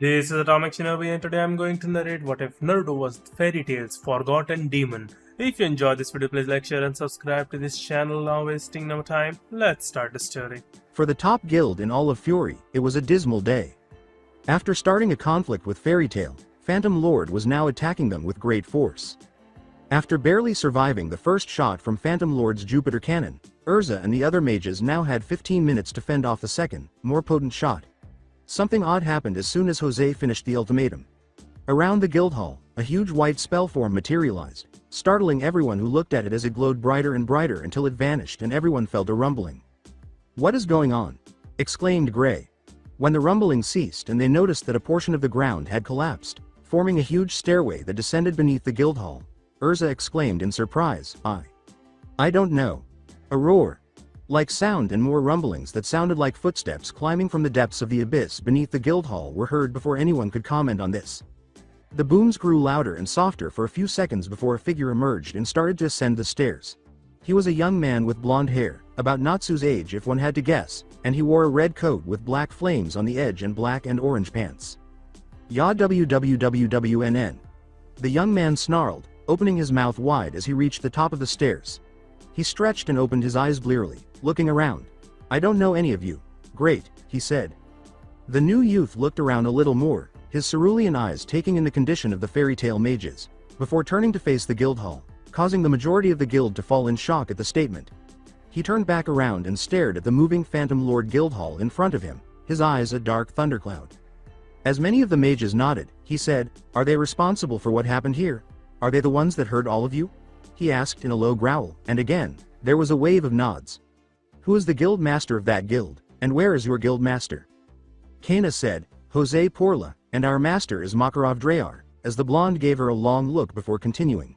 This is Atomic Shinobi and today I'm going to narrate what if Naruto was Fairy Tail's forgotten demon. If you enjoyed this video, please like, share and subscribe to this channel. Now wasting no time, let's start the story. For the top guild in all of Fury, it was a dismal day. After starting a conflict with Fairy Tail, Phantom Lord was now attacking them with great force. After barely surviving the first shot from Phantom Lord's Jupiter cannon, Urza and the other mages now had 15 minutes to fend off the second, more potent shot. Something odd happened as soon as Jose finished the ultimatum. Around the guild hall, a huge white spell form materialized, startling everyone who looked at it as it glowed brighter and brighter until it vanished and everyone felt a rumbling. "What is going on?" exclaimed Gray. When the rumbling ceased and they noticed that a portion of the ground had collapsed, forming a huge stairway that descended beneath the guild hall, Urza exclaimed in surprise, I don't know." A roar, like sound and more rumblings that sounded like footsteps climbing from the depths of the abyss beneath the guild hall were heard before anyone could comment on this. The booms grew louder and softer for a few seconds before a figure emerged and started to ascend the stairs. He was a young man with blonde hair, about Natsu's age if one had to guess, and he wore a red coat with black flames on the edge and black and orange pants. "Ya wwwwnn." The young man snarled, opening his mouth wide as he reached the top of the stairs. He stretched and opened his eyes blearily, looking around. "I don't know any of you." "Great," he said. The new youth looked around a little more, his cerulean eyes taking in the condition of the Fairy Tail mages, before turning to face the guild hall, causing the majority of the guild to fall in shock at the statement. He turned back around and stared at the moving Phantom Lord guild hall in front of him, his eyes a dark thundercloud. As many of the mages nodded, he said, "Are they responsible for what happened here? Are they the ones that hurt all of you?" he asked in a low growl, and again, there was a wave of nods. "Who is the guild master of that guild, and where is your guild master?" Kana said, "Jose Porla, and our master is Makarov Dreyar," as the blonde gave her a long look before continuing.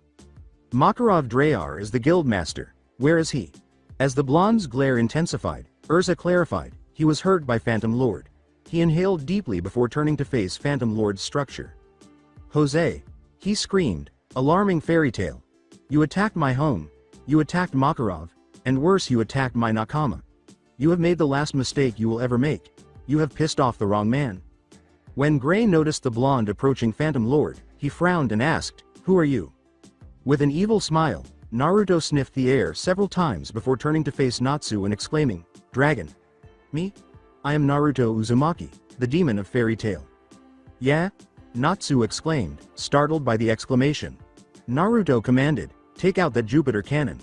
"Makarov Dreyar is the guild master. Where is he?" As the blonde's glare intensified, Urza clarified, "He was hurt by Phantom Lord." He inhaled deeply before turning to face Phantom Lord's structure. "Jose," he screamed, "alarming Fairy Tail. You attacked my home, you attacked Makarov, and worse, you attacked my Nakama. You have made the last mistake you will ever make. You have pissed off the wrong man." When Gray noticed the blonde approaching Phantom Lord, he frowned and asked, "Who are you?" With an evil smile, Naruto sniffed the air several times before turning to face Natsu and exclaiming, "Dragon. Me? I am Naruto Uzumaki, the demon of Fairy Tail." "Yeah?" Natsu exclaimed, startled by the exclamation. Naruto commanded, "Take out that Jupiter cannon."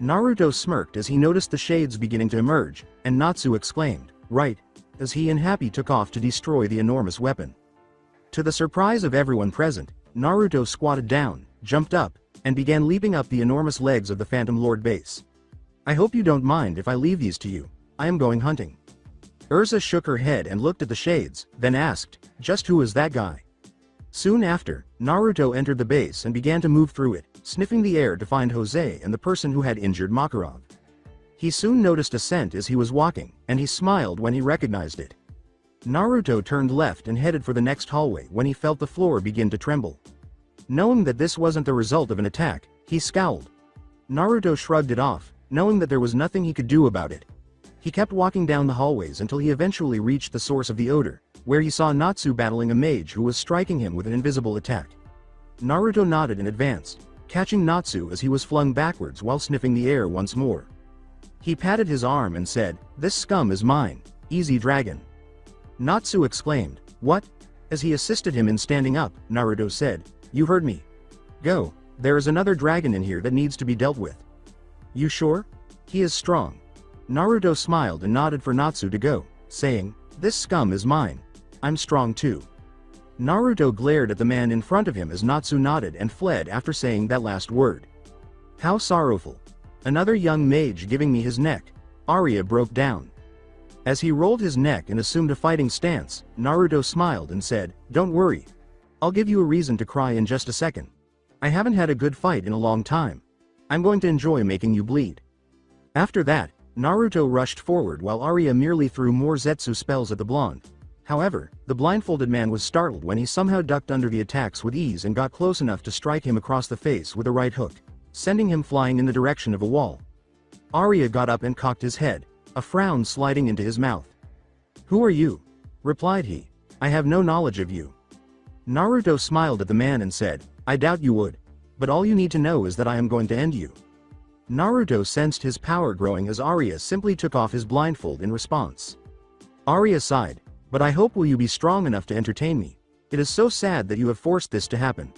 Naruto smirked as he noticed the shades beginning to emerge, and Natsu exclaimed, "Right," as he and Happy took off to destroy the enormous weapon. To the surprise of everyone present, Naruto squatted down, jumped up, and began leaping up the enormous legs of the Phantom Lord base. "I hope you don't mind if I leave these to you. I am going hunting." Urza shook her head and looked at the shades, then asked, "Just who is that guy?" Soon after, Naruto entered the base and began to move through it, sniffing the air to find Jose and the person who had injured Makarov. He soon noticed a scent as he was walking, and he smiled when he recognized it. Naruto turned left and headed for the next hallway when he felt the floor begin to tremble. Knowing that this wasn't the result of an attack, he scowled. Naruto shrugged it off, knowing that there was nothing he could do about it. He kept walking down the hallways until he eventually reached the source of the odor, where he saw Natsu battling a mage who was striking him with an invisible attack. Naruto nodded and advanced, catching Natsu as he was flung backwards while sniffing the air once more. He patted his arm and said, "This scum is mine, easy dragon." Natsu exclaimed, "What?" As he assisted him in standing up, Naruto said, "You heard me. Go, there is another dragon in here that needs to be dealt with." "You sure? He is strong." Naruto smiled and nodded for Natsu to go, saying, "This scum is mine. I'm strong too." Naruto glared at the man in front of him as Natsu nodded and fled after saying that last word. "How sorrowful. Another young mage giving me his neck." Arya broke down. As he rolled his neck and assumed a fighting stance, Naruto smiled and said, "Don't worry. I'll give you a reason to cry in just a second. I haven't had a good fight in a long time. I'm going to enjoy making you bleed." After that, Naruto rushed forward while Arya merely threw more Zetsu spells at the blonde. However, the blindfolded man was startled when he somehow ducked under the attacks with ease and got close enough to strike him across the face with a right hook, sending him flying in the direction of a wall. Arya got up and cocked his head, a frown sliding into his mouth. "Who are you?" replied he. I have no knowledge of you. Naruto smiled at the man and said, I doubt you would. But all you need to know is that I am going to end you. Naruto sensed his power growing as Arya simply took off his blindfold in response. Arya sighed, but I hope will you be strong enough to entertain me. It is so sad that you have forced this to happen.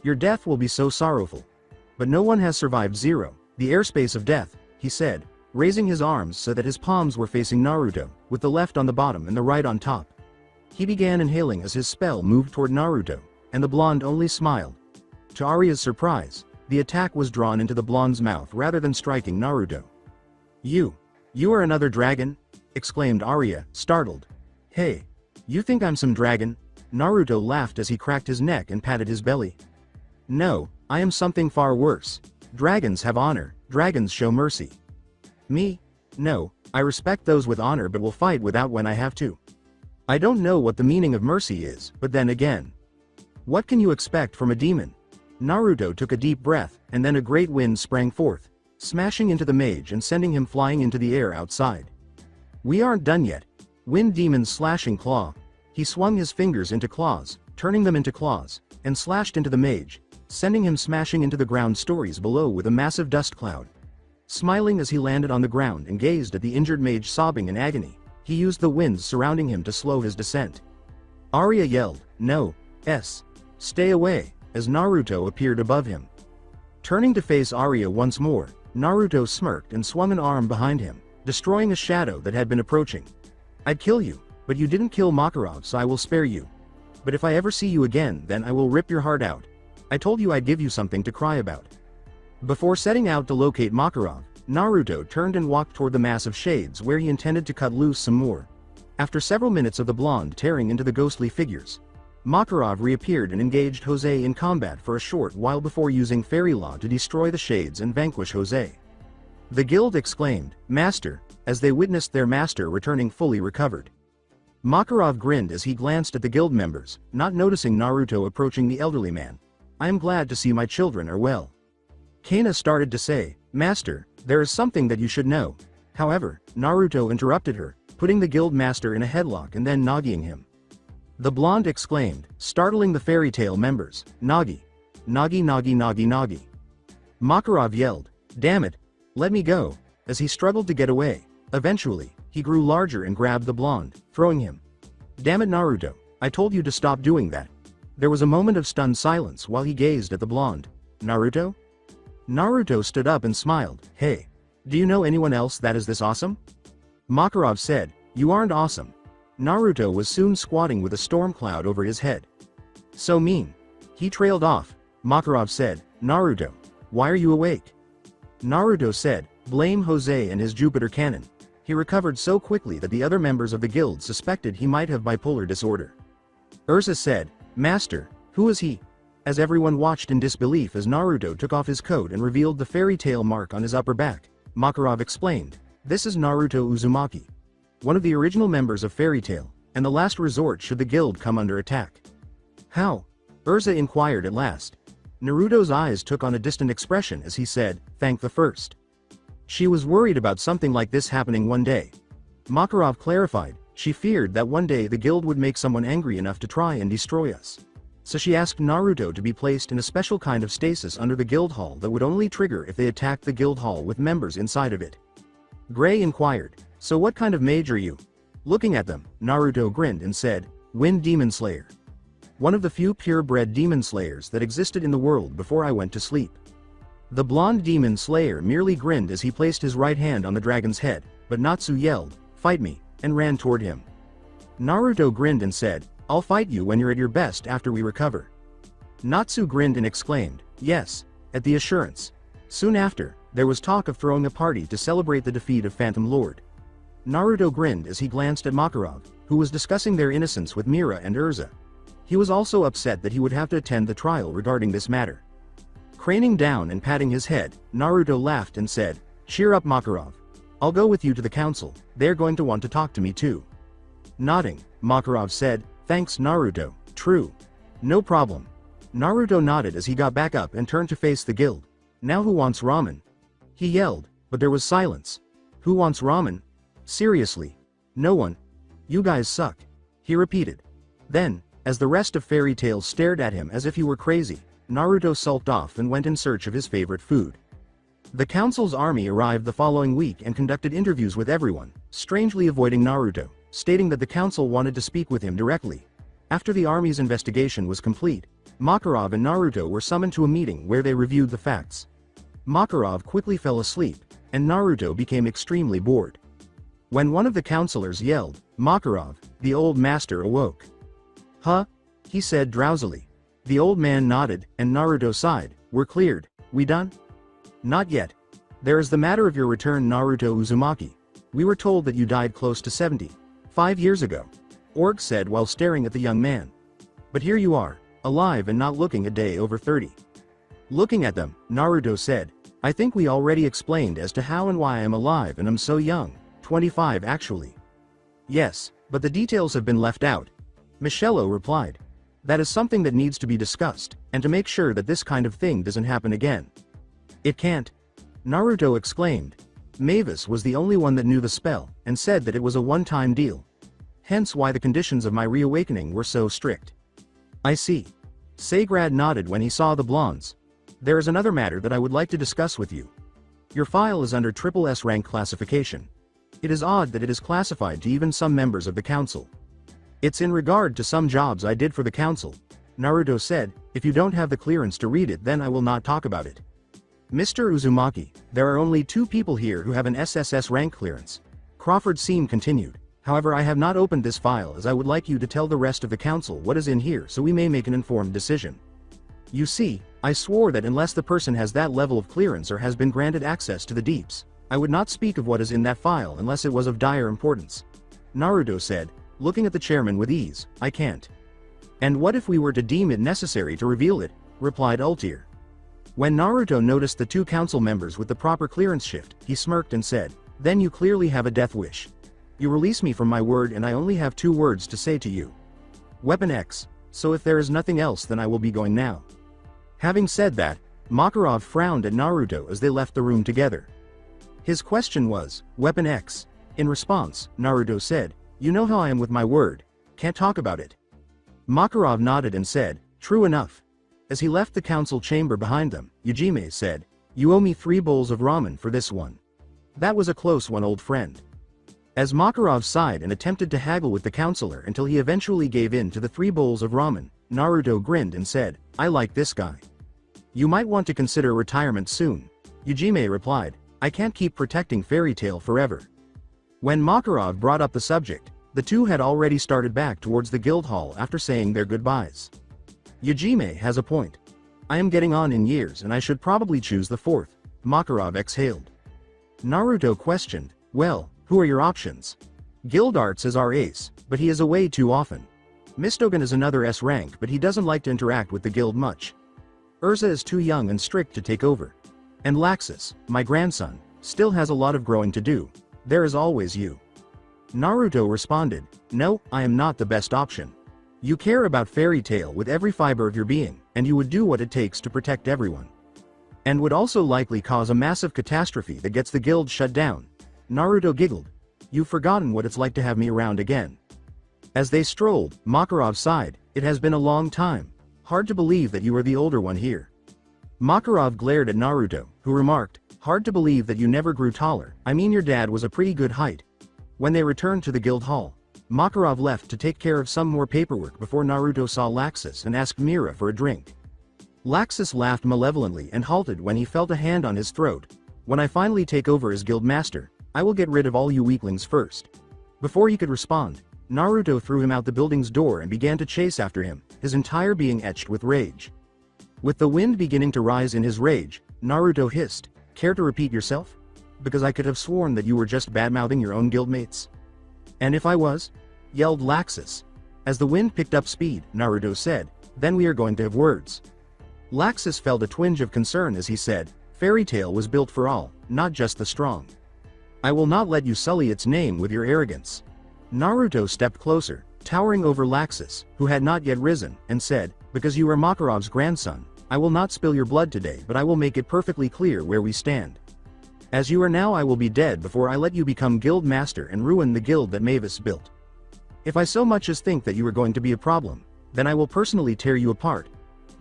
Your death will be so sorrowful. But no one has survived Zero, the airspace of death, he said, raising his arms so that his palms were facing Naruto, with the left on the bottom and the right on top. He began inhaling as his spell moved toward Naruto, and the blonde only smiled. To Arya's surprise, the attack was drawn into the blonde's mouth rather than striking Naruto. You are another dragon? Exclaimed Arya, startled. Hey, you think I'm some dragon? Naruto laughed as he cracked his neck and patted his belly. No, I am something far worse. Dragons have honor, dragons show mercy. Me? No, I respect those with honor but will fight without when I have to. I don't know what the meaning of mercy is, but then again. What can you expect from a demon? Naruto took a deep breath, and then a great wind sprang forth, smashing into the mage and sending him flying into the air outside. We aren't done yet. Wind demon's slashing claw. He swung his fingers into claws, turning them into claws, and slashed into the mage, sending him smashing into the ground stories below with a massive dust cloud. Smiling as he landed on the ground and gazed at the injured mage sobbing in agony, he used the winds surrounding him to slow his descent. Arya yelled, No, stay away, as Naruto appeared above him. Turning to face Arya once more, Naruto smirked and swung an arm behind him, destroying a shadow that had been approaching. I'd kill you, but you didn't kill Makarov, so I will spare you. But if I ever see you again, then I will rip your heart out. I told you I'd give you something to cry about. Before setting out to locate Makarov, Naruto turned and walked toward the mass of shades where he intended to cut loose some more. After several minutes of the blonde tearing into the ghostly figures, Makarov reappeared and engaged Jose in combat for a short while before using fairy law to destroy the shades and vanquish Jose. The guild exclaimed, Master, as they witnessed their master returning fully recovered. Makarov grinned as he glanced at the guild members, not noticing Naruto approaching the elderly man. I am glad to see my children are well. Kana started to say, Master, there is something that you should know. However, Naruto interrupted her, putting the guild master in a headlock and then naggying him. The blonde exclaimed, startling the fairy tale members, Nagi. Nagi Nagi Nagi Nagi. Makarov yelled, Damn it, let me go, as he struggled to get away. Eventually, he grew larger and grabbed the blonde, throwing him. Damn it Naruto, I told you to stop doing that. There was a moment of stunned silence while he gazed at the blonde. Naruto? Naruto stood up and smiled, Hey, do you know anyone else that is this awesome? Makarov said, You aren't awesome. Naruto was soon squatting with a storm cloud over his head. So mean. He trailed off. Makarov said, Naruto, why are you awake? Naruto said, Blame Jose and his Jupiter cannon. He recovered so quickly that the other members of the guild suspected he might have bipolar disorder. Ursa said, Master, who is he? As everyone watched in disbelief as Naruto took off his coat and revealed the fairy tale mark on his upper back, Makarov explained, This is Naruto Uzumaki, one of the original members of Fairy Tail, and the last resort should the guild come under attack. How? Ursa inquired at last. Naruto's eyes took on a distant expression as he said, Thank the first. She was worried about something like this happening one day. Makarov clarified, she feared that one day the guild would make someone angry enough to try and destroy us. So she asked Naruto to be placed in a special kind of stasis under the guild hall that would only trigger if they attacked the guild hall with members inside of it. Gray inquired, So what kind of mage are you? Looking at them, Naruto grinned and said, Wind Demon Slayer. One of the few purebred demon slayers that existed in the world before I went to sleep. The blonde demon slayer merely grinned as he placed his right hand on the dragon's head, but Natsu yelled, Fight me, and ran toward him. Naruto grinned and said, I'll fight you when you're at your best after we recover. Natsu grinned and exclaimed, Yes, at the assurance. Soon after, there was talk of throwing a party to celebrate the defeat of Phantom Lord. Naruto grinned as he glanced at Makarov, who was discussing their innocence with Mira and Urza. He was also upset that he would have to attend the trial regarding this matter. Craning down and patting his head, Naruto laughed and said, Cheer up Makarov. I'll go with you to the council, they're going to want to talk to me too. Nodding, Makarov said, Thanks Naruto, true. No problem. Naruto nodded as he got back up and turned to face the guild. Now who wants ramen? He yelled, but there was silence. Who wants ramen? Seriously. No one. You guys suck. He repeated. Then, as the rest of Fairy Tail stared at him as if he were crazy, Naruto sulked off and went in search of his favorite food. The council's army arrived the following week and conducted interviews with everyone, strangely avoiding Naruto, stating that the council wanted to speak with him directly. After the army's investigation was complete, Makarov and Naruto were summoned to a meeting where they reviewed the facts. Makarov quickly fell asleep, and Naruto became extremely bored. When one of the counselors yelled, "Makarov," the old master awoke. "Huh?" he said drowsily. The old man nodded, and Naruto sighed. "We're cleared. We done?" "Not yet. There is the matter of your return, Naruto Uzumaki. We were told that you died close to 75 years ago," Org said while staring at the young man. "But here you are, alive and not looking a day over 30. Looking at them, Naruto said, "I think we already explained as to how and why I'm alive and I'm so young, 25 actually." "Yes, but the details have been left out," Michello replied. "That is something that needs to be discussed, and to make sure that this kind of thing doesn't happen again." "It can't," Naruto exclaimed. "Mavis was the only one that knew the spell, and said that it was a one-time deal. Hence why the conditions of my reawakening were so strict." "I see." Sagrad nodded when he saw the blondes. "There is another matter that I would like to discuss with you. Your file is under triple S rank classification. It is odd that it is classified to even some members of the council. It's in regard to some jobs I did for the council," Naruto said. "If you don't have the clearance to read it, then I will not talk about it." "Mr. Uzumaki, there are only 2 people here who have an SSS rank clearance," Crawford Seam continued. "However, I have not opened this file as I would like you to tell the rest of the council what is in here so we may make an informed decision. You see, I swore that unless the person has that level of clearance or has been granted access to the deeps, I would not speak of what is in that file unless it was of dire importance," Naruto said, looking at the chairman with ease. "I can't." "And what if we were to deem it necessary to reveal it?" replied Altair. When Naruto noticed the 2 council members with the proper clearance shift, he smirked and said, "Then you clearly have a death wish. You release me from my word and I only have 2 words to say to you. Weapon X, so if there is nothing else then I will be going now." Having said that, Makarov frowned at Naruto as they left the room together. His question was, "Weapon X?" In response, Naruto said, "You know how I am with my word. Can't talk about it." Makarov nodded and said, "True enough." As he left the council chamber behind them, Yujime said, "You owe me 3 bowls of ramen for this one. That was a close one, old friend." As Makarov sighed and attempted to haggle with the counselor until he eventually gave in to the 3 bowls of ramen, Naruto grinned and said, "I like this guy. You might want to consider retirement soon." Yujime replied, "I can't keep protecting Fairy Tail forever." When Makarov brought up the subject, the 2 had already started back towards the guild hall after saying their goodbyes. "Yujime has a point. I am getting on in years and I should probably choose the 4th, Makarov exhaled. Naruto questioned, "Well, who are your options?" "Guildarts is our ace, but he is away too often. Mistogen is another S rank but he doesn't like to interact with the guild much. Urza is too young and strict to take over. And Laxus, my grandson, still has a lot of growing to do. There is always you." Naruto responded, "No, I am not the best option. You care about Fairy Tail with every fiber of your being, and you would do what it takes to protect everyone. And would also likely cause a massive catastrophe that gets the guild shut down." Naruto giggled. "You've forgotten what it's like to have me around again." As they strolled, Makarov sighed, "It has been a long time. Hard to believe that you are the older one here." Makarov glared at Naruto, who remarked, "Hard to believe that you never grew taller. I mean, your dad was a pretty good height." When they returned to the guild hall, Makarov left to take care of some more paperwork before Naruto saw Laxus and asked Mira for a drink. Laxus laughed malevolently and halted when he felt a hand on his throat. "When I finally take over as guild master, I will get rid of all you weaklings first." Before he could respond, Naruto threw him out the building's door and began to chase after him, his entire being etched with rage. With the wind beginning to rise in his rage, Naruto hissed, "Care to repeat yourself? Because I could have sworn that you were just badmouthing your own guildmates." "And if I was?" yelled Laxus. As the wind picked up speed, Naruto said, "Then we are going to have words." Laxus felt a twinge of concern as he said, "Fairy Tail was built for all, not just the strong. I will not let you sully its name with your arrogance." Naruto stepped closer, towering over Laxus, who had not yet risen, and said, "Because you are Makarov's grandson, I will not spill your blood today, but I will make it perfectly clear where we stand. As you are now, I will be dead before I let you become guild master and ruin the guild that Mavis built." If I so much as think that you are going to be a problem, then I will personally tear you apart.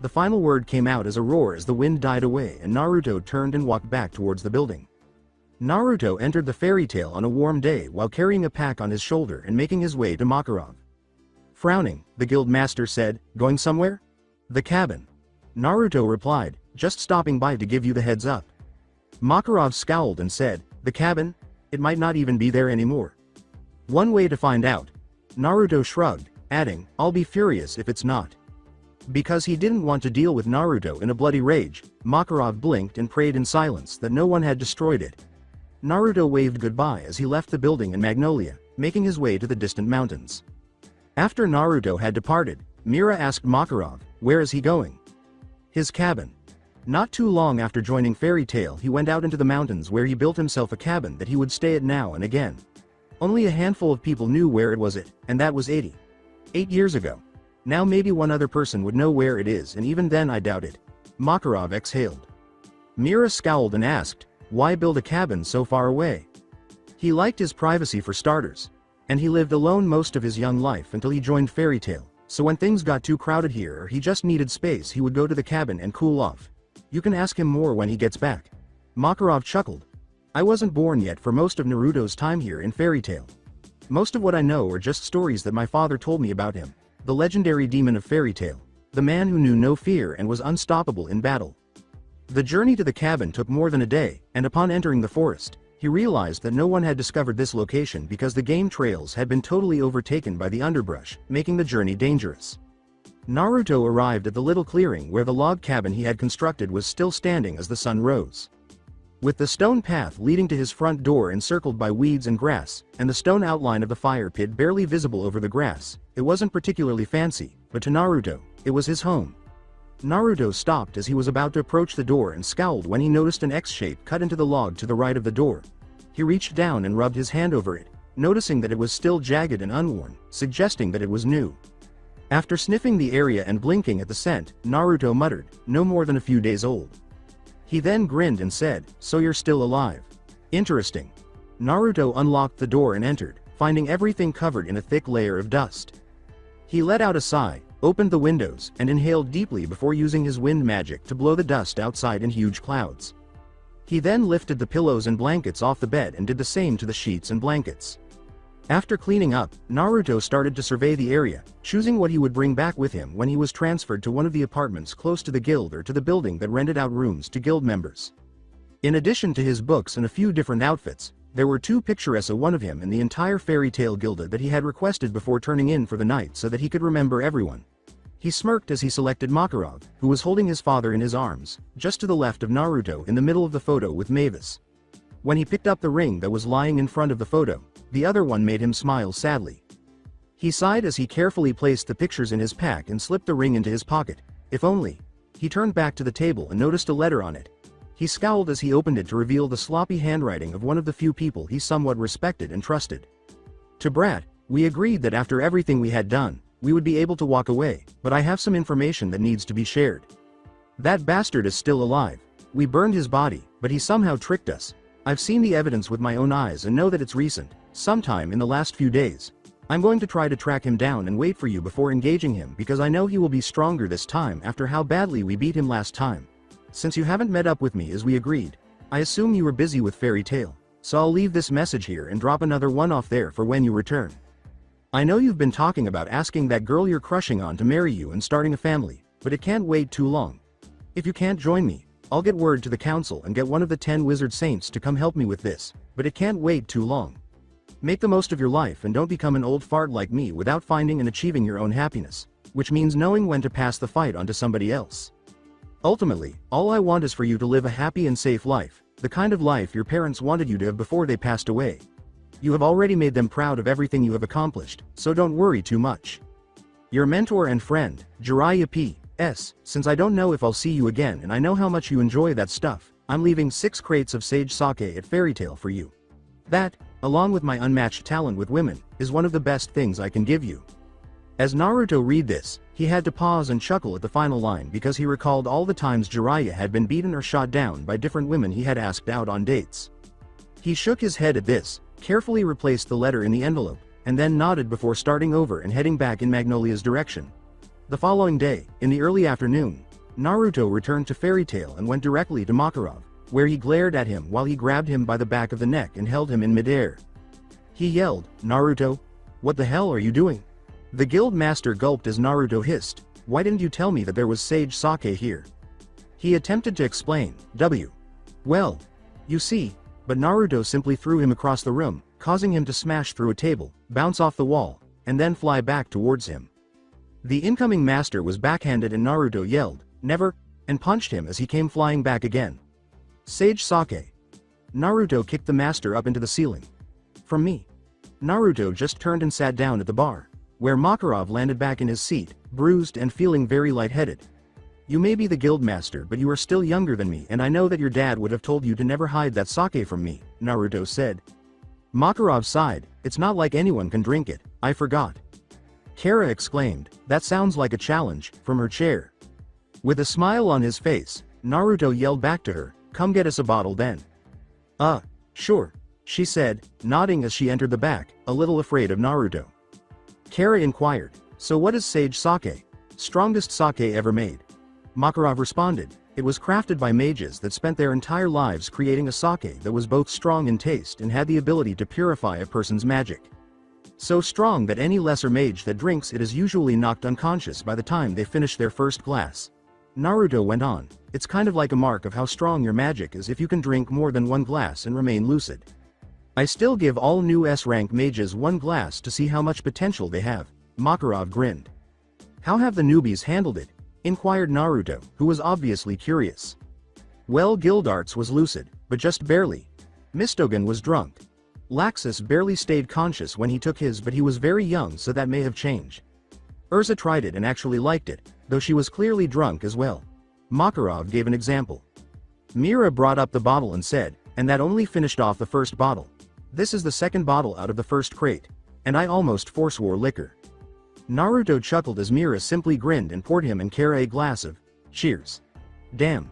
The final word came out as a roar as the wind died away and Naruto turned and walked back towards the building. Naruto entered the fairy tale on a warm day while carrying a pack on his shoulder and making his way to Makarov. Frowning, the guild master said, "Going somewhere?" "The cabin." Naruto replied, "Just stopping by to give you the heads up." Makarov scowled and said, "The cabin? It might not even be there anymore." "One way to find out." Naruto shrugged, adding, "I'll be furious if it's not." Because he didn't want to deal with Naruto in a bloody rage, Makarov blinked and prayed in silence that no one had destroyed it. Naruto waved goodbye as he left the building in Magnolia, making his way to the distant mountains. After Naruto had departed, Mira asked Makarov, "Where is he going?" "His cabin." Not too long after joining Fairy Tail he went out into the mountains where he built himself a cabin that he would stay at now and again. Only a handful of people knew where it was and that was 8 years ago. Now maybe one other person would know where it is and even then I doubt it. Makarov exhaled. Mira scowled and asked, "Why build a cabin so far away?" He liked his privacy for starters. And he lived alone most of his young life until he joined Fairy Tail, so when things got too crowded here or he just needed space he would go to the cabin and cool off. You can ask him more when he gets back. Makarov chuckled. I wasn't born yet for most of Naruto's time here in Fairy Tail. Most of what I know are just stories that my father told me about him, the legendary demon of Fairy Tail, the man who knew no fear and was unstoppable in battle. The journey to the cabin took more than a day, and upon entering the forest, he realized that no one had discovered this location because the game trails had been totally overtaken by the underbrush, making the journey dangerous. Naruto arrived at the little clearing where the log cabin he had constructed was still standing as the sun rose. With the stone path leading to his front door encircled by weeds and grass, and the stone outline of the fire pit barely visible over the grass, it wasn't particularly fancy, but to Naruto, it was his home. Naruto stopped as he was about to approach the door and scowled when he noticed an X shape cut into the log to the right of the door. He reached down and rubbed his hand over it, noticing that it was still jagged and unworn, suggesting that it was new. After sniffing the area and blinking at the scent, Naruto muttered, "No more than a few days old." He then grinned and said, "So you're still alive. Interesting." Naruto unlocked the door and entered, finding everything covered in a thick layer of dust. He let out a sigh, opened the windows, and inhaled deeply before using his wind magic to blow the dust outside in huge clouds. He then lifted the pillows and blankets off the bed and did the same to the sheets and blankets. After cleaning up, Naruto started to survey the area, choosing what he would bring back with him when he was transferred to one of the apartments close to the guild or to the building that rented out rooms to guild members. In addition to his books and a few different outfits, there were 2 pictures of one of him in the entire Fairy Tail Guilda that he had requested before turning in for the night so that he could remember everyone. He smirked as he selected Makarov, who was holding his father in his arms, just to the left of Naruto in the middle of the photo with Mavis. When he picked up the ring that was lying in front of the photo, the other one made him smile sadly. He sighed as he carefully placed the pictures in his pack and slipped the ring into his pocket. If only. He turned back to the table and noticed a letter on it. He scowled as he opened it to reveal the sloppy handwriting of one of the few people he somewhat respected and trusted. To Brat, we agreed that after everything we had done, we would be able to walk away, but I have some information that needs to be shared. That bastard is still alive. We burned his body, but he somehow tricked us. I've seen the evidence with my own eyes and know that it's recent, sometime in the last few days. I'm going to try to track him down and wait for you before engaging him because I know he will be stronger this time after how badly we beat him last time. Since you haven't met up with me as we agreed, I assume you were busy with Fairy Tail, so I'll leave this message here and drop another one off there for when you return. I know you've been talking about asking that girl you're crushing on to marry you and starting a family, but it can't wait too long. If you can't join me, I'll get word to the council and get one of the 10 wizard saints to come help me with this, but it can't wait too long. Make the most of your life and don't become an old fart like me without finding and achieving your own happiness, which means knowing when to pass the fight on to somebody else. Ultimately, all I want is for you to live a happy and safe life, the kind of life your parents wanted you to have before they passed away. You have already made them proud of everything you have accomplished, so don't worry too much. Your mentor and friend, Jiraiya P.S. Since I don't know if I'll see you again and I know how much you enjoy that stuff, I'm leaving 6 crates of sage sake at Fairy Tail for you. That, along with my unmatched talent with women, is one of the best things I can give you. As Naruto read this, he had to pause and chuckle at the final line because he recalled all the times Jiraiya had been beaten or shot down by different women he had asked out on dates. He shook his head at this, carefully replaced the letter in the envelope, and then nodded before starting over and heading back in Magnolia's direction. The following day, in the early afternoon, Naruto returned to Fairy Tail and went directly to Makarov, where he glared at him while he grabbed him by the back of the neck and held him in midair. He yelled, "Naruto, what the hell are you doing?" The guild master gulped as Naruto hissed, "Why didn't you tell me that there was sage sake here?" He attempted to explain, Well, you see, but Naruto simply threw him across the room, causing him to smash through a table, bounce off the wall, and then fly back towards him. The incoming master was backhanded and Naruto yelled, "Never," and punched him as he came flying back again. Sage sake. Naruto kicked the master up into the ceiling. From me. Naruto just turned and sat down at the bar, where Makarov landed back in his seat, bruised and feeling very lightheaded. "You may be the guild master, but you are still younger than me, and I know that your dad would have told you to never hide that sake from me," Naruto said. Makarov sighed, "It's not like anyone can drink it, I forgot." Kara exclaimed, "That sounds like a challenge," from her chair. With a smile on his face, Naruto yelled back to her, "Come get us a bottle then." Sure," she said, nodding as she entered the back, a little afraid of Naruto. Kara inquired, "So what is sage sake? Strongest sake ever made?" Makarov responded, "It was crafted by mages that spent their entire lives creating a sake that was both strong in taste and had the ability to purify a person's magic. So strong that any lesser mage that drinks it is usually knocked unconscious by the time they finish their first glass." Naruto went on, "It's kind of like a mark of how strong your magic is if you can drink more than one glass and remain lucid. I still give all new S-rank mages one glass to see how much potential they have." Makarov grinned. "How have the newbies handled it?" inquired Naruto, who was obviously curious. "Well, Gildarts was lucid, but just barely. Mistogen was drunk. Laxus barely stayed conscious when he took his, but he was very young, so that may have changed. Urza tried it and actually liked it, though she was clearly drunk as well." Makarov gave an example. Mira brought up the bottle and said, "And that only finished off the first bottle. This is the second bottle out of the first crate. And I almost forswore liquor." Naruto chuckled as Mira simply grinned and poured him and Kara a glass of cheers. "Damn.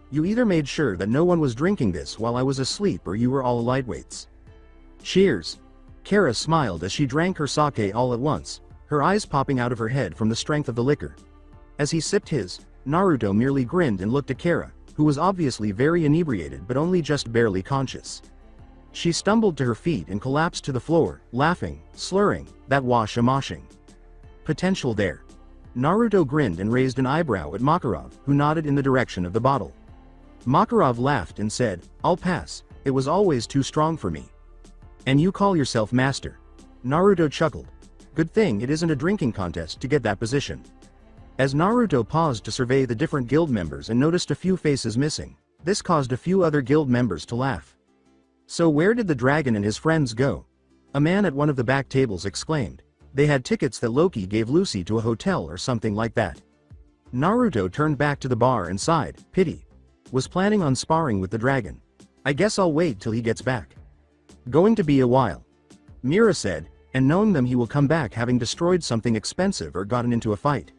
You either made sure that no one was drinking this while I was asleep or you were all lightweights." "Cheers." Kara smiled as she drank her sake all at once, her eyes popping out of her head from the strength of the liquor. As he sipped his, Naruto merely grinned and looked at Kara, who was obviously very inebriated but only just barely conscious. She stumbled to her feet and collapsed to the floor, laughing, slurring, "That wash-a-moshing. Potential there." Naruto grinned and raised an eyebrow at Makarov, who nodded in the direction of the bottle. Makarov laughed and said, "I'll pass, it was always too strong for me." "And you call yourself master?" Naruto chuckled. "Good thing it isn't a drinking contest to get that position." As Naruto paused to survey the different guild members and noticed a few faces missing, this caused a few other guild members to laugh. "So where did the dragon and his friends go?" a man at one of the back tables exclaimed. "They had tickets that Loki gave Lucy to a hotel or something like that." Naruto turned back to the bar and sighed, "Pity. Was planning on sparring with the dragon. I guess I'll wait till he gets back." "Going to be a while," Mira said, "and knowing them he will come back having destroyed something expensive or gotten into a fight."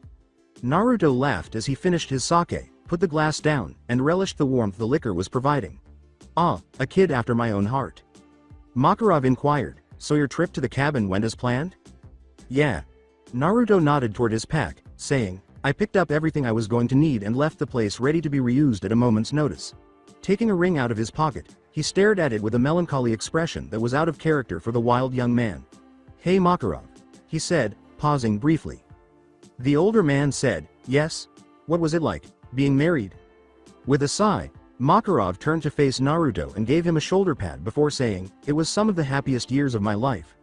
Naruto laughed as he finished his sake, put the glass down, and relished the warmth the liquor was providing. "Ah, a kid after my own heart." Makarov inquired, "So your trip to the cabin went as planned?" "Yeah." Naruto nodded toward his pack, saying, "I picked up everything I was going to need and left the place ready to be reused at a moment's notice." Taking a ring out of his pocket, he stared at it with a melancholy expression that was out of character for the wild young man. "Hey Makarov," he said, pausing briefly. The older man said, "Yes? What was it like, being married?" With a sigh, Makarov turned to face Naruto and gave him a shoulder pat before saying, "It was some of the happiest years of my life.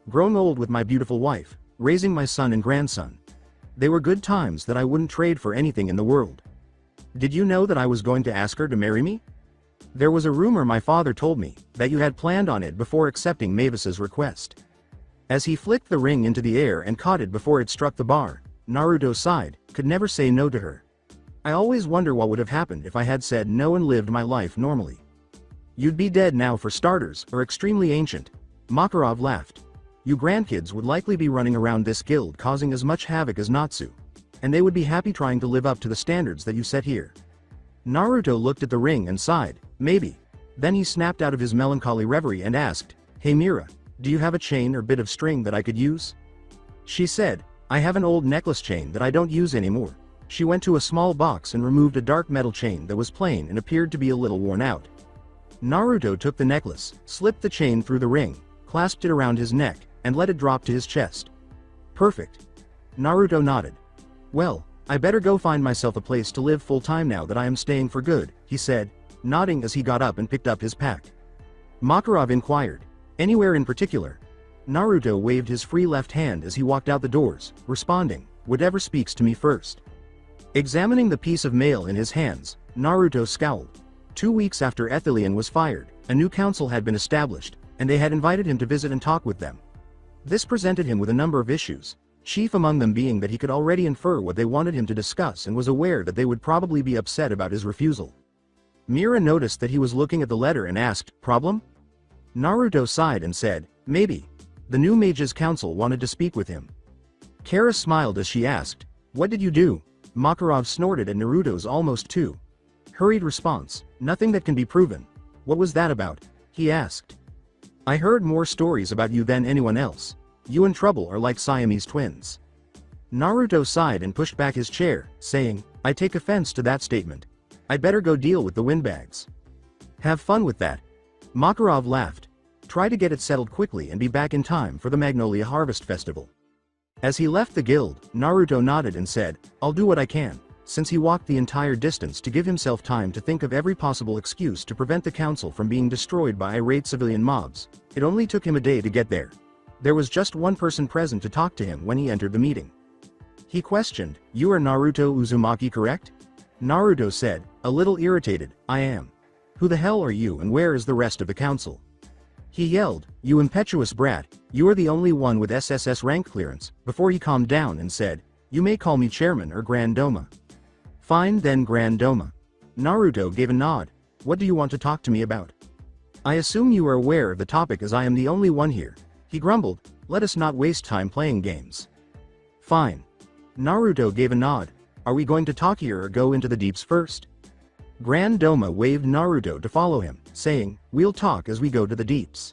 Grown old with my beautiful wife, raising my son and grandson. They were good times that I wouldn't trade for anything in the world. Did you know that I was going to ask her to marry me? There was a rumor my father told me, that you had planned on it before accepting Mavis's request." As he flicked the ring into the air and caught it before it struck the bar, Naruto sighed, could never say no to her. "I always wonder what would have happened if I had said no and lived my life normally." "You'd be dead now for starters, or extremely ancient." Makarov laughed. "You grandkids would likely be running around this guild causing as much havoc as Natsu. And they would be happy trying to live up to the standards that you set here." Naruto looked at the ring and sighed, "Maybe." Then he snapped out of his melancholy reverie and asked, "Hey Mira, "Do you have a chain or bit of string that I could use?" She said, "I have an old necklace chain that I don't use anymore." She went to a small box and removed a dark metal chain that was plain and appeared to be a little worn out. Naruto took the necklace, slipped the chain through the ring, clasped it around his neck, and let it drop to his chest. "Perfect." Naruto nodded. "Well, I better go find myself a place to live full-time now that I am staying for good," he said, nodding as he got up and picked up his pack. Makarov inquired, "Anywhere in particular?" Naruto waved his free left hand as he walked out the doors, responding, "Whatever speaks to me first." Examining the piece of mail in his hands, Naruto scowled. 2 weeks after Ethelian was fired, a new council had been established, and they had invited him to visit and talk with them. This presented him with a number of issues, chief among them being that he could already infer what they wanted him to discuss and was aware that they would probably be upset about his refusal. Mira noticed that he was looking at the letter and asked, "Problem?" Naruto sighed and said, "Maybe. The new Mages Council wanted to speak with him." Kara smiled as she asked, "What did you do?" Makarov snorted at Naruto's almost too hurried response, "Nothing that can be proven." "What was that about?" he asked. "I heard more stories about you than anyone else. You and Trouble are like Siamese twins." Naruto sighed and pushed back his chair, saying, "I take offense to that statement. I'd better go deal with the windbags." "Have fun with that." Makarov laughed. "Try to get it settled quickly and be back in time for the Magnolia Harvest Festival." As he left the guild, Naruto nodded and said, "I'll do what I can," since he walked the entire distance to give himself time to think of every possible excuse to prevent the council from being destroyed by irate civilian mobs. It only took him a day to get there. There was just one person present to talk to him when he entered the meeting. He questioned, "You are Naruto Uzumaki, correct?" Naruto said, a little irritated, "I am." "Who the hell are you and where is the rest of the council?" He yelled, "You impetuous brat, you are the only one with SSS rank clearance," before he calmed down and said, "You may call me chairman or Grand Doma." "Fine then, Grand Doma." Naruto gave a nod. "What do you want to talk to me about?" "I assume you are aware of the topic as I am the only one here," he grumbled. "Let us not waste time playing games." "Fine." Naruto gave a nod. "Are we going to talk here or go into the deeps first?" Grand Doma waved Naruto to follow him, saying, "We'll talk as we go to the deeps."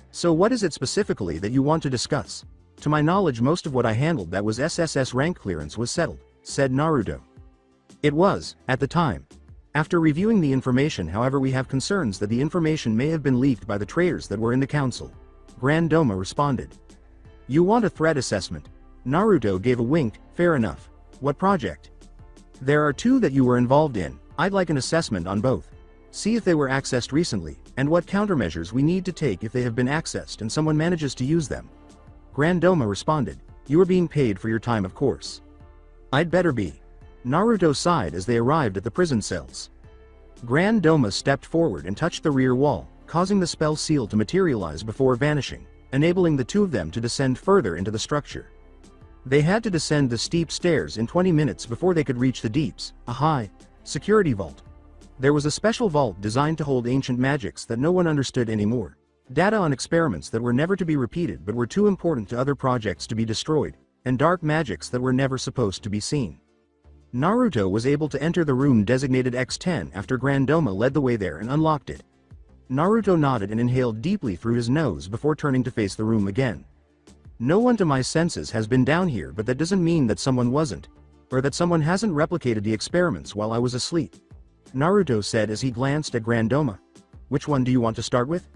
"So what is it specifically that you want to discuss?" "To my knowledge most of what I handled that was SSS rank clearance was settled," said Naruto. "It was, at the time. After reviewing the information, however, we have concerns that the information may have been leaked by the traitors that were in the council." Grand Doma responded. "You want a threat assessment?" Naruto gave a wink. "Fair enough. What project?" "There are 2 that you were involved in. I'd like an assessment on both. See if they were accessed recently, and what countermeasures we need to take if they have been accessed and someone manages to use them." Grand Doma responded, "You are being paid for your time, of course." "I'd better be." Naruto sighed as they arrived at the prison cells. Grand Doma stepped forward and touched the rear wall, causing the spell seal to materialize before vanishing, enabling the 2 of them to descend further into the structure. They had to descend the steep stairs in 20 minutes before they could reach the deeps, a high security vault. There was a special vault designed to hold ancient magics that no one understood anymore. Data on experiments that were never to be repeated but were too important to other projects to be destroyed, and dark magics that were never supposed to be seen. Naruto was able to enter the room designated X10 after Grand Doma led the way there and unlocked it. Naruto nodded and inhaled deeply through his nose before turning to face the room again. "No one to my senses has been down here, but that doesn't mean that someone wasn't, or that someone hasn't replicated the experiments while I was asleep," Naruto said as he glanced at Grand Doma. "Which one do you want to start with?"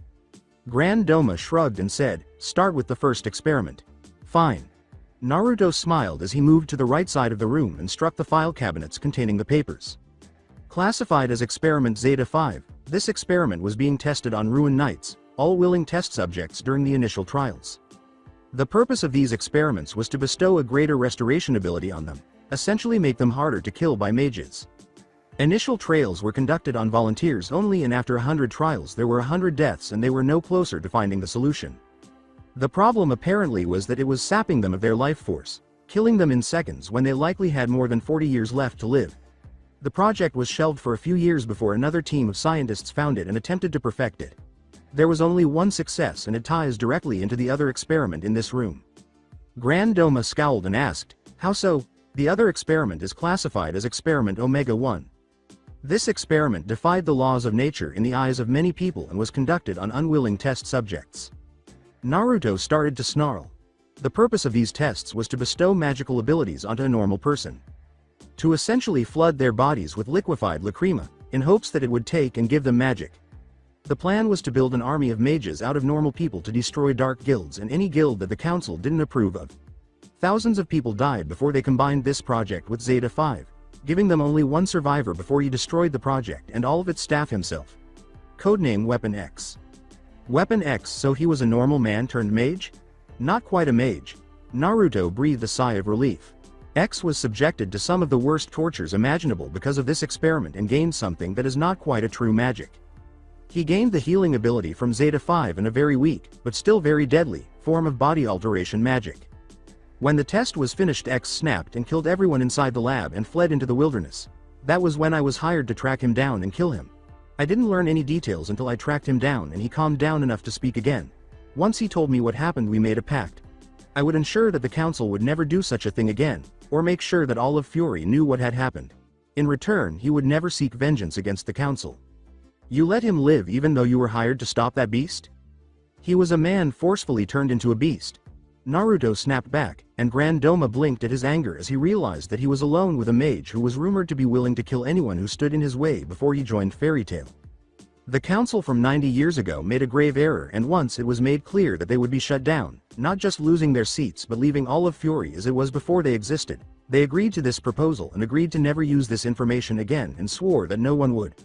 Grand Doma shrugged and said, "Start with the first experiment." "Fine." Naruto smiled as he moved to the right side of the room and struck the file cabinets containing the papers. Classified as Experiment Zeta 5, this experiment was being tested on Ruin Knights, all willing test subjects during the initial trials. The purpose of these experiments was to bestow a greater restoration ability on them, essentially make them harder to kill by mages. Initial trials were conducted on volunteers only, and after 100 trials there were 100 deaths and they were no closer to finding the solution. The problem apparently was that it was sapping them of their life force, killing them in seconds when they likely had more than 40 years left to live. The project was shelved for a few years before another team of scientists found it and attempted to perfect it. There was only one success, and it ties directly into the other experiment in this room. Grand Doma scowled and asked, "How so?" "The other experiment is classified as Experiment Omega 1. This experiment defied the laws of nature in the eyes of many people and was conducted on unwilling test subjects. Naruto started to snarl. The purpose of these tests was to bestow magical abilities onto a normal person. To essentially flood their bodies with liquefied lacrima, in hopes that it would take and give them magic. The plan was to build an army of mages out of normal people to destroy dark guilds and any guild that the council didn't approve of. Thousands of people died before they combined this project with Zeta 5, giving them only one survivor before he destroyed the project and all of its staff himself. Codename Weapon X. Weapon X, so he was a normal man turned mage? Not quite a mage. Naruto breathed a sigh of relief. X was subjected to some of the worst tortures imaginable because of this experiment and gained something that is not quite a true magic. He gained the healing ability from Zeta 5 in a very weak, but still very deadly, form of body alteration magic. When the test was finished, X snapped and killed everyone inside the lab and fled into the wilderness. That was when I was hired to track him down and kill him. I didn't learn any details until I tracked him down and he calmed down enough to speak again. Once he told me what happened, we made a pact. I would ensure that the council would never do such a thing again, or make sure that all of Fury knew what had happened. In return, he would never seek vengeance against the council. You let him live even though you were hired to stop that beast? He was a man forcefully turned into a beast. Naruto snapped back, and Grandoma blinked at his anger as he realized that he was alone with a mage who was rumored to be willing to kill anyone who stood in his way before he joined Fairy Tail. The council from 90 years ago made a grave error, and once it was made clear that they would be shut down, not just losing their seats but leaving all of Fury as it was before they existed, they agreed to this proposal and agreed to never use this information again and swore that no one would.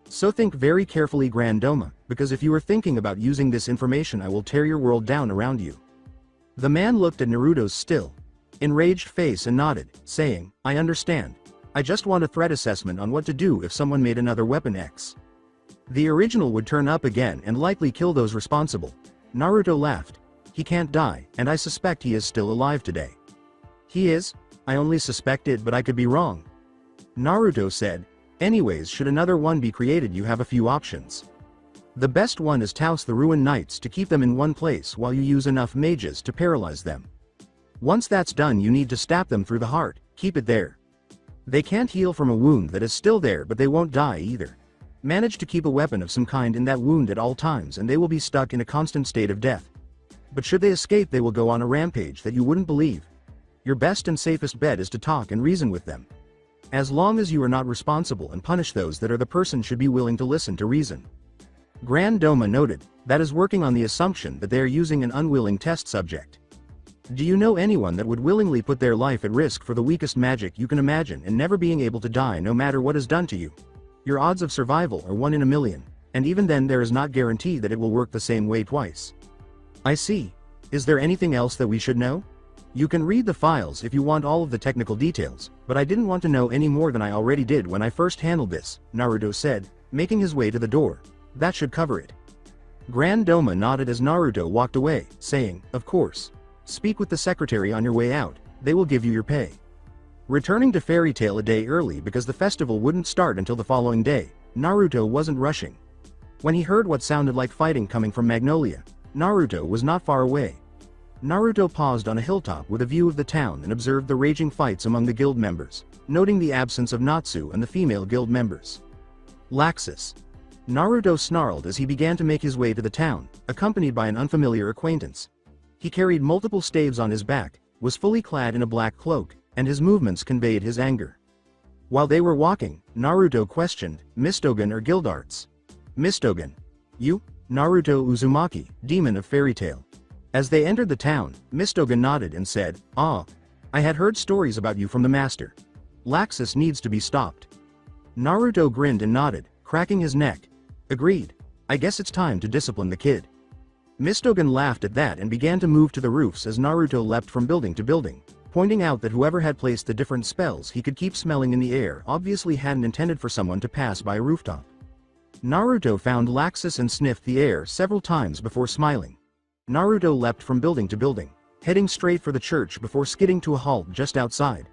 So think very carefully, Grandoma, because if you are thinking about using this information, I will tear your world down around you. The man looked at Naruto's still, enraged face and nodded, saying, I understand. I just want a threat assessment on what to do if someone made another Weapon X. The original would turn up again and likely kill those responsible. Naruto laughed. He can't die, and I suspect he is still alive today. He is? I only suspected, but I could be wrong. Naruto said, anyways, should another one be created, you have a few options. The best one is Taos the Ruined Knights to keep them in one place while you use enough mages to paralyze them. Once that's done, you need to stab them through the heart, keep it there. They can't heal from a wound that is still there, but they won't die either. Manage to keep a weapon of some kind in that wound at all times and they will be stuck in a constant state of death. But should they escape, they will go on a rampage that you wouldn't believe. Your best and safest bet is to talk and reason with them. As long as you are not responsible and punish those that are, the person should be willing to listen to reason. Grandoma noted, that is working on the assumption that they are using an unwilling test subject. Do you know anyone that would willingly put their life at risk for the weakest magic you can imagine and never being able to die no matter what is done to you? Your odds of survival are 1 in a million, and even then there is not guarantee that it will work the same way twice. I see. Is there anything else that we should know? You can read the files if you want all of the technical details, but I didn't want to know any more than I already did when I first handled this, Naruto said, making his way to the door. That should cover it. Grandoma nodded as Naruto walked away, saying, of course. Speak with the secretary on your way out, they will give you your pay. Returning to Fairy Tail a day early because the festival wouldn't start until the following day, Naruto wasn't rushing. When he heard what sounded like fighting coming from Magnolia, Naruto was not far away. Naruto paused on a hilltop with a view of the town and observed the raging fights among the guild members, noting the absence of Natsu and the female guild members. Laxus. Naruto snarled as he began to make his way to the town, accompanied by an unfamiliar acquaintance. He carried multiple staves on his back, was fully clad in a black cloak, and his movements conveyed his anger. While they were walking, Naruto questioned, Mistogen or Guildarts? Mistogen. You? Naruto Uzumaki, demon of Fairy Tail. As they entered the town, Mistogen nodded and said, ah, I had heard stories about you from the master. Laxus needs to be stopped. Naruto grinned and nodded, cracking his neck. Agreed. I guess it's time to discipline the kid. Mistogen laughed at that and began to move to the roofs as Naruto leapt from building to building, pointing out that whoever had placed the different spells he could keep smelling in the air obviously hadn't intended for someone to pass by a rooftop. Naruto found Laxus and sniffed the air several times before smiling. Naruto leapt from building to building, heading straight for the church before skidding to a halt just outside.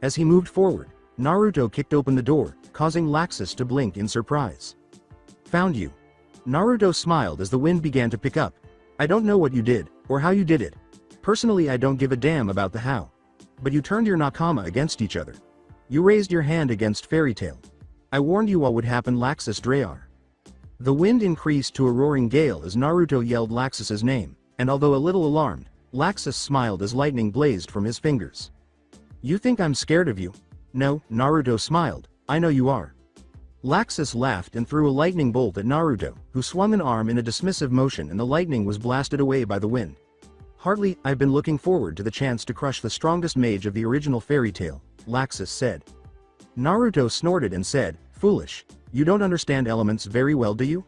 As he moved forward, Naruto kicked open the door, causing Laxus to blink in surprise. Found you. Naruto smiled as the wind began to pick up. I don't know what you did, or how you did it. Personally, I don't give a damn about the how. But you turned your nakama against each other. You raised your hand against Fairy Tail. I warned you what would happen, Laxus Drayar. The wind increased to a roaring gale as Naruto yelled Laxus's name, and although a little alarmed, Laxus smiled as lightning blazed from his fingers. "You think I'm scared of you?" "No," Naruto smiled, "I know you are." Laxus laughed and threw a lightning bolt at Naruto, who swung an arm in a dismissive motion and the lightning was blasted away by the wind. "Hardly, I've been looking forward to the chance to crush the strongest mage of the original fairy tale," Laxus said. Naruto snorted and said, "Foolish. You don't understand elements very well, do you?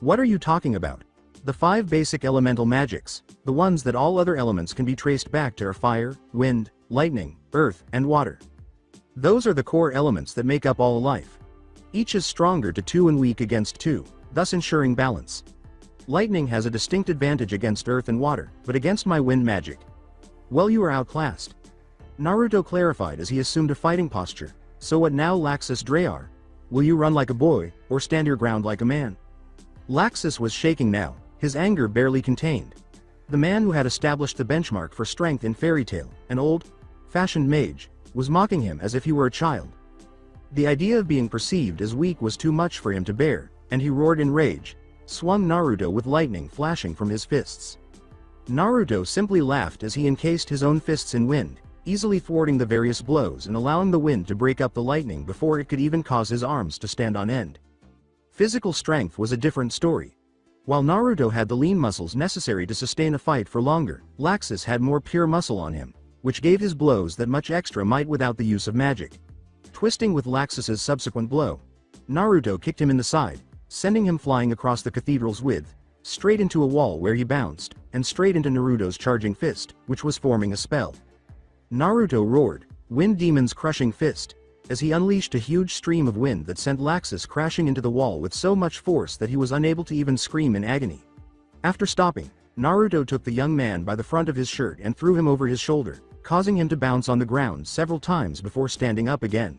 What are you talking about? The 5 basic elemental magics, the ones that all other elements can be traced back to, are fire, wind, lightning, earth, and water. Those are the core elements that make up all life. Each is stronger to 2 and weak against 2, thus ensuring balance. Lightning has a distinct advantage against earth and water, but against my wind magic, well, you are outclassed." Naruto clarified as he assumed a fighting posture. "So what now, Laxus Drayar? Will you run like a boy, or stand your ground like a man?" Laxus was shaking now, his anger barely contained. The man who had established the benchmark for strength in Fairy Tail, an old-fashioned mage, was mocking him as if he were a child. The idea of being perceived as weak was too much for him to bear, and he roared in rage, swung Naruto with lightning flashing from his fists. Naruto simply laughed as he encased his own fists in wind, easily thwarting the various blows and allowing the wind to break up the lightning before it could even cause his arms to stand on end. Physical strength was a different story. While Naruto had the lean muscles necessary to sustain a fight for longer, Laxus had more pure muscle on him, which gave his blows that much extra might without the use of magic. Twisting with Laxus's subsequent blow, Naruto kicked him in the side, sending him flying across the cathedral's width, straight into a wall where he bounced, and straight into Naruto's charging fist, which was forming a spell. Naruto roared, "Wind Demon's crushing fist," as he unleashed a huge stream of wind that sent Laxus crashing into the wall with so much force that he was unable to even scream in agony. After stopping, Naruto took the young man by the front of his shirt and threw him over his shoulder, causing him to bounce on the ground several times before standing up again.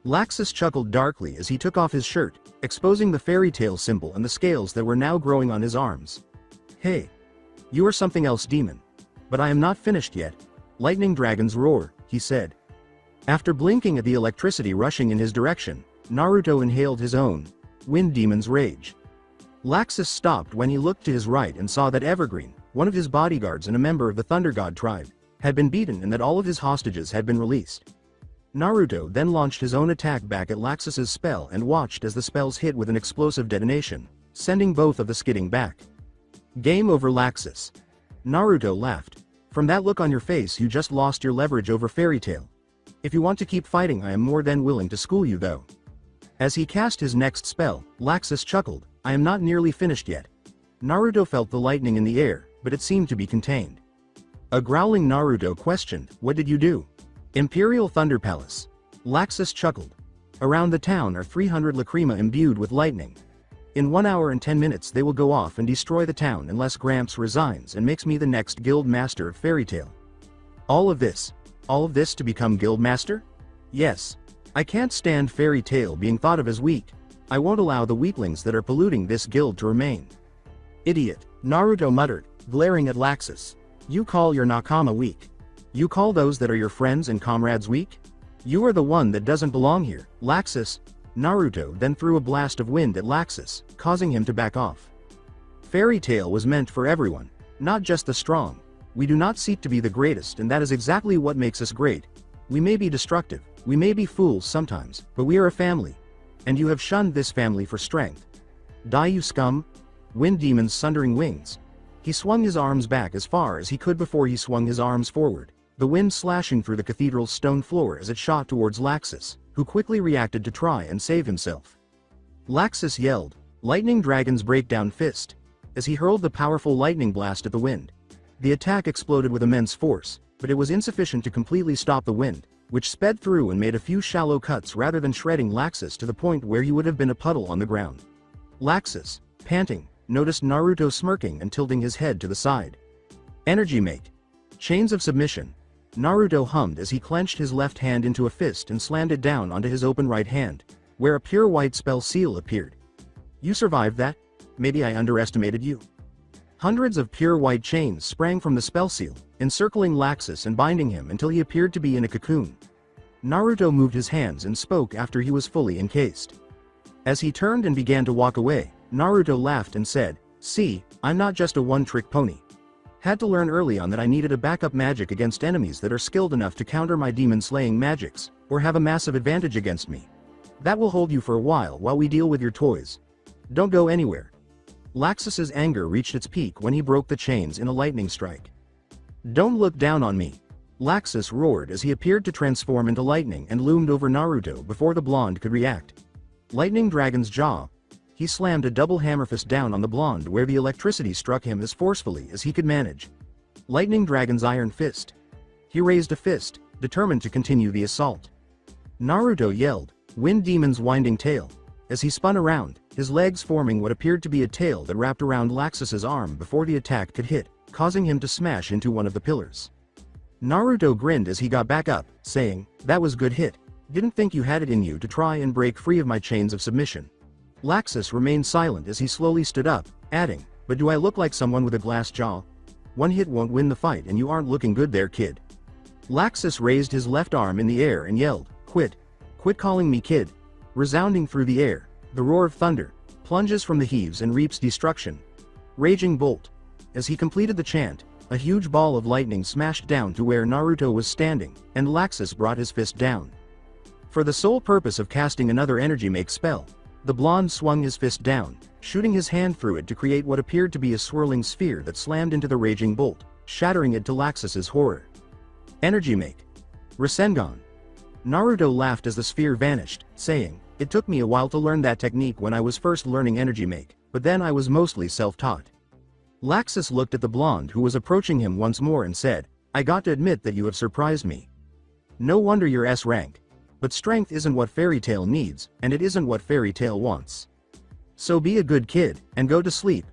Laxus chuckled darkly as he took off his shirt, exposing the fairy tale symbol and the scales that were now growing on his arms. "Hey. You are something else, demon. But I am not finished yet. Lightning dragons roar," he said. After blinking at the electricity rushing in his direction, Naruto inhaled his own wind demon's rage. Laxus stopped when he looked to his right and saw that Evergreen, one of his bodyguards and a member of the Thunder God tribe, had been beaten and that all of his hostages had been released. Naruto then launched his own attack back at Laxus's spell and watched as the spells hit with an explosive detonation, sending both of the skidding back. "Game over, Laxus." Naruto laughed. "From that look on your face, you just lost your leverage over Fairy Tail. If you want to keep fighting, I am more than willing to school you, though." As he cast his next spell, Laxus chuckled, "I am not nearly finished yet." Naruto felt the lightning in the air, but it seemed to be contained. A growling Naruto questioned, "What did you do?" "Imperial Thunder Palace." Laxus chuckled. "Around the town are 300 lacrima imbued with lightning. In 1 hour and 10 minutes they will go off and destroy the town unless Gramps resigns and makes me the next guild master of Fairy Tail." All of this to become guild master? Yes. I can't stand Fairy Tail being thought of as weak. I won't allow the weaklings that are polluting this guild to remain. "Idiot," Naruto muttered, glaring at Laxus. "You call your nakama weak? You call those that are your friends and comrades weak? You are the one that doesn't belong here, Laxus." Naruto then threw a blast of wind at Laxus, causing him to back off. Fairy Tail was meant for everyone, not just the strong. We do not seek to be the greatest, and that is exactly what makes us great. We may be destructive, we may be fools sometimes, but we are a family. And you have shunned this family for strength. Die, you scum! Wind Demon's sundering wings. He swung his arms back as far as he could before he swung his arms forward, the wind slashing through the cathedral's stone floor as it shot towards Laxus, who quickly reacted to try and save himself. Laxus yelled, "Lightning Dragon's breakdown fist," as he hurled the powerful lightning blast at the wind. The attack exploded with immense force, but it was insufficient to completely stop the wind, which sped through and made a few shallow cuts rather than shredding Laxus to the point where he would have been a puddle on the ground. Laxus, panting, noticed Naruto smirking and tilting his head to the side. "Energy mate. Chains of submission." Naruto hummed as he clenched his left hand into a fist and slammed it down onto his open right hand, where a pure white spell seal appeared. "You survived that? Maybe I underestimated you." Hundreds of pure white chains sprang from the spell seal, encircling Laxus and binding him until he appeared to be in a cocoon. Naruto moved his hands and spoke after he was fully encased. As he turned and began to walk away, Naruto laughed and said, "See, I'm not just a one-trick pony. Had to learn early on that I needed a backup magic against enemies that are skilled enough to counter my demon-slaying magics, or have a massive advantage against me. That will hold you for a while we deal with your toys. Don't go anywhere. Laxus's anger reached its peak when he broke the chains in a lightning strike. Don't look down on me. Laxus roared as he appeared to transform into lightning and loomed over Naruto before the blonde could react. Lightning Dragon's jaw. He slammed a double hammer fist down on the blonde where the electricity struck him as forcefully as he could manage. Lightning Dragon's iron fist. He raised a fist, determined to continue the assault. Naruto yelled, Wind Demon's winding tail, as he spun around, his legs forming what appeared to be a tail that wrapped around Laxus's arm before the attack could hit, causing him to smash into one of the pillars. Naruto grinned as he got back up, saying, that was good hit. Didn't think you had it in you to try and break free of my chains of submission. Laxus remained silent as he slowly stood up, adding, but do I look like someone with a glass jaw? One hit won't win the fight and you aren't looking good there, kid. Laxus raised his left arm in the air and yelled, quit. Quit calling me kid. Resounding through the air, the roar of thunder, plunges from the heaves and reaps destruction. Raging Bolt. As he completed the chant, a huge ball of lightning smashed down to where Naruto was standing, and Laxus brought his fist down. For the sole purpose of casting another energy make spell, the blonde swung his fist down, shooting his hand through it to create what appeared to be a swirling sphere that slammed into the raging bolt, shattering it to Laxus's horror. Energy make. Rasengan. Naruto laughed as the sphere vanished, saying, it took me a while to learn that technique when I was first learning energy make, but then I was mostly self-taught. Laxus looked at the blonde who was approaching him once more and said, I got to admit that you have surprised me. No wonder you're S rank. But strength isn't what Fairy Tail needs, and it isn't what Fairy Tail wants. So be a good kid, and go to sleep.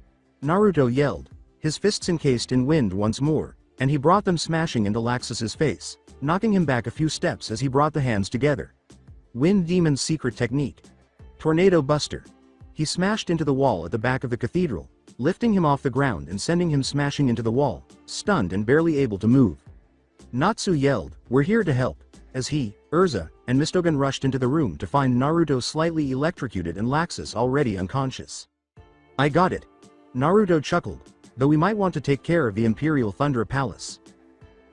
Naruto yelled, his fists encased in wind once more, and he brought them smashing into Laxus's face, knocking him back a few steps as he brought the hands together. Wind Demon's secret technique. Tornado Buster. He smashed into the wall at the back of the cathedral, lifting him off the ground and sending him smashing into the wall, stunned and barely able to move. Natsu yelled, we're here to help, as he, Urza, and Mistogen rushed into the room to find Naruto slightly electrocuted and Laxus already unconscious. I got it. Naruto chuckled, though we might want to take care of the Imperial Thunder Palace.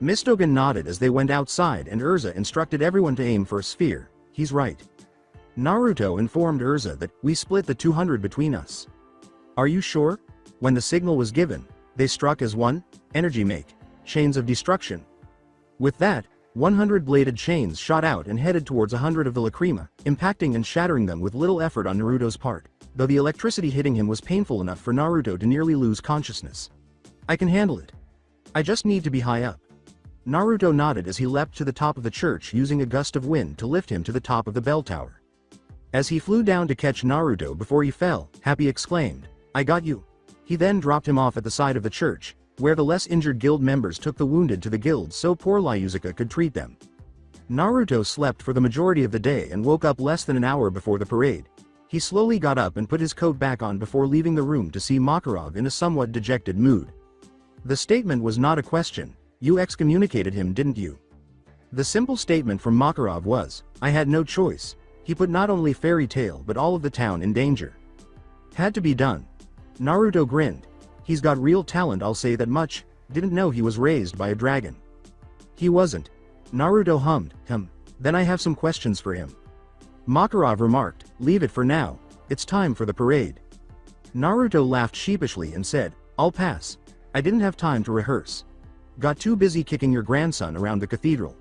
Mistogen nodded as they went outside and Urza instructed everyone to aim for a sphere. He's right. Naruto informed Urza that, we split the 200 between us. Are you sure? When the signal was given, they struck as one, energy make, chains of destruction. With that, 100 bladed chains shot out and headed towards 100 of the Lacrima, impacting and shattering them with little effort on Naruto's part, though the electricity hitting him was painful enough for Naruto to nearly lose consciousness. I can handle it. I just need to be high up. Naruto nodded as he leapt to the top of the church using a gust of wind to lift him to the top of the bell tower. As he flew down to catch Naruto before he fell, Happy exclaimed, I got you. He then dropped him off at the side of the church, where the less injured guild members took the wounded to the guild so poor Lyuzuka could treat them. Naruto slept for the majority of the day and woke up less than an hour before the parade. He slowly got up and put his coat back on before leaving the room to see Makarov in a somewhat dejected mood. The statement was not a question. You excommunicated him, didn't you? The simple statement from Makarov was, I had no choice. He put not only Fairy Tail but all of the town in danger. Had to be done. Naruto grinned. He's got real talent, I'll say that much. Didn't know he was raised by a dragon. He wasn't. Naruto hummed, then I have some questions for him. Makarov remarked, leave it for now. It's time for the parade. Naruto laughed sheepishly and said, I'll pass. I didn't have time to rehearse. Got too busy kicking your grandson around the cathedral.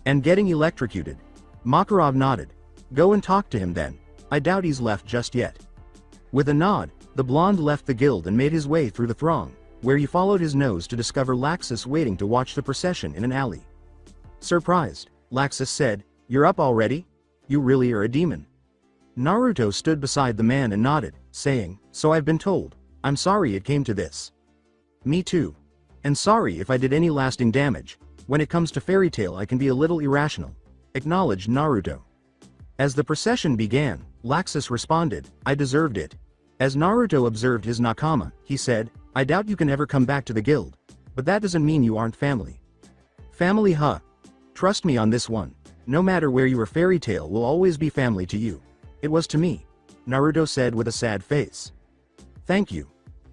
And getting electrocuted. Makarov nodded. Go and talk to him then. I doubt he's left just yet. With a nod, the blonde left the guild and made his way through the throng, where he followed his nose to discover Laxus waiting to watch the procession in an alley. Surprised, Laxus said, You're up already? You really are a demon. Naruto stood beside the man and nodded, saying, So I've been told. I'm sorry it came to this. Me too. And sorry if I did any lasting damage. When it comes to Fairy Tail I can be a little irrational. Acknowledged Naruto. As the procession began, Laxus responded, I deserved it. As Naruto observed his nakama, he said, I doubt you can ever come back to the guild. But that doesn't mean you aren't family. Family, huh? Trust me on this one. No matter where you are, Fairy Tail will always be family to you. It was to me. Naruto said with a sad face. Thank you.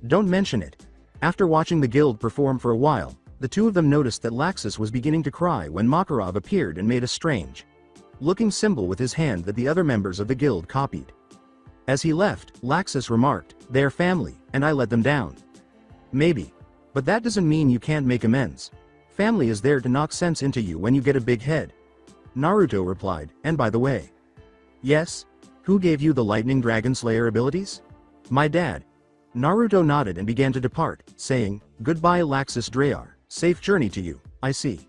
Don't mention it. After watching the guild perform for a while, the two of them noticed that Laxus was beginning to cry when Makarov appeared and made a strange looking symbol with his hand that the other members of the guild copied. As he left, Laxus remarked, "They're family, and I let them down." Maybe. But that doesn't mean you can't make amends. Family is there to knock sense into you when you get a big head. Naruto replied, "And by the way." "Yes? Who gave you the Lightning Dragon Slayer abilities?" "My dad." Naruto nodded and began to depart, saying, "Goodbye Laxus Drayar, safe journey to you, I see."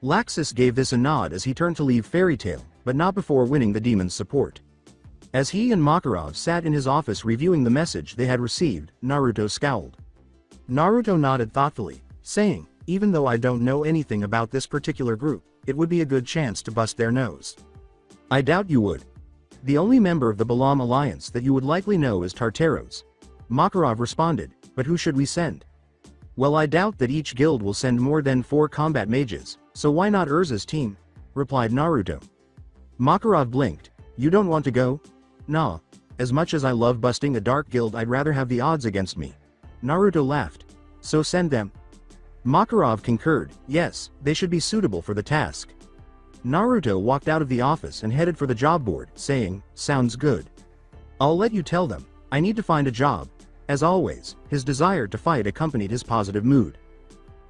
Laxus gave this a nod as he turned to leave Fairy Tail, but not before winning the demon's support. As he and Makarov sat in his office reviewing the message they had received, Naruto scowled. Naruto nodded thoughtfully, saying, "Even though I don't know anything about this particular group, it would be a good chance to bust their nose." "I doubt you would. The only member of the Balam Alliance that you would likely know is Tartaros." Makarov responded, "But who should we send?" "Well, I doubt that each guild will send more than 4 combat mages, so why not Urza's team?" replied Naruto. Makarov blinked. "You don't want to go?" "Nah. As much as I love busting a dark guild, I'd rather have the odds against me." Naruto laughed. "So send them." Makarov concurred, "Yes, they should be suitable for the task." Naruto walked out of the office and headed for the job board, saying, "Sounds good. I'll let you tell them. I need to find a job." As always, his desire to fight accompanied his positive mood.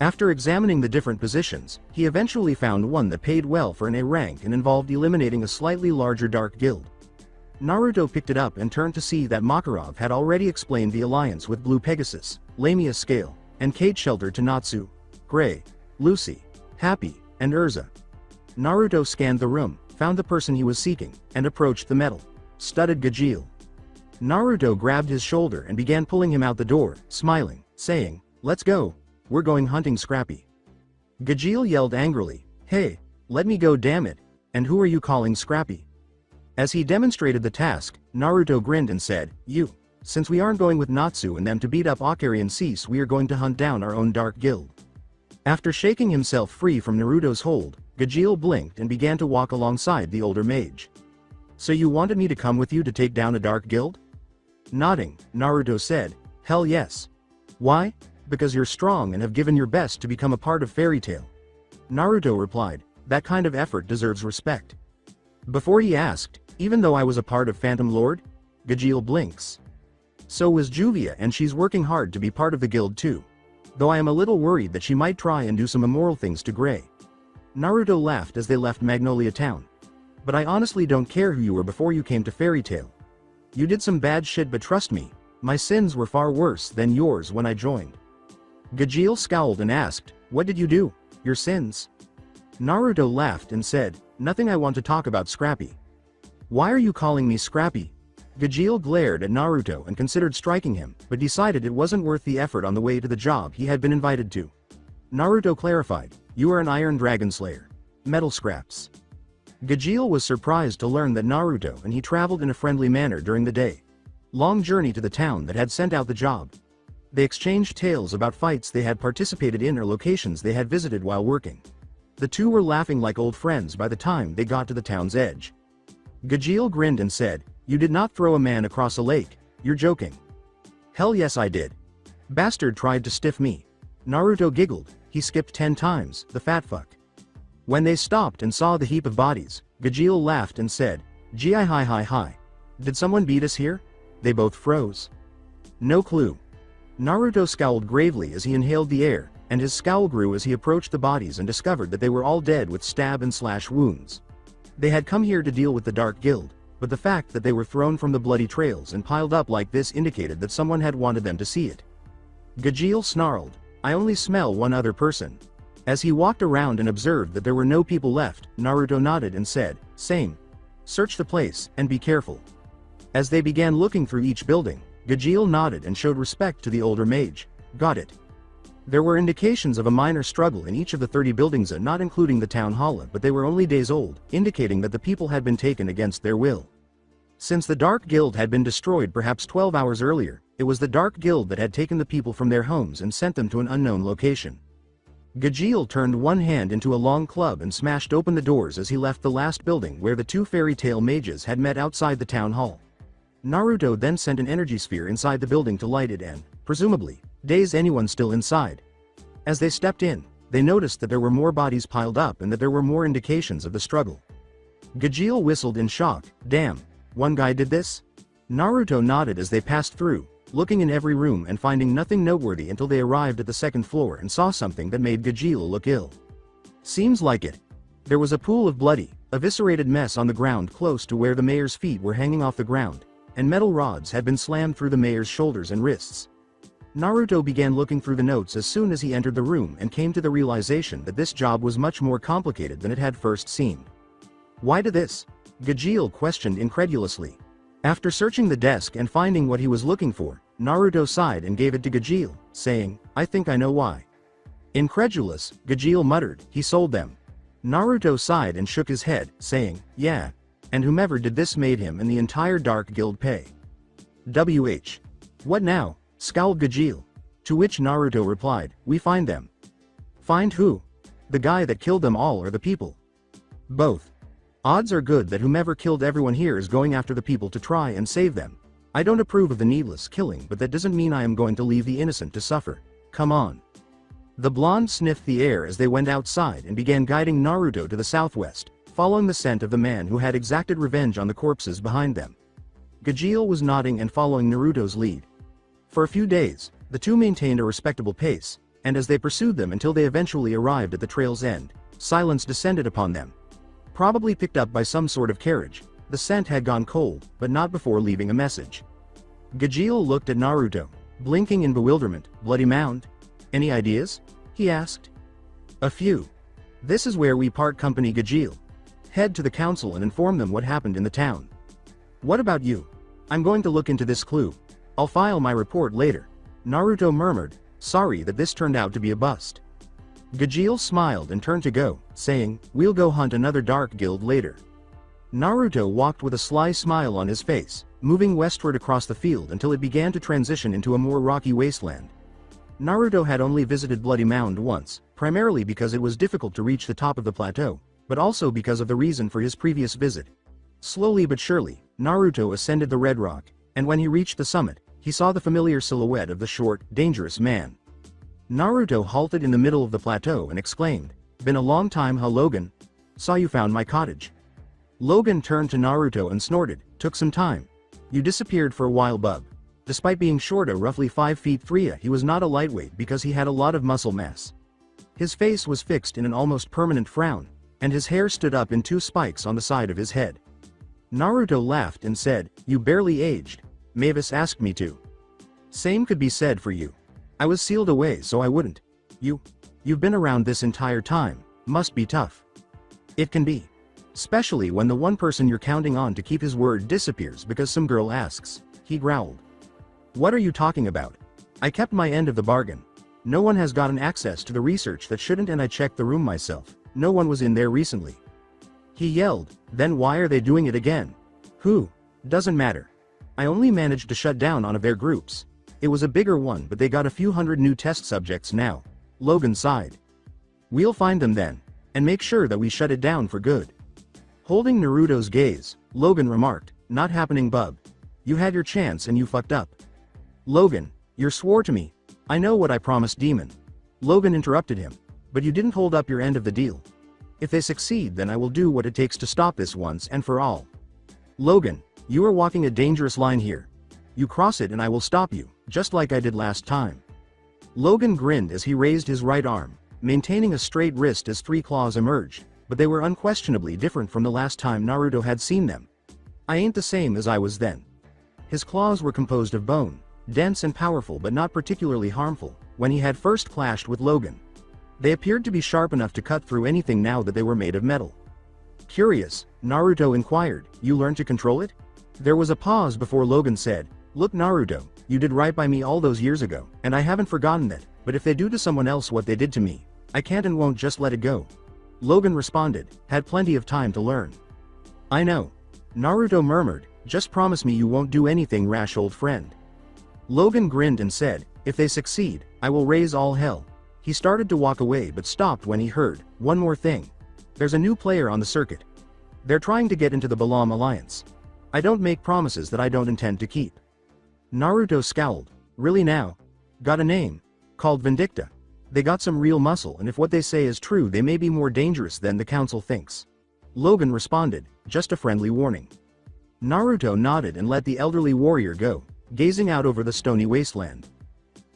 After examining the different positions, he eventually found one that paid well for an A rank and involved eliminating a slightly larger dark guild. Naruto picked it up and turned to see that Makarov had already explained the alliance with Blue Pegasus, Lamia Scale, and Cage Shelter to Natsu, Gray, Lucy, Happy, and Urza. Naruto scanned the room, found the person he was seeking, and approached the metal-studded Gajeel. Naruto grabbed his shoulder and began pulling him out the door, smiling, saying, "Let's go. We're going hunting Scrappy." Gajeel yelled angrily, "Hey, let me go, damn it, and who are you calling Scrappy?" As he demonstrated the task, Naruto grinned and said, Since we aren't going with Natsu and them to beat up Akari and Cease, we are going to hunt down our own dark guild." After shaking himself free from Naruto's hold, Gajeel blinked and began to walk alongside the older mage. "So you wanted me to come with you to take down a dark guild?" Nodding, Naruto said, "Hell yes. Why? Because you're strong and have given your best to become a part of Fairy Tail." Naruto replied, "That kind of effort deserves respect." Before he asked, "Even though I was a part of Phantom Lord?" Gajeel blinks. "So was Juvia, and she's working hard to be part of the guild too. Though I am a little worried that she might try and do some immoral things to Gray." Naruto laughed as they left Magnolia Town. "But I honestly don't care who you were before you came to Fairy Tail. You did some bad shit, but trust me, my sins were far worse than yours when I joined." Gajeel scowled and asked, "What did you do? Your sins?" Naruto laughed and said, "Nothing. I want to talk about Scrappy." "Why are you calling me Scrappy?" Gajeel glared at Naruto and considered striking him, but decided it wasn't worth the effort on the way to the job he had been invited to. Naruto clarified, "You are an Iron Dragon Slayer. Metal scraps." Gajeel was surprised to learn that Naruto and he traveled in a friendly manner during the day-long journey to the town that had sent out the job. They exchanged tales about fights they had participated in or locations they had visited while working. The two were laughing like old friends by the time they got to the town's edge. Gajeel grinned and said, "You did not throw a man across a lake, you're joking." "Hell yes I did. Bastard tried to stiff me." Naruto giggled, "He skipped 10 times, the fat fuck." When they stopped and saw the heap of bodies, Gajeel laughed and said, "Gee hi. Did someone beat us here?" They both froze. "No clue." Naruto scowled gravely as he inhaled the air, and his scowl grew as he approached the bodies and discovered that they were all dead with stab and slash wounds. They had come here to deal with the Dark Guild, but the fact that they were thrown from the bloody trails and piled up like this indicated that someone had wanted them to see it. Gajeel snarled, "I only smell one other person." As he walked around and observed that there were no people left, Naruto nodded and said, "Same. Search the place, and be careful." As they began looking through each building, Gajeel nodded and showed respect to the older mage. "Got it." There were indications of a minor struggle in each of the 30 buildings, not including the town hall, but they were only days old, indicating that the people had been taken against their will. Since the Dark Guild had been destroyed perhaps 12 hours earlier, it was the Dark Guild that had taken the people from their homes and sent them to an unknown location. Gajeel turned one hand into a long club and smashed open the doors as he left the last building where the two fairy tale mages had met outside the town hall. Naruto then sent an energy sphere inside the building to light it and, presumably, Daze anyone still inside. As they stepped in, they noticed that there were more bodies piled up and that there were more indications of the struggle. Gajeel whistled in shock. Damn, one guy did this? Naruto nodded as they passed through, looking in every room and finding nothing noteworthy until they arrived at the second floor and saw something that made Gajeel look ill. Seems like it. There was a pool of bloody, eviscerated mess on the ground close to where the mayor's feet were hanging off the ground, and metal rods had been slammed through the mayor's shoulders and wrists. Naruto began looking through the notes as soon as he entered the room and came to the realization that this job was much more complicated than it had first seemed. Why did this? Gajeel questioned incredulously. After searching the desk and finding what he was looking for, Naruto sighed and gave it to Gajeel, saying, I think I know why. Incredulous, Gajeel muttered, he sold them. Naruto sighed and shook his head, saying, yeah. And whomever did this made him and the entire Dark Guild pay. WH. What now? Scowled Gajeel. To which Naruto replied, we find them. Find who? The guy that killed them all or the people? Both. Odds are good that whomever killed everyone here is going after the people to try and save them. I don't approve of the needless killing, but that doesn't mean I am going to leave the innocent to suffer. Come on. The blonde sniffed the air as they went outside and began guiding Naruto to the southwest, following the scent of the man who had exacted revenge on the corpses behind them. Gajeel was nodding and following Naruto's lead. For a few days, the two maintained a respectable pace, and as they pursued them until they eventually arrived at the trail's end, silence descended upon them. Probably picked up by some sort of carriage, the scent had gone cold, but not before leaving a message. Gajeel looked at Naruto, blinking in bewilderment. Bloody mound? Any ideas? He asked. A few. This is where we part company. Gajeel. Head to the council and inform them what happened in the town. What about you? I'm going to look into this clue. I'll file my report later. Naruto murmured, sorry that this turned out to be a bust. Gajeel smiled and turned to go, saying, we'll go hunt another Dark Guild later. Naruto walked with a sly smile on his face, moving westward across the field until it began to transition into a more rocky wasteland. Naruto had only visited Bloody Mound once, primarily because it was difficult to reach the top of the plateau, but also because of the reason for his previous visit. Slowly but surely, Naruto ascended the red rock, and when he reached the summit, he saw the familiar silhouette of the short, dangerous man. Naruto halted in the middle of the plateau and exclaimed, been a long time, huh Logan? Saw you found my cottage. Logan turned to Naruto and snorted, took some time. You disappeared for a while, bub. Despite being short at roughly 5 feet 3, he was not a lightweight because he had a lot of muscle mass. His face was fixed in an almost permanent frown, and his hair stood up in 2 spikes on the side of his head. Naruto laughed and said, you barely aged. Mavis asked me to. Same could be said for you. I was sealed away so I wouldn't. You've been around this entire time, must be tough. It can be. Especially when the one person you're counting on to keep his word disappears because some girl asks, he growled. What are you talking about? I kept my end of the bargain. No one has gotten access to the research that shouldn't, and I checked the room myself. No one was in there recently. He yelled, then why are they doing it again? Who? Doesn't matter. I only managed to shut down one of their groups. It was a bigger one, but they got a few hundred new test subjects now. Logan sighed. We'll find them then, and make sure that we shut it down for good. Holding Naruto's gaze, Logan remarked, not happening, bub. You had your chance and you fucked up. Logan, you swore to me. I know what I promised, Demon. Logan interrupted him. But you didn't hold up your end of the deal. If they succeed, then I will do what it takes to stop this once and for all. Logan, you are walking a dangerous line here. You cross it and I will stop you, just like I did last time. Logan grinned as he raised his right arm, maintaining a straight wrist as 3 claws emerged, but they were unquestionably different from the last time Naruto had seen them. I ain't the same as I was then. His claws were composed of bone, dense and powerful but not particularly harmful, when he had first clashed with Logan. They appeared to be sharp enough to cut through anything now that they were made of metal. Curious, Naruto inquired, you learned to control it? There was a pause before Logan said, look Naruto, you did right by me all those years ago, and I haven't forgotten that, but if they do to someone else what they did to me, I can't and won't just let it go. Logan responded, had plenty of time to learn. I know. Naruto murmured, just promise me you won't do anything rash, old friend. Logan grinned and said, if they succeed, I will raise all hell. He started to walk away but stopped when he heard, one more thing. There's a new player on the circuit. They're trying to get into the Balam Alliance. I don't make promises that I don't intend to keep. Naruto scowled, really now? Got a name. Called Vindicta. They got some real muscle, and if what they say is true, they may be more dangerous than the council thinks. Logan responded, just a friendly warning. Naruto nodded and let the elderly warrior go, gazing out over the stony wasteland.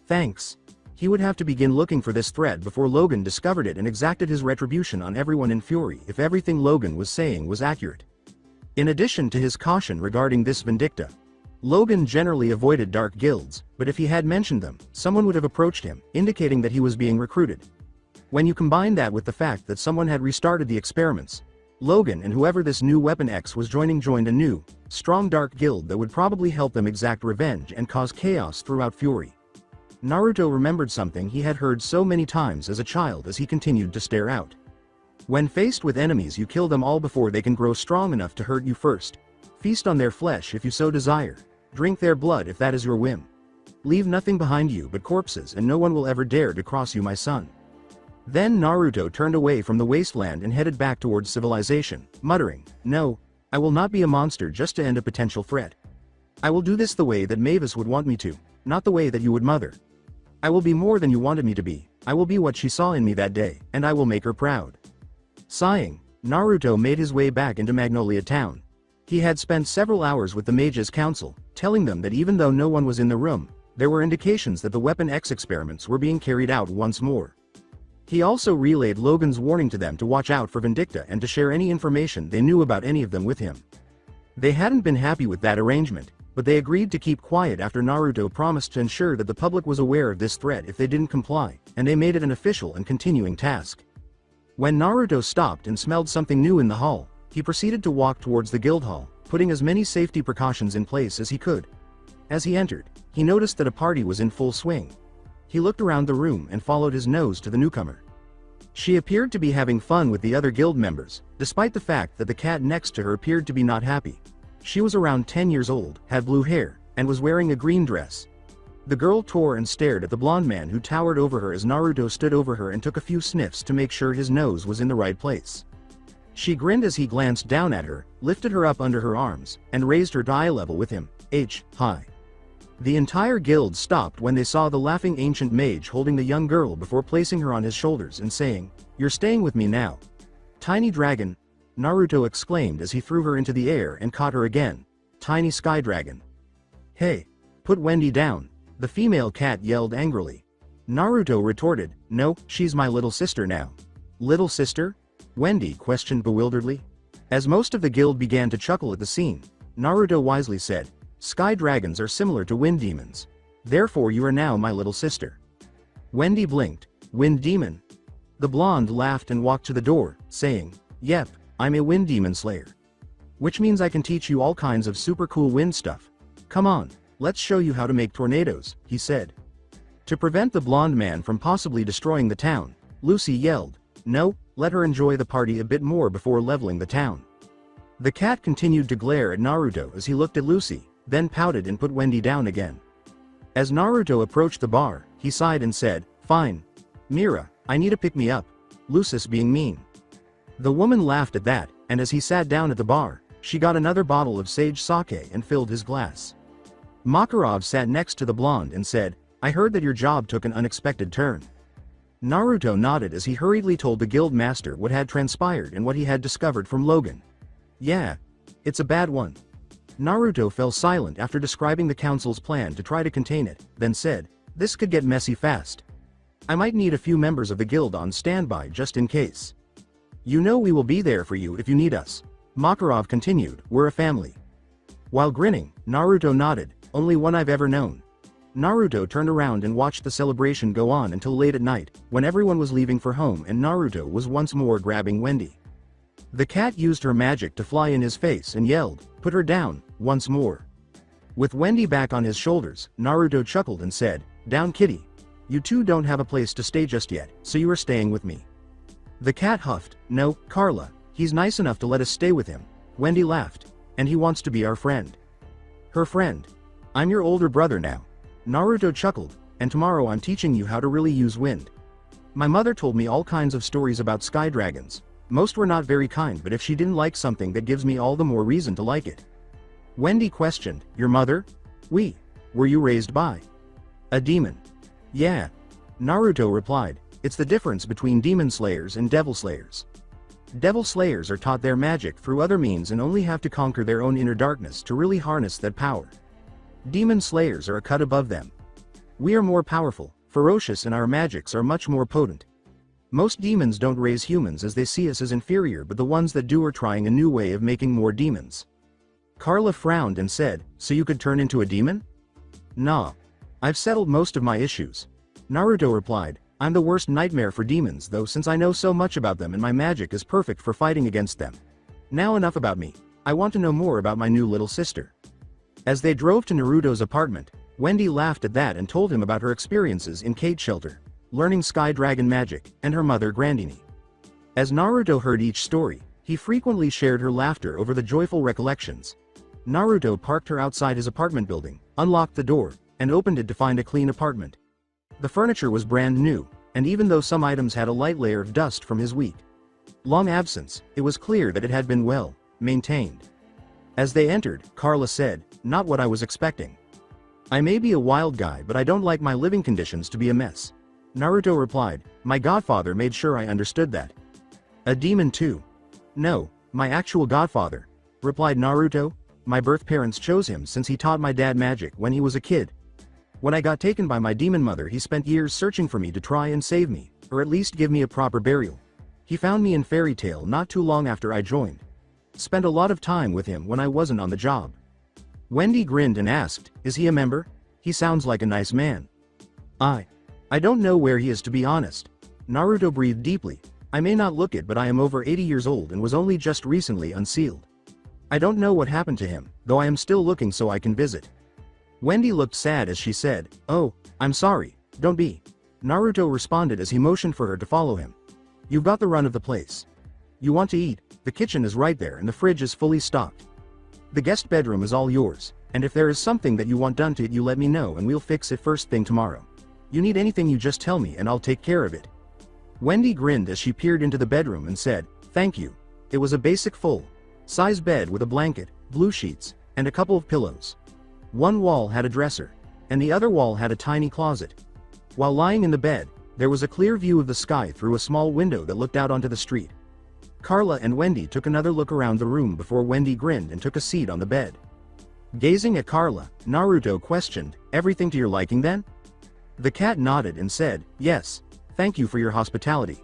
Thanks. He would have to begin looking for this thread before Logan discovered it and exacted his retribution on everyone in Fury if everything Logan was saying was accurate. In addition to his caution regarding this Vindicta, Logan generally avoided dark guilds, but if he had mentioned them, someone would have approached him, indicating that he was being recruited. When you combine that with the fact that someone had restarted the experiments, Logan and whoever this new Weapon X was joined a new, strong dark guild that would probably help them exact revenge and cause chaos throughout Fury. Naruto remembered something he had heard so many times as a child as he continued to stare out. When faced with enemies, you kill them all before they can grow strong enough to hurt you first. Feast on their flesh if you so desire. Drink their blood if that is your whim. Leave nothing behind you but corpses, and no one will ever dare to cross you, my son. Then Naruto turned away from the wasteland and headed back towards civilization, muttering, No, I will not be a monster just to end a potential threat. I will do this the way that Mavis would want me to, not the way that you would, mother. I will be more than you wanted me to be. I will be what she saw in me that day, and I will make her proud. Sighing, Naruto made his way back into Magnolia Town. He had spent several hours with the Mages Council, telling them that even though no one was in the room, there were indications that the Weapon X experiments were being carried out once more. He also relayed Logan's warning to them to watch out for Vindicta and to share any information they knew about any of them with him. They hadn't been happy with that arrangement, but they agreed to keep quiet after Naruto promised to ensure that the public was aware of this threat if they didn't comply, and they made it an official and continuing task. When Naruto stopped and smelled something new in the hall, he proceeded to walk towards the guild hall, putting as many safety precautions in place as he could. As he entered, he noticed that a party was in full swing. He looked around the room and followed his nose to the newcomer. She appeared to be having fun with the other guild members, despite the fact that the cat next to her appeared to be not happy. She was around 10 years old, had blue hair, and was wearing a green dress. The girl tore and stared at the blonde man who towered over her as Naruto stood over her and took a few sniffs to make sure his nose was in the right place. She grinned as he glanced down at her, lifted her up under her arms, and raised her to eye level with him. Hi. The entire guild stopped when they saw the laughing ancient mage holding the young girl before placing her on his shoulders and saying, You're staying with me now. Tiny dragon, Naruto exclaimed as he threw her into the air and caught her again. Tiny sky dragon. Hey, put Wendy down, the female cat yelled angrily. Naruto retorted, No, she's my little sister now. Little sister? Wendy questioned bewilderedly. As most of the guild began to chuckle at the scene, Naruto wisely said, Sky dragons are similar to wind demons. Therefore you are now my little sister. Wendy blinked. Wind demon? The blonde laughed and walked to the door, saying, Yep, I'm a wind demon slayer. Which means I can teach you all kinds of super cool wind stuff. Come on, let's show you how to make tornadoes, he said. To prevent the blonde man from possibly destroying the town, Lucy yelled, No, let her enjoy the party a bit more before leveling the town. The cat continued to glare at Naruto as he looked at Lucy, then pouted and put Wendy down again. As Naruto approached the bar, he sighed and said, Fine. Mira, I need a pick-me-up. Lucis being mean. The woman laughed at that, and as he sat down at the bar, she got another bottle of sage sake and filled his glass. Makarov sat next to the blonde and said, I heard that your job took an unexpected turn. Naruto nodded as he hurriedly told the guild master what had transpired and what he had discovered from Logan. Yeah. It's a bad one. Naruto fell silent after describing the council's plan to try to contain it, then said, This could get messy fast. I might need a few members of the guild on standby just in case. You know we will be there for you if you need us. Makarov continued, We're a family. While grinning, Naruto nodded, Only one I've ever known. Naruto turned around and watched the celebration go on until late at night, when everyone was leaving for home and Naruto was once more grabbing Wendy. The cat used her magic to fly in his face and yelled, Put her down, once more. With Wendy back on his shoulders, Naruto chuckled and said, Down kitty. You two don't have a place to stay just yet, so you are staying with me. The cat huffed, No, Carla, he's nice enough to let us stay with him. Wendy laughed, and he wants to be our friend. Her friend. I'm your older brother now. Naruto chuckled, and tomorrow I'm teaching you how to really use wind. My mother told me all kinds of stories about sky dragons. Most were not very kind, but if she didn't like something, that gives me all the more reason to like it. Wendy questioned, Your mother? Were you raised by a demon? Yeah. Naruto replied, it's the difference between demon slayers and devil slayers. Devil slayers are taught their magic through other means and only have to conquer their own inner darkness to really harness that power. Demon slayers are a cut above them. We are more powerful, ferocious, and our magics are much more potent. Most demons don't raise humans as they see us as inferior, but the ones that do are trying a new way of making more demons. Carla frowned and said, so you could turn into a demon? Nah. I've settled most of my issues. Naruto replied, I'm the worst nightmare for demons though, since I know so much about them and my magic is perfect for fighting against them. Now enough about me. I want to know more about my new little sister. As they drove to Naruto's apartment, Wendy laughed at that and told him about her experiences in Cage Shelter, learning Sky Dragon magic, and her mother Grandini. As Naruto heard each story, he frequently shared her laughter over the joyful recollections. Naruto parked her outside his apartment building, unlocked the door, and opened it to find a clean apartment. The furniture was brand new, and even though some items had a light layer of dust from his long absence, it was clear that it had been well maintained. As they entered, Carla said, not what I was expecting. I may be a wild guy, but I don't like my living conditions to be a mess. Naruto replied, my godfather made sure I understood that. A demon too? No, my actual godfather, replied Naruto. My birth parents chose him since he taught my dad magic when he was a kid. When I got taken by my demon mother, he spent years searching for me to try and save me, or at least give me a proper burial. He found me in Fairy Tail not too long after I joined. Spent a lot of time with him when I wasn't on the job. Wendy grinned and asked, is he a member? He sounds like a nice man. I don't know where he is, to be honest. Naruto breathed deeply. I may not look it, but I am over 80 years old and was only just recently unsealed. I don't know what happened to him, though I am still looking so I can visit. Wendy looked sad as she said, oh, I'm sorry, don't be. Naruto responded as he motioned for her to follow him. You've got the run of the place. You want to eat? The kitchen is right there and the fridge is fully stocked. The guest bedroom is all yours, and if there is something that you want done to it, you let me know and we'll fix it first thing tomorrow. You need anything, you just tell me and I'll take care of it. Wendy grinned as she peered into the bedroom and said, thank you. It was a basic full-size bed with a blanket, blue sheets, and a couple of pillows. One wall had a dresser, and the other wall had a tiny closet. While lying in the bed, there was a clear view of the sky through a small window that looked out onto the street. Carla and Wendy took another look around the room before Wendy grinned and took a seat on the bed. Gazing at Carla, Naruto questioned, everything to your liking then? The cat nodded and said, yes, thank you for your hospitality.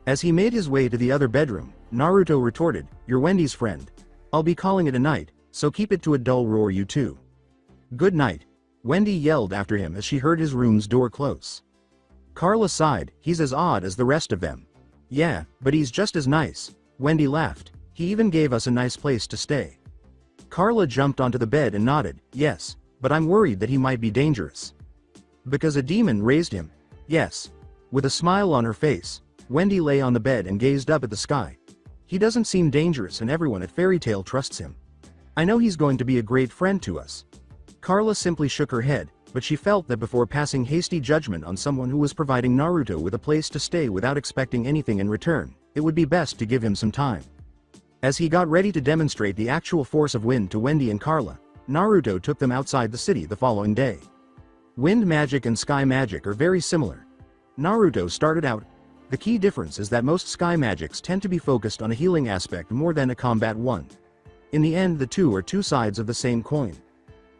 As he made his way to the other bedroom, Naruto retorted, you're Wendy's friend. I'll be calling it a night, so keep it to a dull roar, you two. Good night, Wendy yelled after him as she heard his room's door close. Carla sighed, he's as odd as the rest of them. Yeah, but he's just as nice. Wendy laughed, he even gave us a nice place to stay. Carla jumped onto the bed and nodded, yes, but I'm worried that he might be dangerous. Because a demon raised him? Yes. With a smile on her face, Wendy lay on the bed and gazed up at the sky. He doesn't seem dangerous and everyone at Fairy Tail trusts him. I know he's going to be a great friend to us. Carla simply shook her head, but she felt that before passing hasty judgment on someone who was providing Naruto with a place to stay without expecting anything in return, it would be best to give him some time. As he got ready to demonstrate the actual force of wind to Wendy and Carla, Naruto took them outside the city the following day. Wind magic and sky magic are very similar. Naruto started out. The key difference is that most sky magics tend to be focused on a healing aspect more than a combat one. In the end, the two are two sides of the same coin.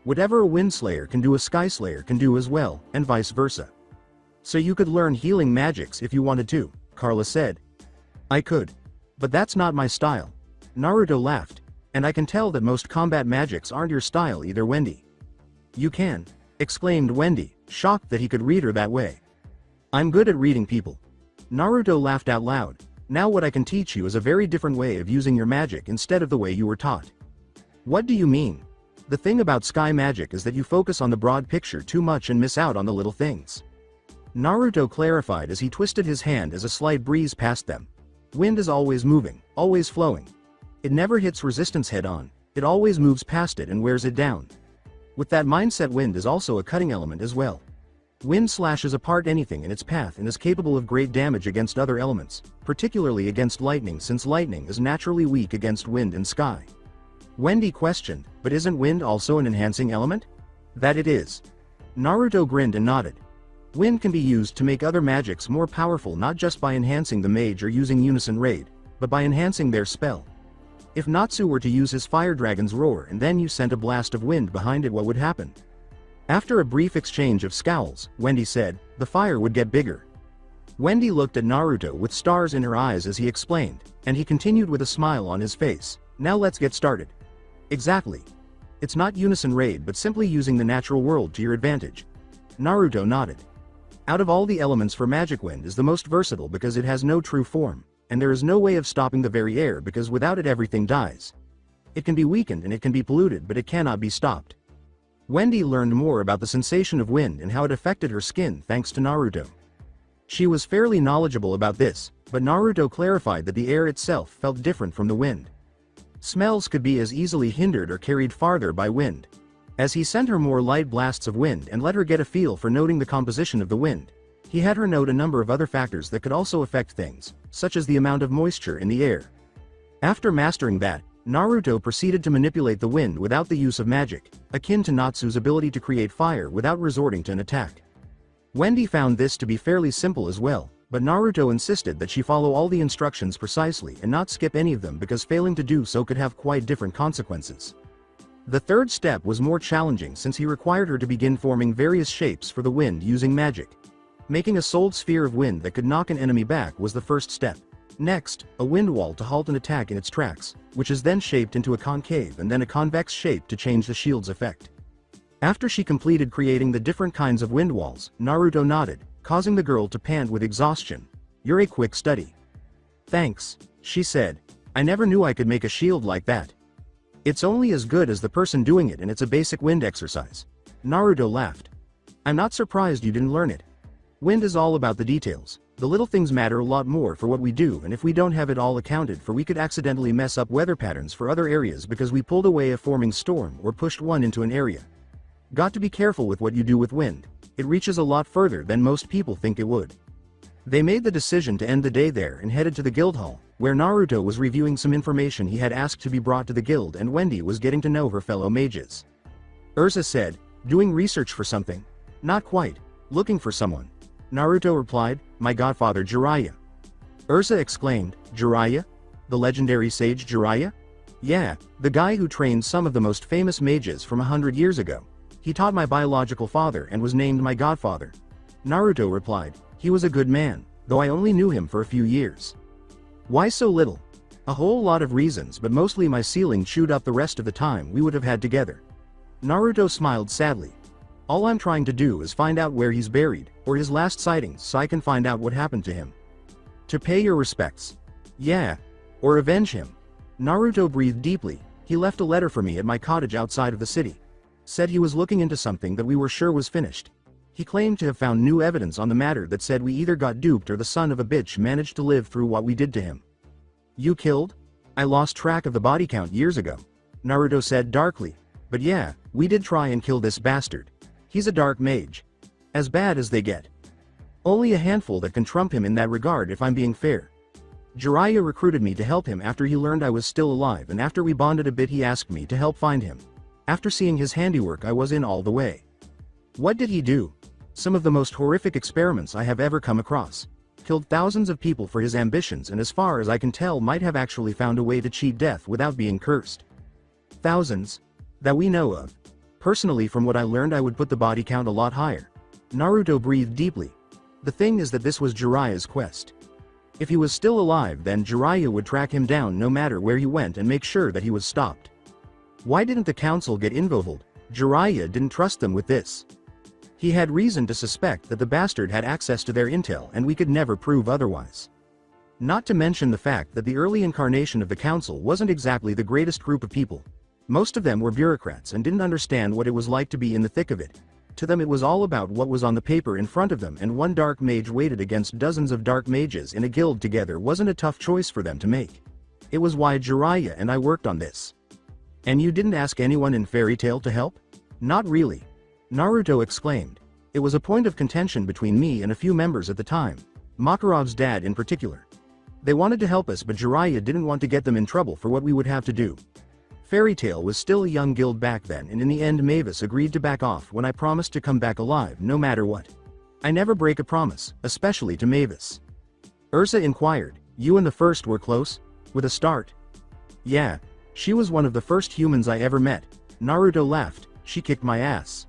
Whatever a Wind Slayer can do, a Sky Slayer can do as well, and vice versa. So you could learn healing magics if you wanted to, Carla said. I could. But that's not my style. Naruto laughed. And I can tell that most combat magics aren't your style either, Wendy. You can, exclaimed Wendy, shocked that he could read her that way. I'm good at reading people. Naruto laughed out loud. Now what I can teach you is a very different way of using your magic instead of the way you were taught. What do you mean? The thing about sky magic is that you focus on the broad picture too much and miss out on the little things. Naruto clarified as he twisted his hand as a slight breeze passed them. Wind is always moving, always flowing. It never hits resistance head on, it always moves past it and wears it down. With that mindset, wind is also a cutting element as well. Wind slashes apart anything in its path and is capable of great damage against other elements, particularly against lightning, since lightning is naturally weak against wind and sky. Wendy questioned, but isn't wind also an enhancing element? That it is. Naruto grinned and nodded. Wind can be used to make other magics more powerful, not just by enhancing the mage or using Unison Raid, but by enhancing their spell. If Natsu were to use his Fire Dragon's Roar and then you sent a blast of wind behind it, what would happen? After a brief exchange of scowls, Wendy said, the fire would get bigger. Wendy looked at Naruto with stars in her eyes as he explained, and he continued with a smile on his face, now let's get started. Exactly. It's not Unison Raid but simply using the natural world to your advantage. Naruto nodded. Out of all the elements for Magic Wind is the most versatile because it has no true form, and there is no way of stopping the very air because without it everything dies. It can be weakened and it can be polluted but it cannot be stopped. Wendy learned more about the sensation of wind and how it affected her skin thanks to Naruto. She was fairly knowledgeable about this, but Naruto clarified that the air itself felt different from the wind. Smells could be as easily hindered or carried farther by wind. As he sent her more light blasts of wind and let her get a feel for noting the composition of the wind, he had her note a number of other factors that could also affect things, such as the amount of moisture in the air. After mastering that, Naruto proceeded to manipulate the wind without the use of magic, akin to Natsu's ability to create fire without resorting to an attack. Wendy found this to be fairly simple as well, but Naruto insisted that she follow all the instructions precisely and not skip any of them because failing to do so could have quite different consequences. The third step was more challenging since he required her to begin forming various shapes for the wind using magic. Making a souled sphere of wind that could knock an enemy back was the first step. Next, a wind wall to halt an attack in its tracks, which is then shaped into a concave and then a convex shape to change the shield's effect. After she completed creating the different kinds of wind walls, Naruto nodded, causing the girl to pant with exhaustion. You're a quick study. Thanks, she said. I never knew I could make a shield like that. It's only as good as the person doing it and it's a basic wind exercise. Naruto laughed. I'm not surprised you didn't learn it. Wind is all about the details. The little things matter a lot more for what we do, and if we don't have it all accounted for we could accidentally mess up weather patterns for other areas because we pulled away a forming storm or pushed one into an area. Got to be careful with what you do with wind. It reaches a lot further than most people think it would. They made the decision to end the day there and headed to the guild hall, where Naruto was reviewing some information he had asked to be brought to the guild and Wendy was getting to know her fellow mages. Ursa said, doing research for something? Not quite. Looking for someone. Naruto replied, my godfather Jiraiya. Ursa exclaimed, Jiraiya? The legendary sage Jiraiya? Yeah, the guy who trained some of the most famous mages from 100 years ago. He taught my biological father and was named my godfather. Naruto replied, he was a good man, though I only knew him for a few years. Why so little? A whole lot of reasons, but mostly my ceiling chewed up the rest of the time we would have had together. Naruto smiled sadly. All I'm trying to do is find out where he's buried, or his last sightings so I can find out what happened to him. To pay your respects. Yeah. Or avenge him. Naruto breathed deeply. He left a letter for me at my cottage outside of the city. Said he was looking into something that we were sure was finished. He claimed to have found new evidence on the matter that said we either got duped or the son of a bitch managed to live through what we did to him. You killed? I lost track of the body count years ago. Naruto said darkly. But yeah, we did try and kill this bastard. He's a dark mage. As bad as they get. Only a handful that can trump him in that regard if I'm being fair. Jiraiya recruited me to help him after he learned I was still alive, and after we bonded a bit he asked me to help find him. After seeing his handiwork I was in all the way. What did he do? Some of the most horrific experiments I have ever come across. Killed thousands of people for his ambitions and as far as I can tell might have actually found a way to cheat death without being cursed. Thousands? That we know of. Personally, from what I learned, I would put the body count a lot higher. Naruto breathed deeply. The thing is that this was Jiraiya's quest. If he was still alive, then Jiraiya would track him down no matter where he went and make sure that he was stopped. Why didn't the council get involved? Jiraiya didn't trust them with this. He had reason to suspect that the bastard had access to their intel and we could never prove otherwise. Not to mention the fact that the early incarnation of the council wasn't exactly the greatest group of people. Most of them were bureaucrats and didn't understand what it was like to be in the thick of it. To them it was all about what was on the paper in front of them, and one dark mage weighted against dozens of dark mages in a guild together wasn't a tough choice for them to make. It was why Jiraiya and I worked on this. And you didn't ask anyone in Fairy Tail to help? Not really. Naruto exclaimed. It was a point of contention between me and a few members at the time. Makarov's dad in particular. They wanted to help us, but Jiraiya didn't want to get them in trouble for what we would have to do. Fairy Tail was still a young guild back then, and in the end Mavis agreed to back off when I promised to come back alive no matter what. I never break a promise, especially to Mavis. Ursa inquired, you and the first were close? With a start? Yeah. She was one of the first humans I ever met. Naruto laughed, she kicked my ass.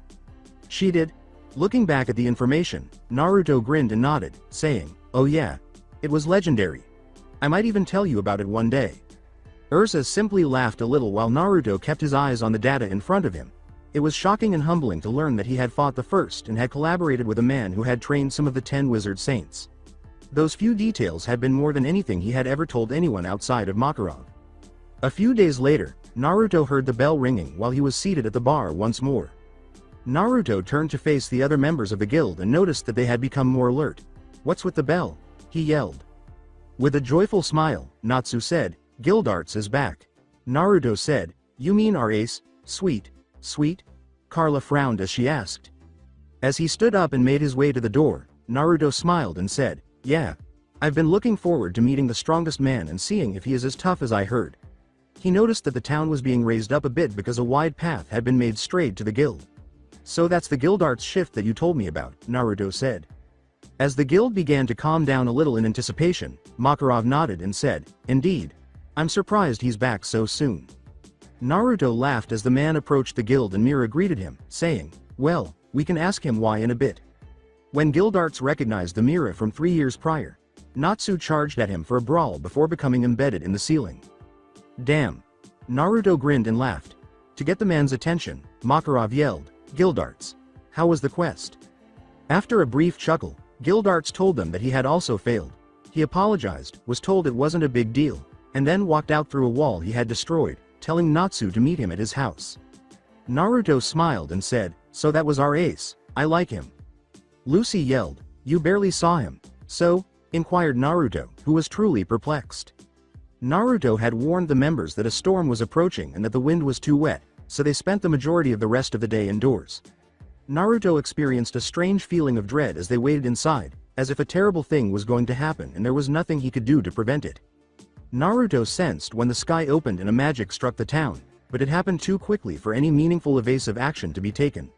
She did? Looking back at the information, Naruto grinned and nodded, saying, oh yeah. It was legendary. I might even tell you about it one day. Ursa simply laughed a little while Naruto kept his eyes on the data in front of him. It was shocking and humbling to learn that he had fought the first and had collaborated with a man who had trained some of the 10 wizard saints. Those few details had been more than anything he had ever told anyone outside of Makarov. A few days later, Naruto heard the bell ringing while he was seated at the bar once more. Naruto turned to face the other members of the guild and noticed that they had become more alert. What's with the bell? He yelled. With a joyful smile, Natsu said, Guild Arts is back. Naruto said, you mean our ace, sweet? Carla frowned as she asked. As he stood up and made his way to the door, Naruto smiled and said, yeah. I've been looking forward to meeting the strongest man and seeing if he is as tough as I heard. He noticed that the town was being raised up a bit because a wide path had been made straight to the guild. So that's the Guild Arts shift that you told me about, Naruto said. As the guild began to calm down a little in anticipation, Makarov nodded and said, indeed. I'm surprised he's back so soon. Naruto laughed as the man approached the guild and Mira greeted him, saying, well, we can ask him why in a bit. When Guild Arts recognized the Mira from 3 years prior, Natsu charged at him for a brawl before becoming embedded in the ceiling. Damn. Naruto grinned and laughed. To get the man's attention, Makarov yelled, Guild Arts. How was the quest? After a brief chuckle, Guild Arts told them that he had also failed. He apologized, was told it wasn't a big deal, and then walked out through a wall he had destroyed, telling Natsu to meet him at his house. Naruto smiled and said, so that was our ace, I like him. Lucy yelled, you barely saw him. So? Inquired Naruto, who was truly perplexed. Naruto had warned the members that a storm was approaching and that the wind was too wet, so they spent the majority of the rest of the day indoors. Naruto experienced a strange feeling of dread as they waited inside, as if a terrible thing was going to happen and there was nothing he could do to prevent it. Naruto sensed when the sky opened and a magic struck the town, but it happened too quickly for any meaningful evasive action to be taken.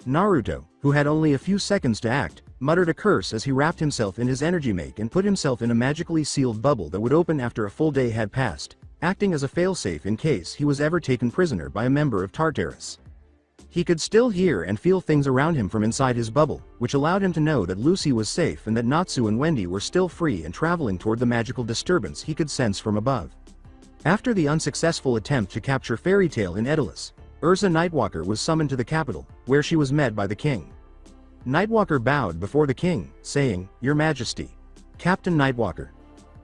Naruto, who had only a few seconds to act, muttered a curse as he wrapped himself in his energy make and put himself in a magically sealed bubble that would open after a full day had passed, acting as a failsafe in case he was ever taken prisoner by a member of Tartarus. He could still hear and feel things around him from inside his bubble, which allowed him to know that Lucy was safe and that Natsu and Wendy were still free and traveling toward the magical disturbance he could sense from above. After the unsuccessful attempt to capture Fairy Tail in Edalus, Ursa Nightwalker was summoned to the capital, where she was met by the king. Nightwalker bowed before the king, saying, Your Majesty. Captain Nightwalker.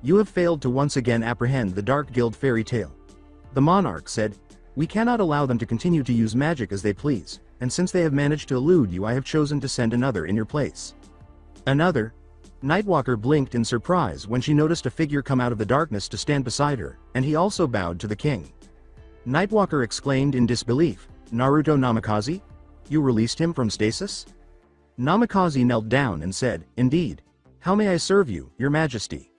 You have failed to once again apprehend the Dark Guild Fairy Tail. The monarch said, We cannot allow them to continue to use magic as they please, and since they have managed to elude you I have chosen to send another in your place. Another? Nightwalker blinked in surprise when she noticed a figure come out of the darkness to stand beside her, and he also bowed to the king. Nightwalker exclaimed in disbelief, Naruto Namikaze? You released him from stasis? Namikaze knelt down and said, Indeed. How may I serve you, your majesty?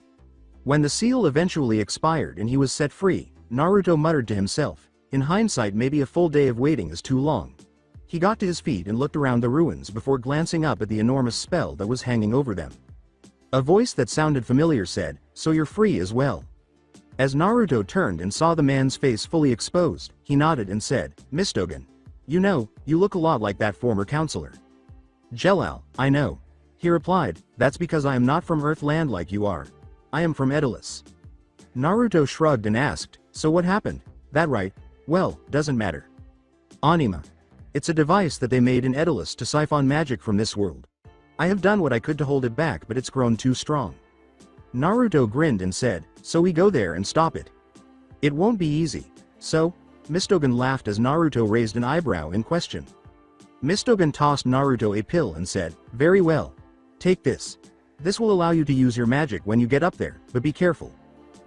When the seal eventually expired and he was set free, Naruto muttered to himself, In hindsight maybe a full day of waiting is too long. He got to his feet and looked around the ruins before glancing up at the enormous spell that was hanging over them. A voice that sounded familiar said, So you're free as well. As Naruto turned and saw the man's face fully exposed, he nodded and said, Mistogen. You know, you look a lot like that former counselor. Jelal, I know. He replied, That's because I am not from Earthland like you are. I am from Edalus. Naruto shrugged and asked, So what happened? That right? Well, doesn't matter. Anima. It's a device that they made in Edalus to siphon magic from this world. I have done what I could to hold it back but it's grown too strong. Naruto grinned and said, So we go there and stop it. It won't be easy. So? Mistogen laughed as Naruto raised an eyebrow in question. Mistogen tossed Naruto a pill and said, Very well. Take this. This will allow you to use your magic when you get up there, but be careful.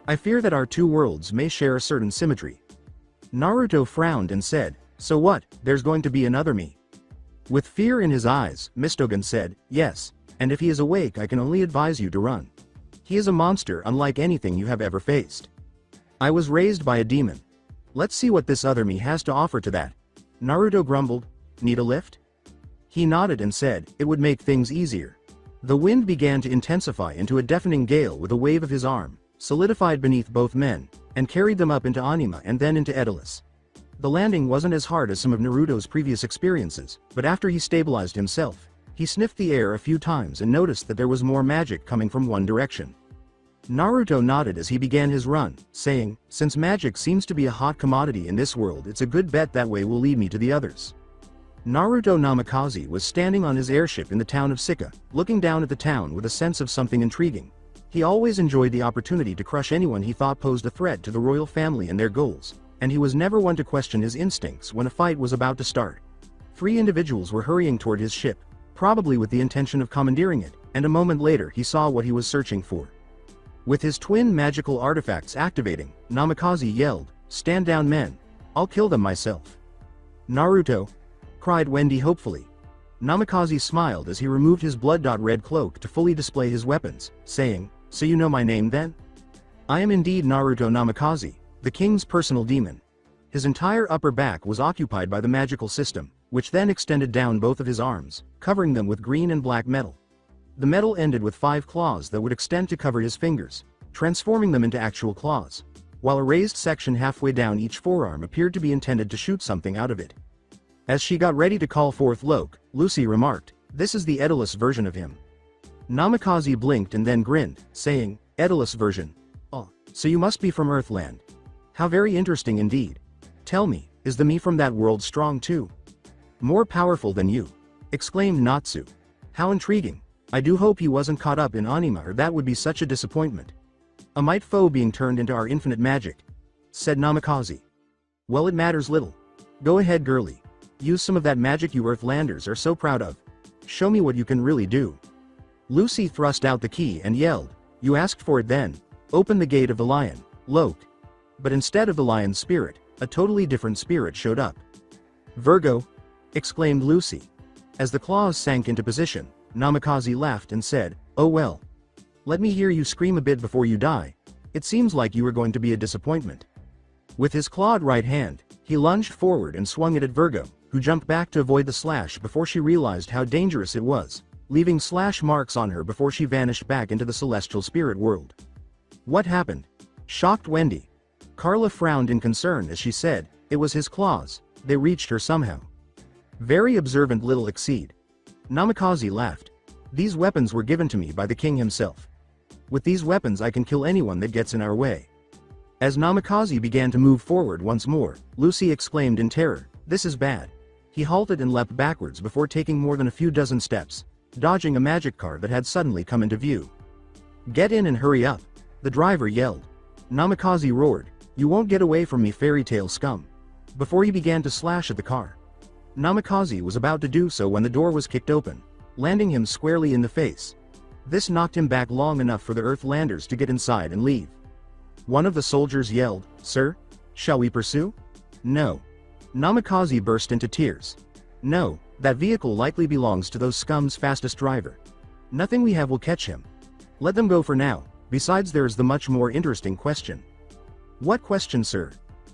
I fear that our two worlds may share a certain symmetry. Naruto frowned and said, So what, there's going to be another me? With fear in his eyes, Mistogen said, Yes, and if he is awake I can only advise you to run. He is a monster unlike anything you have ever faced. I was raised by a demon. Let's see what this other me has to offer to that. Naruto grumbled, Need a lift? He nodded and said, "It would make things easier." The wind began to intensify into a deafening gale with a wave of his arm, solidified beneath both men, and carried them up into Anima and then into Daedalus. The landing wasn't as hard as some of Naruto's previous experiences, but after he stabilized himself, he sniffed the air a few times and noticed that there was more magic coming from one direction. Naruto nodded as he began his run, saying, "Since magic seems to be a hot commodity in this world, it's a good bet that way will lead me to the others." Naruto Namikaze was standing on his airship in the town of Sika, looking down at the town with a sense of something intriguing. He always enjoyed the opportunity to crush anyone he thought posed a threat to the royal family and their goals, and he was never one to question his instincts when a fight was about to start. 3 individuals were hurrying toward his ship, probably with the intention of commandeering it, and a moment later he saw what he was searching for. With his twin magical artifacts activating, Namikaze yelled, "Stand down, men. I'll kill them myself." "Naruto!" cried Wendy hopefully. Namikaze smiled as he removed his blood-red cloak to fully display his weapons, saying, "So you know my name then? I am indeed Naruto Namikaze, the king's personal demon." His entire upper back was occupied by the magical system, which then extended down both of his arms, covering them with green and black metal. The metal ended with 5 claws that would extend to cover his fingers, transforming them into actual claws, while a raised section halfway down each forearm appeared to be intended to shoot something out of it. As she got ready to call forth Loke, Lucy remarked, "This is the Daedalus version of him." Namikaze blinked and then grinned, saying, "Daedalus version? Oh, so you must be from Earthland. How very interesting indeed. Tell me, is the me from that world strong too?" "More powerful than you," exclaimed Natsu. "How intriguing. I do hope he wasn't caught up in Anima, or that would be such a disappointment. A might foe being turned into our infinite magic," said Namikaze. "Well, it matters little. Go ahead, girlie. Use some of that magic you Earthlanders are so proud of. Show me what you can really do." Lucy thrust out the key and yelled, "You asked for it then. Open the gate of the lion, Loke." But instead of the lion's spirit, a totally different spirit showed up. "Virgo!" exclaimed Lucy. As the claws sank into position, Namikaze laughed and said, "Oh well. Let me hear you scream a bit before you die. It seems like you were going to be a disappointment." With his clawed right hand, he lunged forward and swung it at Virgo, who jumped back to avoid the slash before she realized how dangerous it was, leaving slash marks on her before she vanished back into the celestial spirit world. "What happened?" shocked Wendy. Carla frowned in concern as she said, "It was his claws, they reached her somehow." "Very observant little exceed." Namikaze laughed. "These weapons were given to me by the king himself. With these weapons I can kill anyone that gets in our way." As Namikaze began to move forward once more, Lucy exclaimed in terror, "This is bad." He halted and leapt backwards before taking more than a few dozen steps, dodging a magic car that had suddenly come into view. "Get in and hurry up," the driver yelled. Namikaze roared, "You won't get away from me, fairy tale scum," before he began to slash at the car. Namikaze was about to do so when the door was kicked open, landing him squarely in the face. This knocked him back long enough for the Earthlanders to get inside and leave. One of the soldiers yelled, "Sir, shall we pursue?" "No." Namikaze burst into tears. "No, that vehicle likely belongs to those scum's fastest driver. Nothing we have will catch him. Let them go for now. Besides, there is the much more interesting question." "What question, sir?"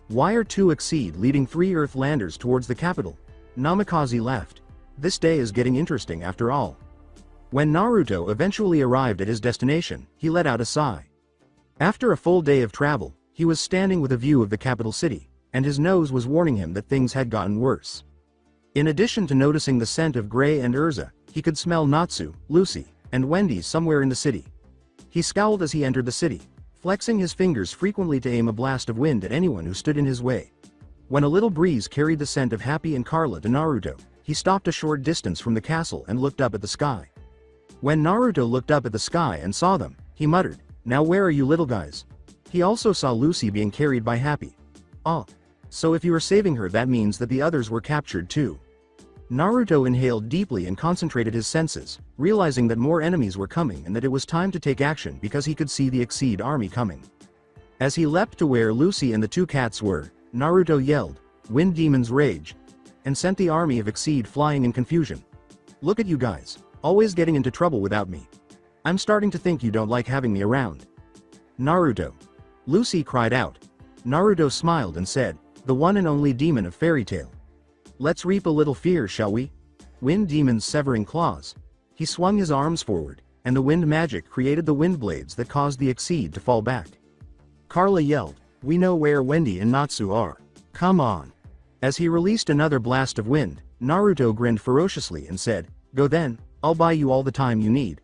"Why are 2 Exceed leading 3 Earthlanders towards the capital?" Namikaze laughed. "This day is getting interesting after all." When Naruto eventually arrived at his destination, he let out a sigh. After a full day of travel, he was standing with a view of the capital city, and his nose was warning him that things had gotten worse. In addition to noticing the scent of Gray and Urza, he could smell Natsu, Lucy, and Wendy somewhere in the city. He scowled as he entered the city, flexing his fingers frequently to aim a blast of wind at anyone who stood in his way. When a little breeze carried the scent of Happy and Carla to Naruto, he stopped a short distance from the castle and looked up at the sky. When Naruto looked up at the sky and saw them, he muttered, "Now where are you little guys?" He also saw Lucy being carried by Happy. "Ah. So if you were saving her, that means that the others were captured too." Naruto inhaled deeply and concentrated his senses, realizing that more enemies were coming and that it was time to take action because he could see the Exceed army coming. As he leapt to where Lucy and the 2 cats were, Naruto yelled, "Wind Demon's Rage," and sent the army of Exceed flying in confusion. "Look at you guys, always getting into trouble without me. I'm starting to think you don't like having me around." "Naruto!" Lucy cried out. Naruto smiled and said, "The one and only demon of fairy tale. Let's reap a little fear, shall we?" Wind Demon's severing claws. He swung his arms forward, and the wind magic created the wind blades that caused the Exceed to fall back. Carla yelled, "We know where Wendy and Natsu are. Come on." As he released another blast of wind, Naruto grinned ferociously and said, "Go then, I'll buy you all the time you need."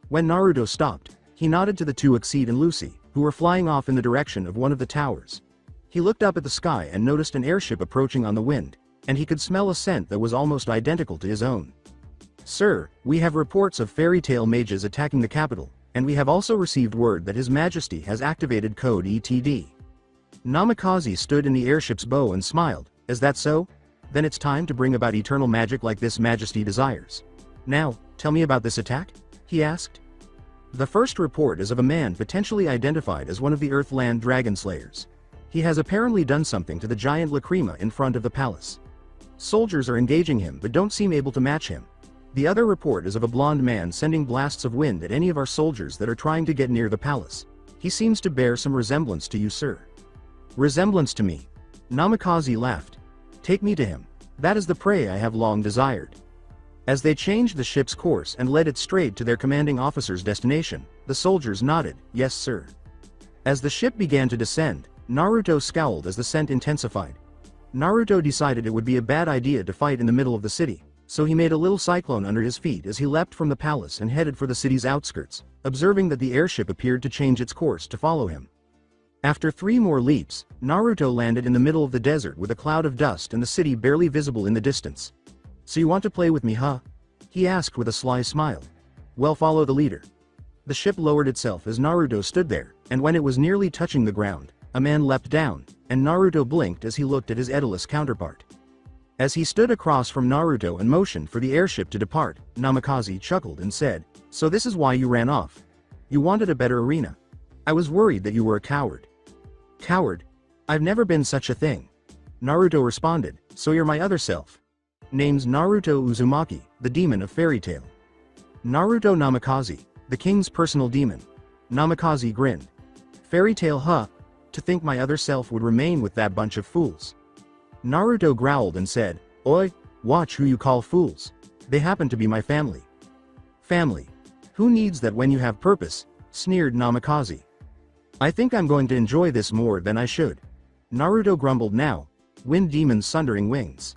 When Naruto stopped, he nodded to the two Exceed and Lucy, who were flying off in the direction of one of the towers. He looked up at the sky and noticed an airship approaching on the wind, and he could smell a scent that was almost identical to his own. "Sir, we have reports of fairy tale mages attacking the capital, and we have also received word that His Majesty has activated Code ETD. Namikaze stood in the airship's bow and smiled. "Is that so? Then it's time to bring about eternal magic like this Majesty desires. Now, tell me about this attack?" he asked. The first report is of a man potentially identified as one of the Earthland Dragon Slayers. He has apparently done something to the giant Lacrima in front of the palace. Soldiers are engaging him but don't seem able to match him. The other report is of a blonde man sending blasts of wind at any of our soldiers that are trying to get near the palace. He seems to bear some resemblance to you, sir. Resemblance to me? Namikaze laughed. Take me to him. That is the prey I have long desired. As they changed the ship's course and led it straight to their commanding officer's destination, the soldiers nodded, "Yes, sir." As the ship began to descend, Naruto scowled as the scent intensified. Naruto decided it would be a bad idea to fight in the middle of the city, so he made a little cyclone under his feet as he leapt from the palace and headed for the city's outskirts, observing that the airship appeared to change its course to follow him. After 3 more leaps, Naruto landed in the middle of the desert with a cloud of dust and the city barely visible in the distance. "So you want to play with me, huh?" he asked with a sly smile. "Well, follow the leader." The ship lowered itself as Naruto stood there, and when it was nearly touching the ground, a man leapt down, and Naruto blinked as he looked at his Edelus counterpart. As he stood across from Naruto and motioned for the airship to depart, Namikaze chuckled and said, "So this is why you ran off. You wanted a better arena. I was worried that you were a coward." "Coward? I've never been such a thing." Naruto responded, "So you're my other self." Name's Naruto Uzumaki, the demon of fairy tale. Naruto Namikaze, the king's personal demon. Namikaze grinned. "Fairy tale, huh? To think my other self would remain with that bunch of fools." Naruto growled and said, "Oi, watch who you call fools. They happen to be my family." "Family? Who needs that when you have purpose?" sneered Namikaze. "I think I'm going to enjoy this more than I should." Naruto grumbled now. Wind Demon's sundering wings.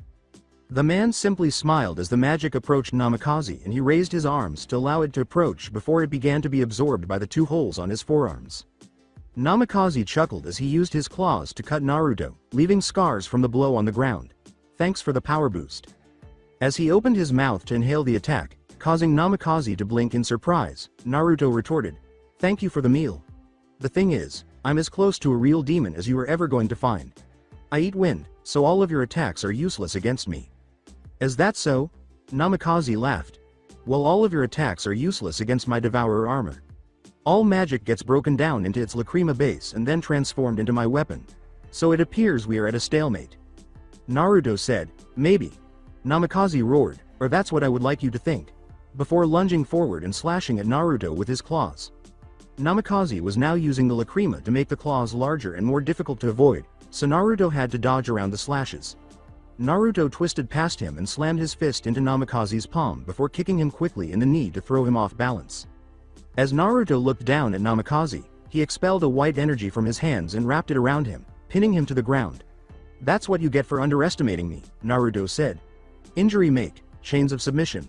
The man simply smiled as the magic approached Namikaze and he raised his arms to allow it to approach before it began to be absorbed by the 2 holes on his forearms. Namikaze chuckled as he used his claws to cut Naruto, leaving scars from the blow on the ground. "Thanks for the power boost." As he opened his mouth to inhale the attack, causing Namikaze to blink in surprise, Naruto retorted, "Thank you for the meal. The thing is, I'm as close to a real demon as you are ever going to find. I eat wind, so all of your attacks are useless against me." "Is that so?" Namikaze laughed. "Well, all of your attacks are useless against my devourer armor. All magic gets broken down into its Lacrima base and then transformed into my weapon. So it appears we are at a stalemate." Naruto said, "Maybe." Namikaze roared, "Or that's what I would like you to think," before lunging forward and slashing at Naruto with his claws. Namikaze was now using the Lacrima to make the claws larger and more difficult to avoid, so Naruto had to dodge around the slashes. Naruto twisted past him and slammed his fist into Namikaze's palm before kicking him quickly in the knee to throw him off balance. As Naruto looked down at Namikaze, he expelled a white energy from his hands and wrapped it around him, pinning him to the ground. "That's what you get for underestimating me," Naruto said. "Injury make, chains of submission."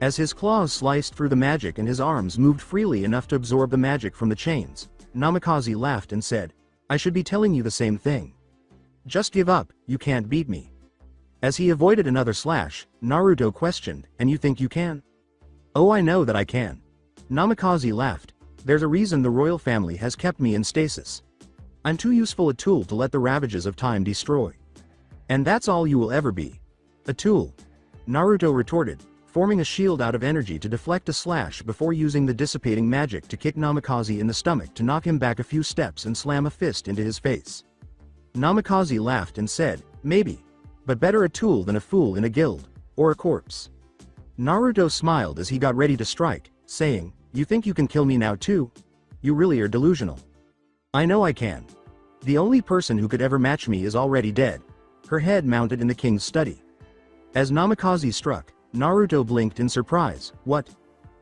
As his claws sliced through the magic and his arms moved freely enough to absorb the magic from the chains, Namikaze laughed and said, "I should be telling you the same thing. Just give up, you can't beat me." As he avoided another slash, Naruto questioned, "And you think you can?" "Oh, I know that I can." Namikaze laughed. "There's a reason the royal family has kept me in stasis. I'm too useful a tool to let the ravages of time destroy. And that's all you will ever be. A tool." Naruto retorted, forming a shield out of energy to deflect a slash before using the dissipating magic to kick Namikaze in the stomach to knock him back a few steps and slam a fist into his face. Namikaze laughed and said, "Maybe. But better a tool than a fool in a guild, or a corpse." Naruto smiled as he got ready to strike, saying, "You think you can kill me now too? You really are delusional." "I know I can. The only person who could ever match me is already dead." Her head mounted in the king's study. As Namikaze struck, Naruto blinked in surprise. What?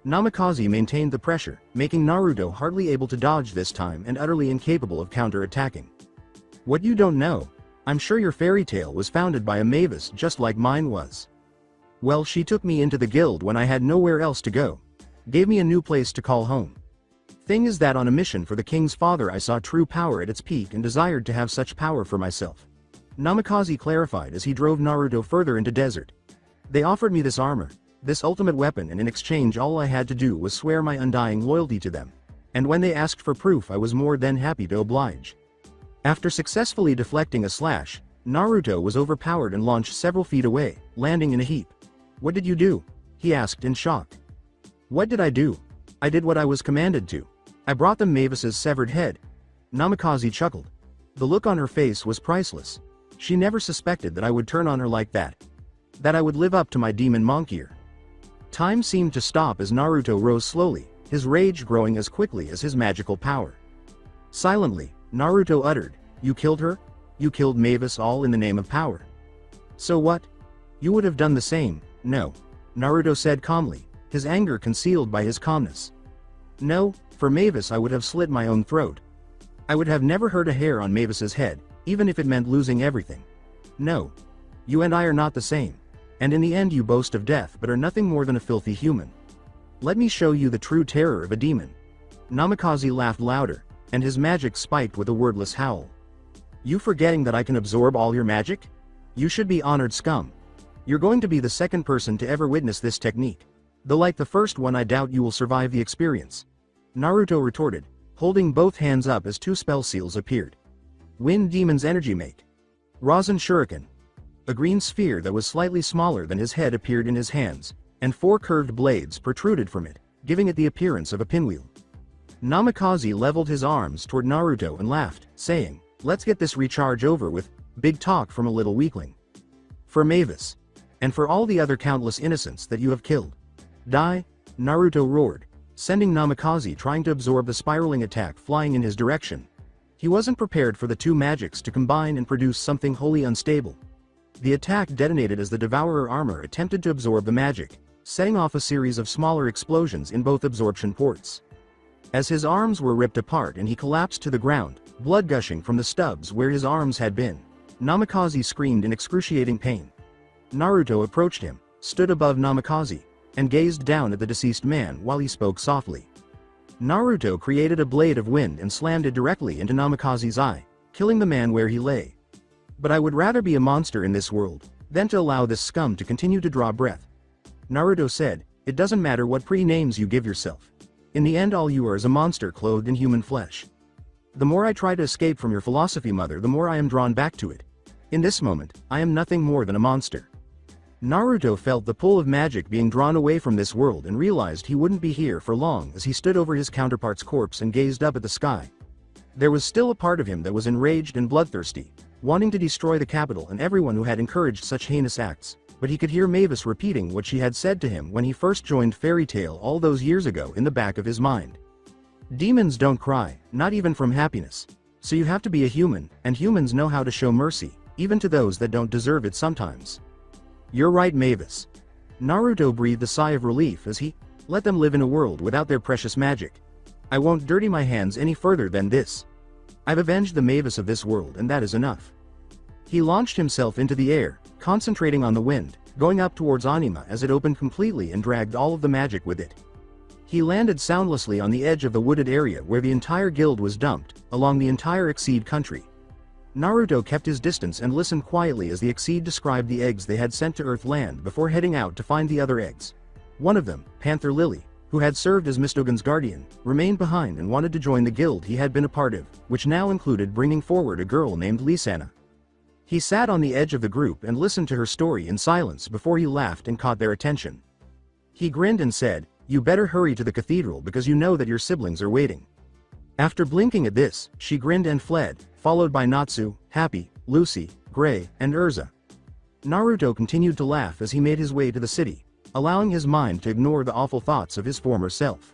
Namikaze maintained the pressure, making Naruto hardly able to dodge this time and utterly incapable of counter-attacking. What you don't know? I'm sure your fairy tale was founded by a Mavis just like mine was. Well, she took me into the guild when I had nowhere else to go. Gave me a new place to call home. Thing is that on a mission for the king's father I saw true power at its peak and desired to have such power for myself. Namikaze clarified as he drove Naruto further into desert. They offered me this armor, this ultimate weapon, and in exchange all I had to do was swear my undying loyalty to them. And when they asked for proof I was more than happy to oblige. After successfully deflecting a slash, Naruto was overpowered and launched several feet away, landing in a heap. What did you do? He asked in shock. What did I do? I did what I was commanded to. I brought them Mavis's severed head. Namikaze chuckled. The look on her face was priceless. She never suspected that I would turn on her like that. That I would live up to my demon monk-ear. Time seemed to stop as Naruto rose slowly, his rage growing as quickly as his magical power. Silently, Naruto uttered, "You killed her? You killed Mavis all in the name of power. So what? You would have done the same, no?" Naruto said calmly, his anger concealed by his calmness. "No, for Mavis I would have slit my own throat. I would have never hurt a hair on Mavis's head, even if it meant losing everything. No. You and I are not the same. And in the end you boast of death but are nothing more than a filthy human. Let me show you the true terror of a demon." Namikaze laughed louder, and his magic spiked with a wordless howl. "You forgetting that I can absorb all your magic? You should be honored, scum. You're going to be the second person to ever witness this technique. Though like the first one I doubt you will survive the experience," Naruto retorted, holding both hands up as two spell seals appeared. Wind Demon's Energy Make. Rasen Shuriken. A green sphere that was slightly smaller than his head appeared in his hands, and four curved blades protruded from it, giving it the appearance of a pinwheel. Namikaze leveled his arms toward Naruto and laughed, saying, "Let's get this recharge over with. Big talk from a little weakling. For Mavis. And for all the other countless innocents that you have killed. Die!" Naruto roared, sending Namikaze trying to absorb the spiraling attack flying in his direction. He wasn't prepared for the two magics to combine and produce something wholly unstable. The attack detonated as the Devourer armor attempted to absorb the magic, setting off a series of smaller explosions in both absorption ports. As his arms were ripped apart and he collapsed to the ground, blood gushing from the stubs where his arms had been, Namikaze screamed in excruciating pain. Naruto approached him, stood above Namikaze, and gazed down at the deceased man while he spoke softly. Naruto created a blade of wind and slammed it directly into Namikaze's eye, killing the man where he lay. "But I would rather be a monster in this world than to allow this scum to continue to draw breath," Naruto said. "It doesn't matter what pre-names you give yourself. In the end all you are is a monster clothed in human flesh. The more I try to escape from your philosophy, mother, the more I am drawn back to it. In this moment, I am nothing more than a monster." Naruto felt the pull of magic being drawn away from this world and realized he wouldn't be here for long as he stood over his counterpart's corpse and gazed up at the sky. There was still a part of him that was enraged and bloodthirsty, wanting to destroy the capital and everyone who had encouraged such heinous acts, but he could hear Mavis repeating what she had said to him when he first joined Fairy Tail all those years ago in the back of his mind. Demons don't cry, not even from happiness. So you have to be a human, and humans know how to show mercy, even to those that don't deserve it sometimes. You're right, Mavis. Naruto breathed a sigh of relief as he let them live in a world without their precious magic. I won't dirty my hands any further than this. I've avenged the Mavis of this world and that is enough. He launched himself into the air, concentrating on the wind, going up towards Anima as it opened completely and dragged all of the magic with it. He landed soundlessly on the edge of the wooded area where the entire guild was dumped, along the entire Exceed country. Naruto kept his distance and listened quietly as the Exceed described the eggs they had sent to Earthland before heading out to find the other eggs. One of them, Panther Lily, who had served as Mistogen's guardian, remained behind and wanted to join the guild he had been a part of, which now included bringing forward a girl named Lisanna. He sat on the edge of the group and listened to her story in silence before he laughed and caught their attention. He grinned and said, "You better hurry to the cathedral because you know that your siblings are waiting." After blinking at this, she grinned and fled, followed by Natsu, Happy, Lucy, Gray, and Urza. Naruto continued to laugh as he made his way to the city, allowing his mind to ignore the awful thoughts of his former self.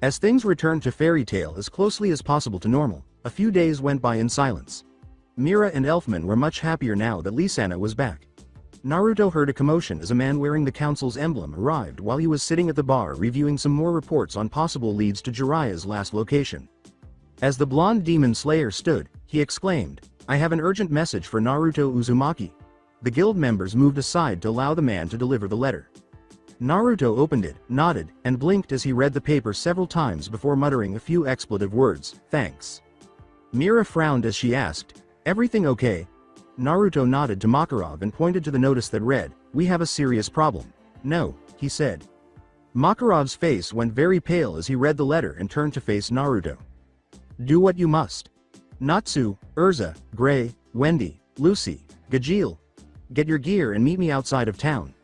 As things returned to Fairy Tail as closely as possible to normal, a few days went by in silence. Mira and Elfman were much happier now that Lisanna was back. Naruto heard a commotion as a man wearing the council's emblem arrived while he was sitting at the bar reviewing some more reports on possible leads to Jiraiya's last location. As the blonde demon slayer stood, he exclaimed, "I have an urgent message for Naruto Uzumaki." The guild members moved aside to allow the man to deliver the letter. Naruto opened it, nodded, and blinked as he read the paper several times before muttering a few expletive words, "Thanks." Mira frowned as she asked, "Everything okay?" Naruto nodded to Makarov and pointed to the notice that read, "We have a serious problem." "No," he said. Makarov's face went very pale as he read the letter and turned to face Naruto. "Do what you must. Natsu, Urza, Gray, Wendy, Lucy, Gajeel. Get your gear and meet me outside of town.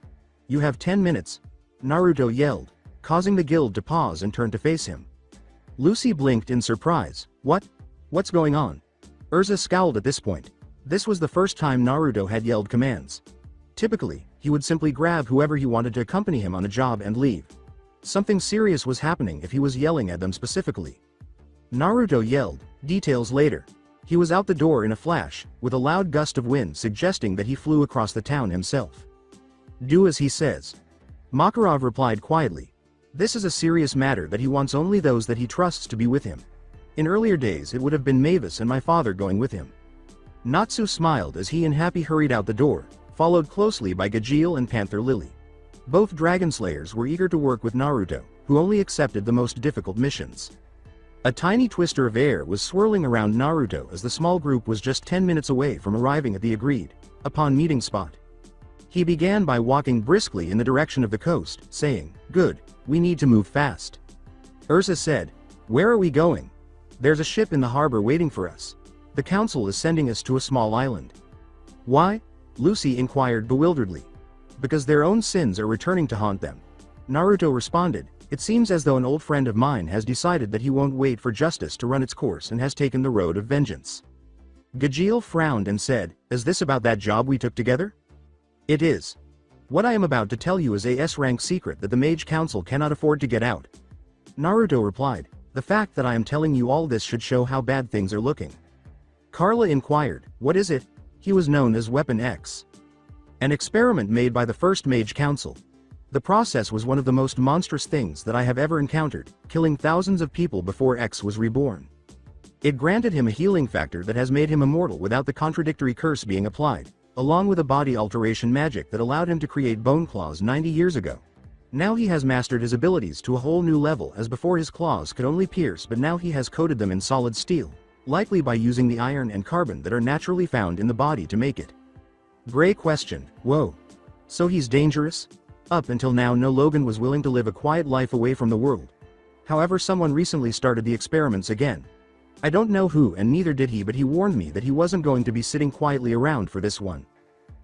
You have 10 minutes. Naruto yelled, causing the guild to pause and turn to face him. Lucy blinked in surprise. "What? What's going on?" Urza scowled at this point. This was the first time Naruto had yelled commands. Typically, he would simply grab whoever he wanted to accompany him on a job and leave. Something serious was happening if he was yelling at them specifically. Naruto yelled, details later. He was out the door in a flash, with a loud gust of wind suggesting that he flew across the town himself. "Do as he says." Makarov replied quietly. This is a serious matter that he wants only those that he trusts to be with him. In earlier days it would have been Mavis and my father going with him. Natsu smiled as he and Happy hurried out the door, followed closely by Gajeel and Panther Lily. Both Dragon Slayers were eager to work with Naruto, who only accepted the most difficult missions. A tiny twister of air was swirling around Naruto as the small group was just 10 minutes away from arriving at the agreed-upon meeting spot. He began by walking briskly in the direction of the coast, saying, "Good, we need to move fast." Ursa said, "Where are we going?" "There's a ship in the harbor waiting for us. The council is sending us to a small island." "Why?" Lucy inquired bewilderedly. "Because their own sins are returning to haunt them." Naruto responded, "It seems as though an old friend of mine has decided that he won't wait for justice to run its course and has taken the road of vengeance." Gajeel frowned and said, "Is this about that job we took together?" "It is. What I am about to tell you is a S-rank secret that the Mage Council cannot afford to get out." Naruto replied, "The fact that I am telling you all this should show how bad things are looking." Carla inquired, "What is it?" He was known as Weapon X. An experiment made by the first Mage Council. The process was one of the most monstrous things that I have ever encountered, killing thousands of people before X was reborn. It granted him a healing factor that has made him immortal without the contradictory curse being applied, along with a body alteration magic that allowed him to create bone claws 90 years ago. Now he has mastered his abilities to a whole new level, as before his claws could only pierce, but now he has coated them in solid steel, likely by using the iron and carbon that are naturally found in the body to make it. Gray questioned, "Whoa. So he's dangerous?" Up until now Logan was willing to live a quiet life away from the world. However, someone recently started the experiments again. I don't know who, and neither did he, but he warned me that he wasn't going to be sitting quietly around for this one.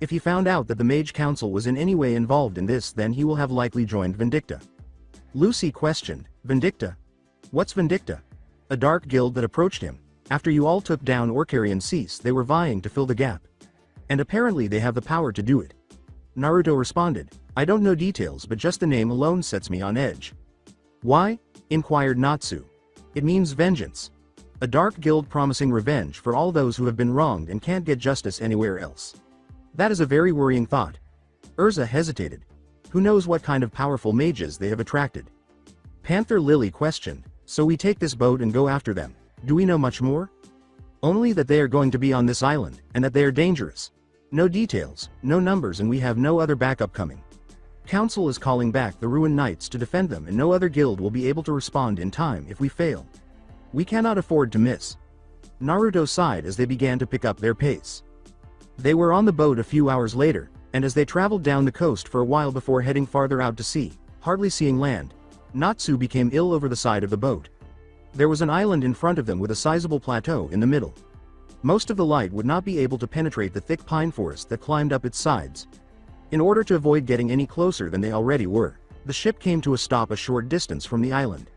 If he found out that the Mage Council was in any way involved in this, then he will have likely joined Vindicta. Lucy questioned, "Vindicta? What's Vindicta?" "A dark guild that approached him. After you all took down Orcarian Cease, they were vying to fill the gap. And apparently they have the power to do it." Naruto responded, "I don't know details, but just the name alone sets me on edge." "Why?" inquired Natsu. "It means vengeance. A dark guild promising revenge for all those who have been wronged and can't get justice anywhere else. That is a very worrying thought." Urza hesitated. Who knows what kind of powerful mages they have attracted. Panther Lily questioned, "So we take this boat and go after them. Do we know much more?" "Only that they are going to be on this island, and that they are dangerous. No details, no numbers, and we have no other backup coming. Council is calling back the Ruined Knights to defend them, and no other guild will be able to respond in time if we fail. We cannot afford to miss." Naruto sighed as they began to pick up their pace. They were on the boat a few hours later, and as they traveled down the coast for a while before heading farther out to sea, hardly seeing land, Natsu became ill over the side of the boat. There was an island in front of them with a sizable plateau in the middle. Most of the light would not be able to penetrate the thick pine forest that climbed up its sides. In order to avoid getting any closer than they already were, the ship came to a stop a short distance from the island.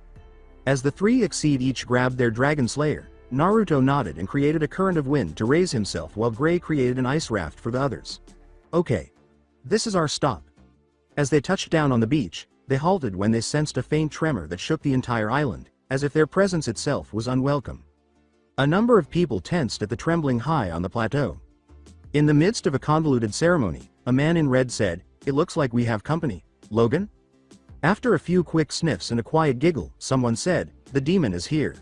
As the three each grabbed their Dragon Slayer, Naruto nodded and created a current of wind to raise himself while Gray created an ice raft for the others. "Okay. This is our stop." As they touched down on the beach, they halted when they sensed a faint tremor that shook the entire island, as if their presence itself was unwelcome. A number of people tensed at the trembling high on the plateau. In the midst of a convoluted ceremony, a man in red said, "It looks like we have company, Logan?" After a few quick sniffs and a quiet giggle, someone said, "The demon is here."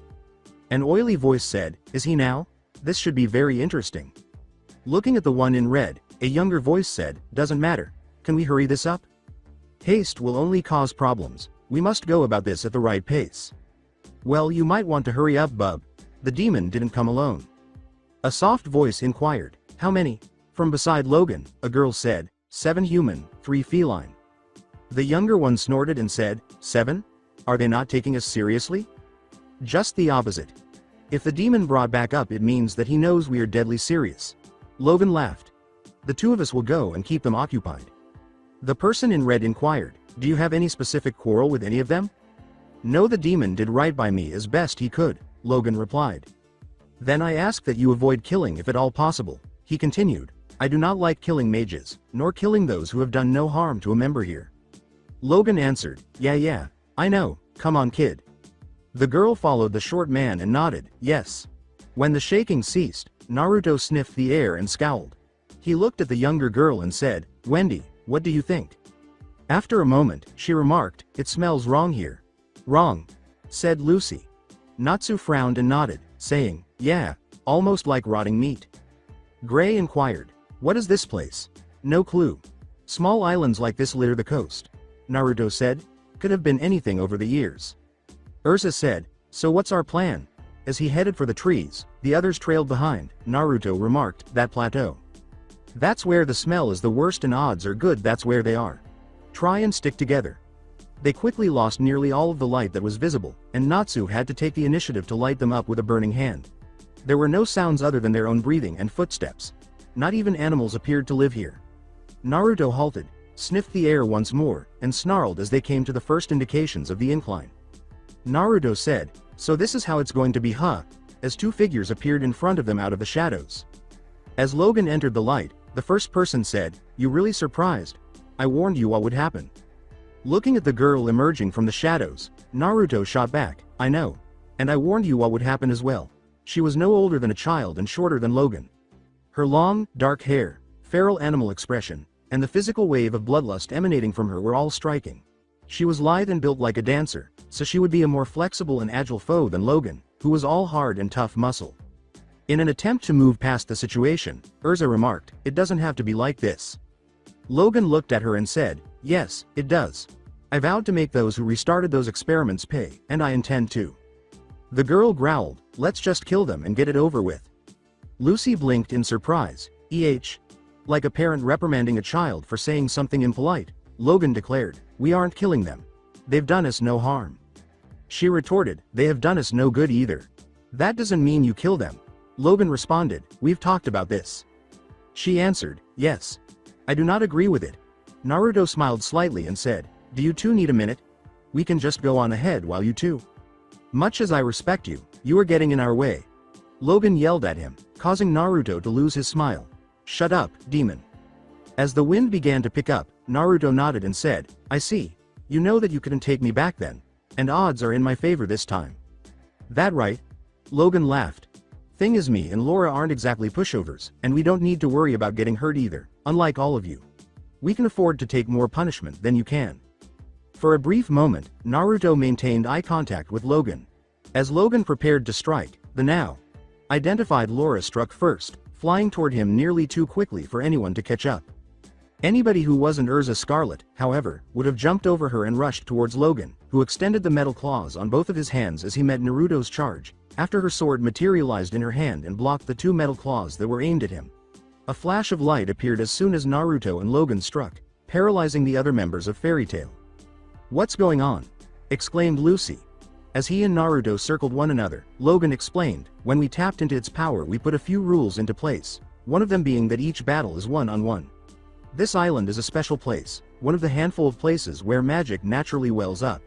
An oily voice said, "Is he now? This should be very interesting." Looking at the one in red, a younger voice said, "Doesn't matter. Can we hurry this up? Haste will only cause problems. We must go about this at the right pace." "Well, you might want to hurry up, bub. The demon didn't come alone." A soft voice inquired, "How many?" From beside Logan, a girl said, 7 human, 3 feline." The younger one snorted and said, 7? Are they not taking us seriously? Just the opposite. If the demon brought back up, it means that he knows we are deadly serious. Logan laughed. "The 2 of us will go and keep them occupied." The person in red inquired, "Do you have any specific quarrel with any of them?" "No, the demon did right by me as best he could," Logan replied. "Then I ask that you avoid killing if at all possible," he continued. "I do not like killing mages, nor killing those who have done no harm to a member here." Logan answered, Yeah, I know, come on kid." The girl followed the short man and nodded, yes. When the shaking ceased, Naruto sniffed the air and scowled. He looked at the younger girl and said, "Wendy, what do you think?" After a moment, she remarked, "It smells wrong here." "Wrong," said Lucy. Natsu frowned and nodded, saying, "Yeah, almost like rotting meat." Gray inquired, "What is this place?" "No clue. Small islands like this litter the coast," Naruto said. "Could have been anything over the years." Ursa said, "So what's our plan?" As he headed for the trees, the others trailed behind. Naruto remarked, "That plateau. That's where the smell is the worst and odds are good that's where they are. Try and stick together." They quickly lost nearly all of the light that was visible, and Natsu had to take the initiative to light them up with a burning hand. There were no sounds other than their own breathing and footsteps. Not even animals appeared to live here. Naruto halted, sniffed the air once more, and snarled as they came to the first indications of the incline. Naruto said, "So this is how it's going to be, huh?" as 2 figures appeared in front of them out of the shadows. As Logan entered the light, the first person said, "You really surprised? I warned you what would happen." Looking at the girl emerging from the shadows, Naruto shot back, "I know. And I warned you what would happen as well." She was no older than a child and shorter than Logan. Her long, dark hair, feral animal expression, and the physical wave of bloodlust emanating from her were all striking. She was lithe and built like a dancer, so she would be a more flexible and agile foe than Logan, who was all hard and tough muscle. In an attempt to move past the situation, Urza remarked, "It doesn't have to be like this." Logan looked at her and said, "Yes, it does. I vowed to make those who restarted those experiments pay, and I intend to." The girl growled, "Let's just kill them and get it over with." Lucy blinked in surprise, Like a parent reprimanding a child for saying something impolite, Logan declared, "We aren't killing them. They've done us no harm." She retorted, "They have done us no good either." "That doesn't mean you kill them." Logan responded, "We've talked about this." She answered, "Yes. I do not agree with it." Naruto smiled slightly and said, "Do you two need a minute? We can just go on ahead while you two. Much as I respect you, you are getting in our way." Logan yelled at him, causing Naruto to lose his smile. "Shut up, demon." As the wind began to pick up, Naruto nodded and said, "I see. You know that you couldn't take me back then. And odds are in my favor this time." "That right?" Logan laughed. "Thing is, me and Laura aren't exactly pushovers, and we don't need to worry about getting hurt either, unlike all of you. We can afford to take more punishment than you can." For a brief moment, Naruto maintained eye contact with Logan. As Logan prepared to strike, the now identified Laura struck first, flying toward him nearly too quickly for anyone to catch up. Anybody who wasn't Urza Scarlet, however, would have jumped over her and rushed towards Logan, who extended the metal claws on both of his hands as he met Naruto's charge, after her sword materialized in her hand and blocked the 2 metal claws that were aimed at him. A flash of light appeared as soon as Naruto and Logan struck, paralyzing the other members of Fairy Tail. "What's going on?" exclaimed Lucy. As he and Naruto circled one another, Logan explained, "When we tapped into its power, we put a few rules into place, one of them being that each battle is one-on-one. This island is a special place, one of the handful of places where magic naturally wells up."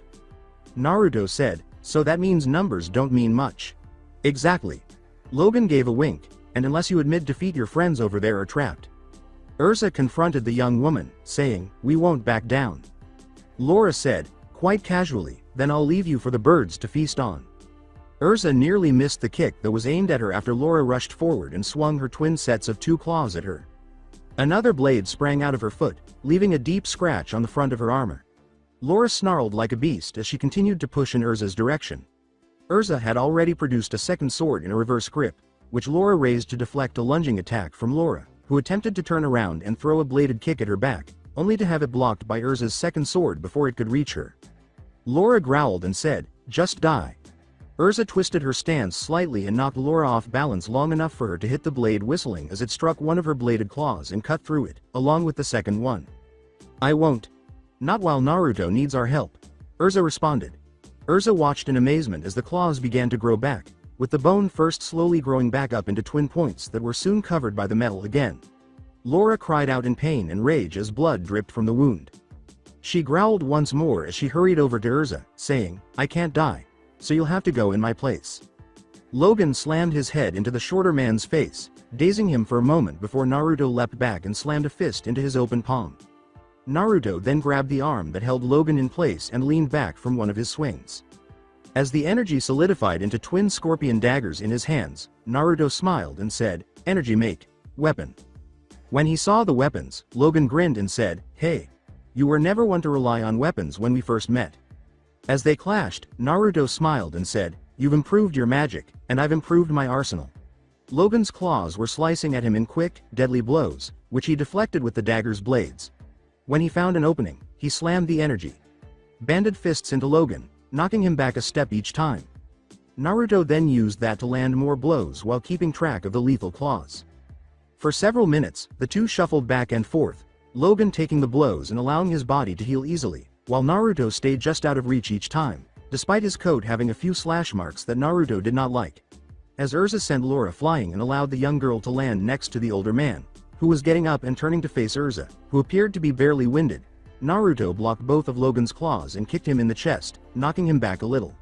Naruto said, "So that means numbers don't mean much." "Exactly." Logan gave a wink, "And unless you admit defeat, your friends over there are trapped." Urza confronted the young woman, saying, "We won't back down." Laura said, quite casually, "Then I'll leave you for the birds to feast on." Urza nearly missed the kick that was aimed at her after Laura rushed forward and swung her twin sets of 2 claws at her. Another blade sprang out of her foot, leaving a deep scratch on the front of her armor. Laura snarled like a beast as she continued to push in Urza's direction. Urza had already produced a second sword in a reverse grip, which Laura raised to deflect a lunging attack from Laura, who attempted to turn around and throw a bladed kick at her back, only to have it blocked by Urza's second sword before it could reach her. Laura growled and said, "Just die." Urza twisted her stance slightly and knocked Laura off balance long enough for her to hit the blade whistling as it struck one of her bladed claws and cut through it, along with the second one. "I won't. Not while Naruto needs our help," Urza responded. Urza watched in amazement as the claws began to grow back, with the bone first slowly growing back up into twin points that were soon covered by the metal again. Laura cried out in pain and rage as blood dripped from the wound. She growled once more as she hurried over to Urza, saying, "I can't die, so you'll have to go in my place." Logan slammed his head into the shorter man's face, dazing him for a moment before Naruto leapt back and slammed a fist into his open palm. Naruto then grabbed the arm that held Logan in place and leaned back from one of his swings. As the energy solidified into twin scorpion daggers in his hands, Naruto smiled and said, "Energy mate. Weapon." When he saw the weapons, Logan grinned and said, "Hey. You were never one to rely on weapons when we first met." As they clashed, Naruto smiled and said, "You've improved your magic, and I've improved my arsenal." Logan's claws were slicing at him in quick, deadly blows, which he deflected with the dagger's blades. When he found an opening, he slammed the energy banded fists into Logan, knocking him back a step each time. Naruto then used that to land more blows while keeping track of the lethal claws. For several minutes, the two shuffled back and forth, Logan taking the blows and allowing his body to heal easily, while Naruto stayed just out of reach each time, despite his coat having a few slash marks that Naruto did not like. As Urza sent Laura flying and allowed the young girl to land next to the older man, who was getting up and turning to face Urza, who appeared to be barely winded, Naruto blocked both of Logan's claws and kicked him in the chest, knocking him back a little.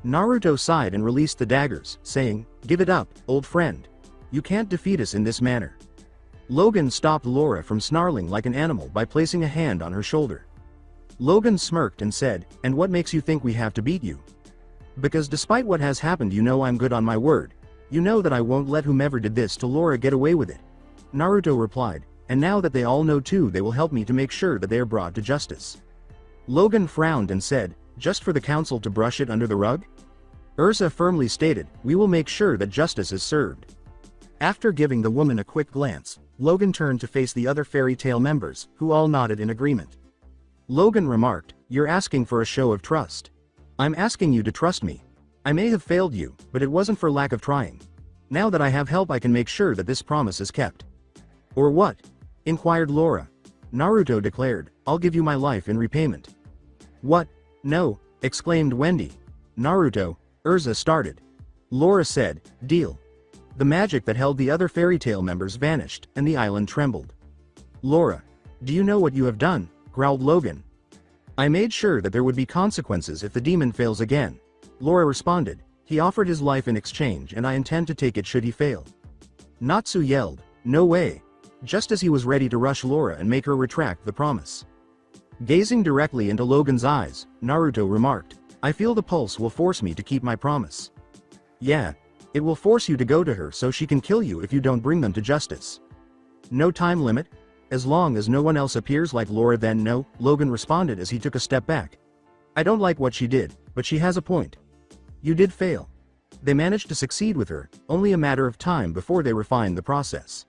Naruto sighed and released the daggers, saying, "Give it up, old friend. You can't defeat us in this manner." Logan stopped Laura from snarling like an animal by placing a hand on her shoulder. Logan smirked and said, "And what makes you think we have to beat you? Because despite what has happened, you know I'm good on my word. You know that I won't let whomever did this to Laura get away with it." Naruto replied, "And now that they all know too, they will help me to make sure that they are brought to justice." Logan frowned and said, "Just for the council to brush it under the rug?" Urza firmly stated, "We will make sure that justice is served." After giving the woman a quick glance, Logan turned to face the other fairy tale members, who all nodded in agreement. Logan remarked, "You're asking for a show of trust. I'm asking you to trust me. I may have failed you, but it wasn't for lack of trying. Now that I have help, I can make sure that this promise is kept." "Or what?" inquired Laura. Naruto declared, "I'll give you my life in repayment." "What? No," exclaimed Wendy. "Naruto," Urza started. Laura said, "Deal." The magic that held the other fairy tale members vanished, and the island trembled. "Laura, do you know what you have done?" growled Logan. "I made sure that there would be consequences if the demon fails again," Laura responded. "He offered his life in exchange and I intend to take it should he fail." Natsu yelled, "No way," just as he was ready to rush Laura and make her retract the promise. Gazing directly into Logan's eyes, Naruto remarked, "I feel the pulse will force me to keep my promise." "Yeah. It will force you to go to her so she can kill you if you don't bring them to justice." "No time limit? As long as no one else appears like Laura, then no," Logan responded as he took a step back. "I don't like what she did, but she has a point. You did fail. They managed to succeed with her, only a matter of time before they refined the process."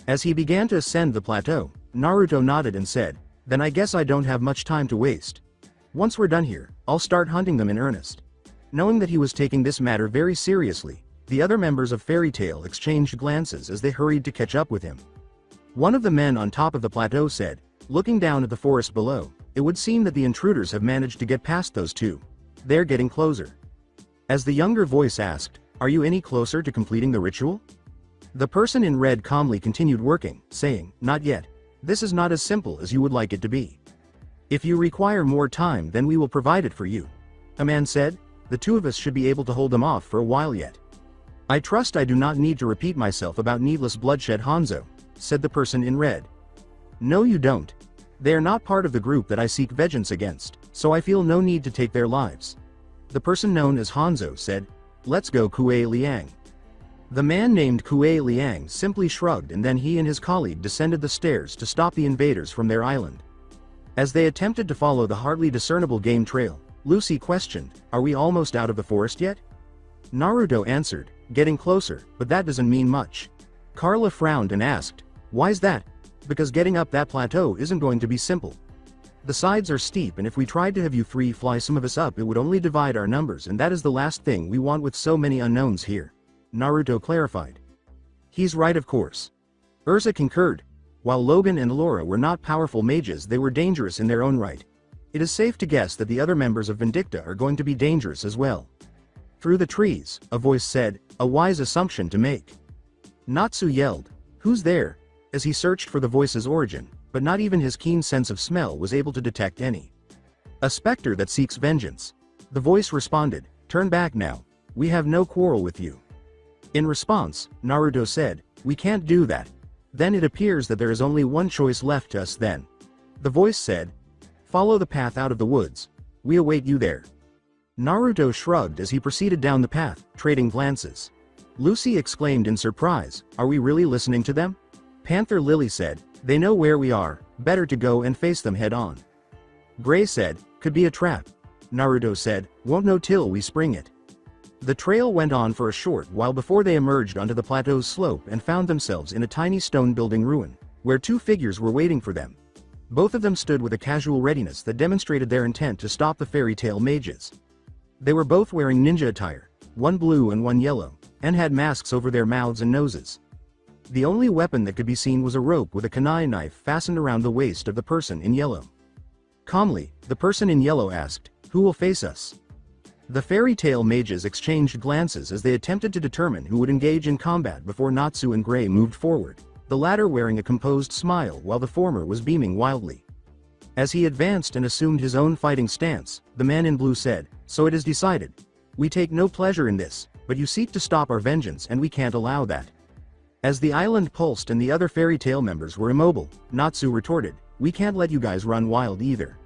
As he began to ascend the plateau, Naruto nodded and said, "Then I guess I don't have much time to waste. Once we're done here, I'll start hunting them in earnest." Knowing that he was taking this matter very seriously, the other members of Fairy Tail exchanged glances as they hurried to catch up with him. One of the men on top of the plateau said, looking down at the forest below, "It would seem that the intruders have managed to get past those two. They're getting closer." As the younger voice asked, "Are you any closer to completing the ritual?" The person in red calmly continued working, saying, "Not yet. This is not as simple as you would like it to be. If you require more time, then we will provide it for you." A man said, "The two of us should be able to hold them off for a while yet." "I trust I do not need to repeat myself about needless bloodshed, Hanzo," said the person in red. "No, you don't. They are not part of the group that I seek vengeance against, so I feel no need to take their lives." The person known as Hanzo said, "Let's go, Kue Liang." The man named Kuei Liang simply shrugged, and then he and his colleague descended the stairs to stop the invaders from their island. As they attempted to follow the hardly discernible game trail, Lucy questioned, "Are we almost out of the forest yet?" Naruto answered, "Getting closer, but that doesn't mean much." Carla frowned and asked, "Why's that?" "Because getting up that plateau isn't going to be simple. The sides are steep, and if we tried to have you three fly some of us up, it would only divide our numbers, and that is the last thing we want with so many unknowns here," Naruto clarified. "He's right, of course." Ursa concurred. While Logan and Laura were not powerful mages, they were dangerous in their own right. It is safe to guess that the other members of Vindicta are going to be dangerous as well. Through the trees, a voice said, "A wise assumption to make." Natsu yelled, "Who's there?" as he searched for the voice's origin, but not even his keen sense of smell was able to detect any. "A specter that seeks vengeance." The voice responded, "Turn back now. We have no quarrel with you." In response, Naruto said, "We can't do that. Then it appears that there is only one choice left to us then." The voice said, "Follow the path out of the woods. We await you there." Naruto shrugged as he proceeded down the path, trading glances. Lucy exclaimed in surprise, "Are we really listening to them?" Panther Lily said, "They know where we are, better to go and face them head on." Gray said, "Could be a trap." Naruto said, "Won't know till we spring it." The trail went on for a short while before they emerged onto the plateau's slope and found themselves in a tiny stone building ruin, where two figures were waiting for them. Both of them stood with a casual readiness that demonstrated their intent to stop the fairy tale mages. They were both wearing ninja attire, one blue and one yellow, and had masks over their mouths and noses. The only weapon that could be seen was a rope with a kunai knife fastened around the waist of the person in yellow. Calmly, the person in yellow asked, "Who will face us?" The fairy tale mages exchanged glances as they attempted to determine who would engage in combat before Natsu and Gray moved forward, the latter wearing a composed smile while the former was beaming wildly. As he advanced and assumed his own fighting stance, the man in blue said, "So it is decided. We take no pleasure in this, but you seek to stop our vengeance and we can't allow that." As the island pulsed and the other fairy tale members were immobile, Natsu retorted, "We can't let you guys run wild either."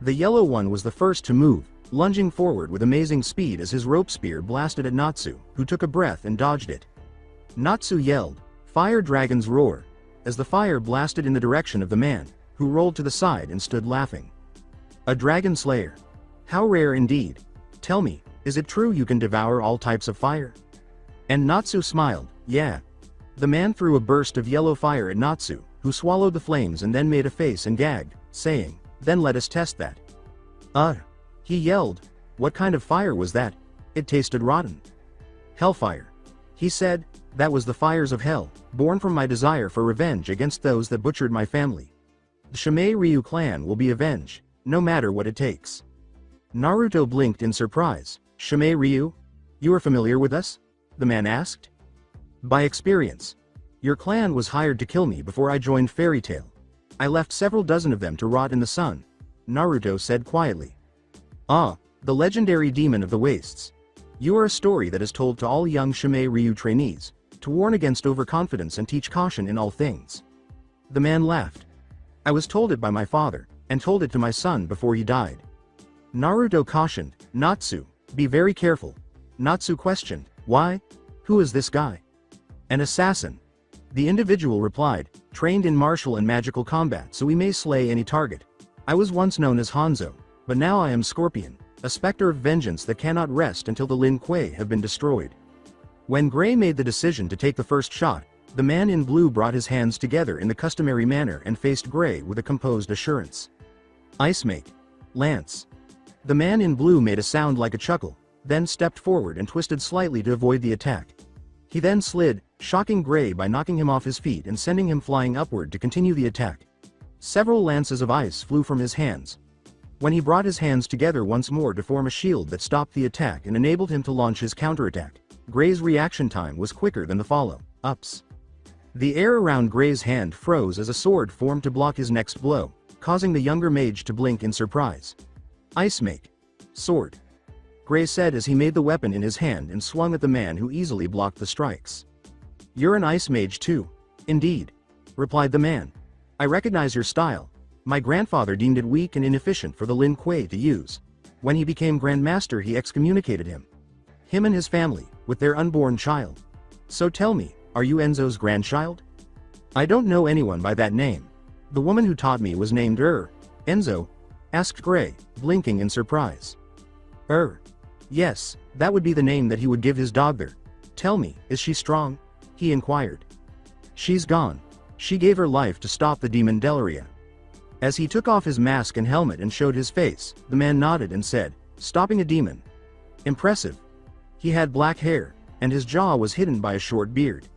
The yellow one was the first to move, lunging forward with amazing speed as his rope spear blasted at Natsu, who took a breath and dodged it. Natsu yelled, "Fire Dragon's Roar," as the fire blasted in the direction of the man, who rolled to the side and stood laughing. "A dragon slayer. How rare indeed. Tell me, is it true you can devour all types of fire?" And Natsu smiled, "Yeah." The man threw a burst of yellow fire at Natsu, who swallowed the flames and then made a face and gagged, saying, "Then let us test that." He yelled, "What kind of fire was that? It tasted rotten." "Hellfire," he said, "that was the fires of hell, born from my desire for revenge against those that butchered my family. The Shimei Ryu clan will be avenged, no matter what it takes." Naruto blinked in surprise. "Shimei Ryu? You are familiar with us?" the man asked. "By experience. Your clan was hired to kill me before I joined Fairy Tail. I left several dozen of them to rot in the sun," Naruto said quietly. "Ah, the legendary demon of the wastes. You are a story that is told to all young Shimei Ryu trainees, to warn against overconfidence and teach caution in all things." The man laughed. "I was told it by my father, and told it to my son before he died." Naruto cautioned, "Natsu, be very careful." Natsu questioned, "Why? Who is this guy?" "An assassin." The individual replied, "Trained in martial and magical combat so we may slay any target. I was once known as Hanzo, but now I am Scorpion, a specter of vengeance that cannot rest until the Lin Kuei have been destroyed." When Gray made the decision to take the first shot, the man in blue brought his hands together in the customary manner and faced Gray with a composed assurance. "Ice make. Lance." The man in blue made a sound like a chuckle, then stepped forward and twisted slightly to avoid the attack. He then slid, shocking Gray by knocking him off his feet and sending him flying upward to continue the attack. Several lances of ice flew from his hands. When he brought his hands together once more to form a shield that stopped the attack and enabled him to launch his counterattack, Gray's reaction time was quicker than the follow-ups. The air around Gray's hand froze as a sword formed to block his next blow, causing the younger mage to blink in surprise. "Ice make. Sword," Gray said as he made the weapon in his hand and swung at the man who easily blocked the strikes. "You're an ice mage too." "Indeed," replied the man. "I recognize your style. My grandfather deemed it weak and inefficient for the Lin Kuei to use. When he became Grandmaster he excommunicated him. Him and his family, with their unborn child." So tell me, are you Enzo's grandchild? I don't know anyone by that name. The woman who taught me was named Enzo? Asked Gray, blinking in surprise. Yes, that would be the name that he would give his dog there. Tell me, is she strong? He inquired. She's gone. She gave her life to stop the demon Delaria. As he took off his mask and helmet and showed his face, the man nodded and said, stopping a demon. Impressive. He had black hair, and his jaw was hidden by a short beard.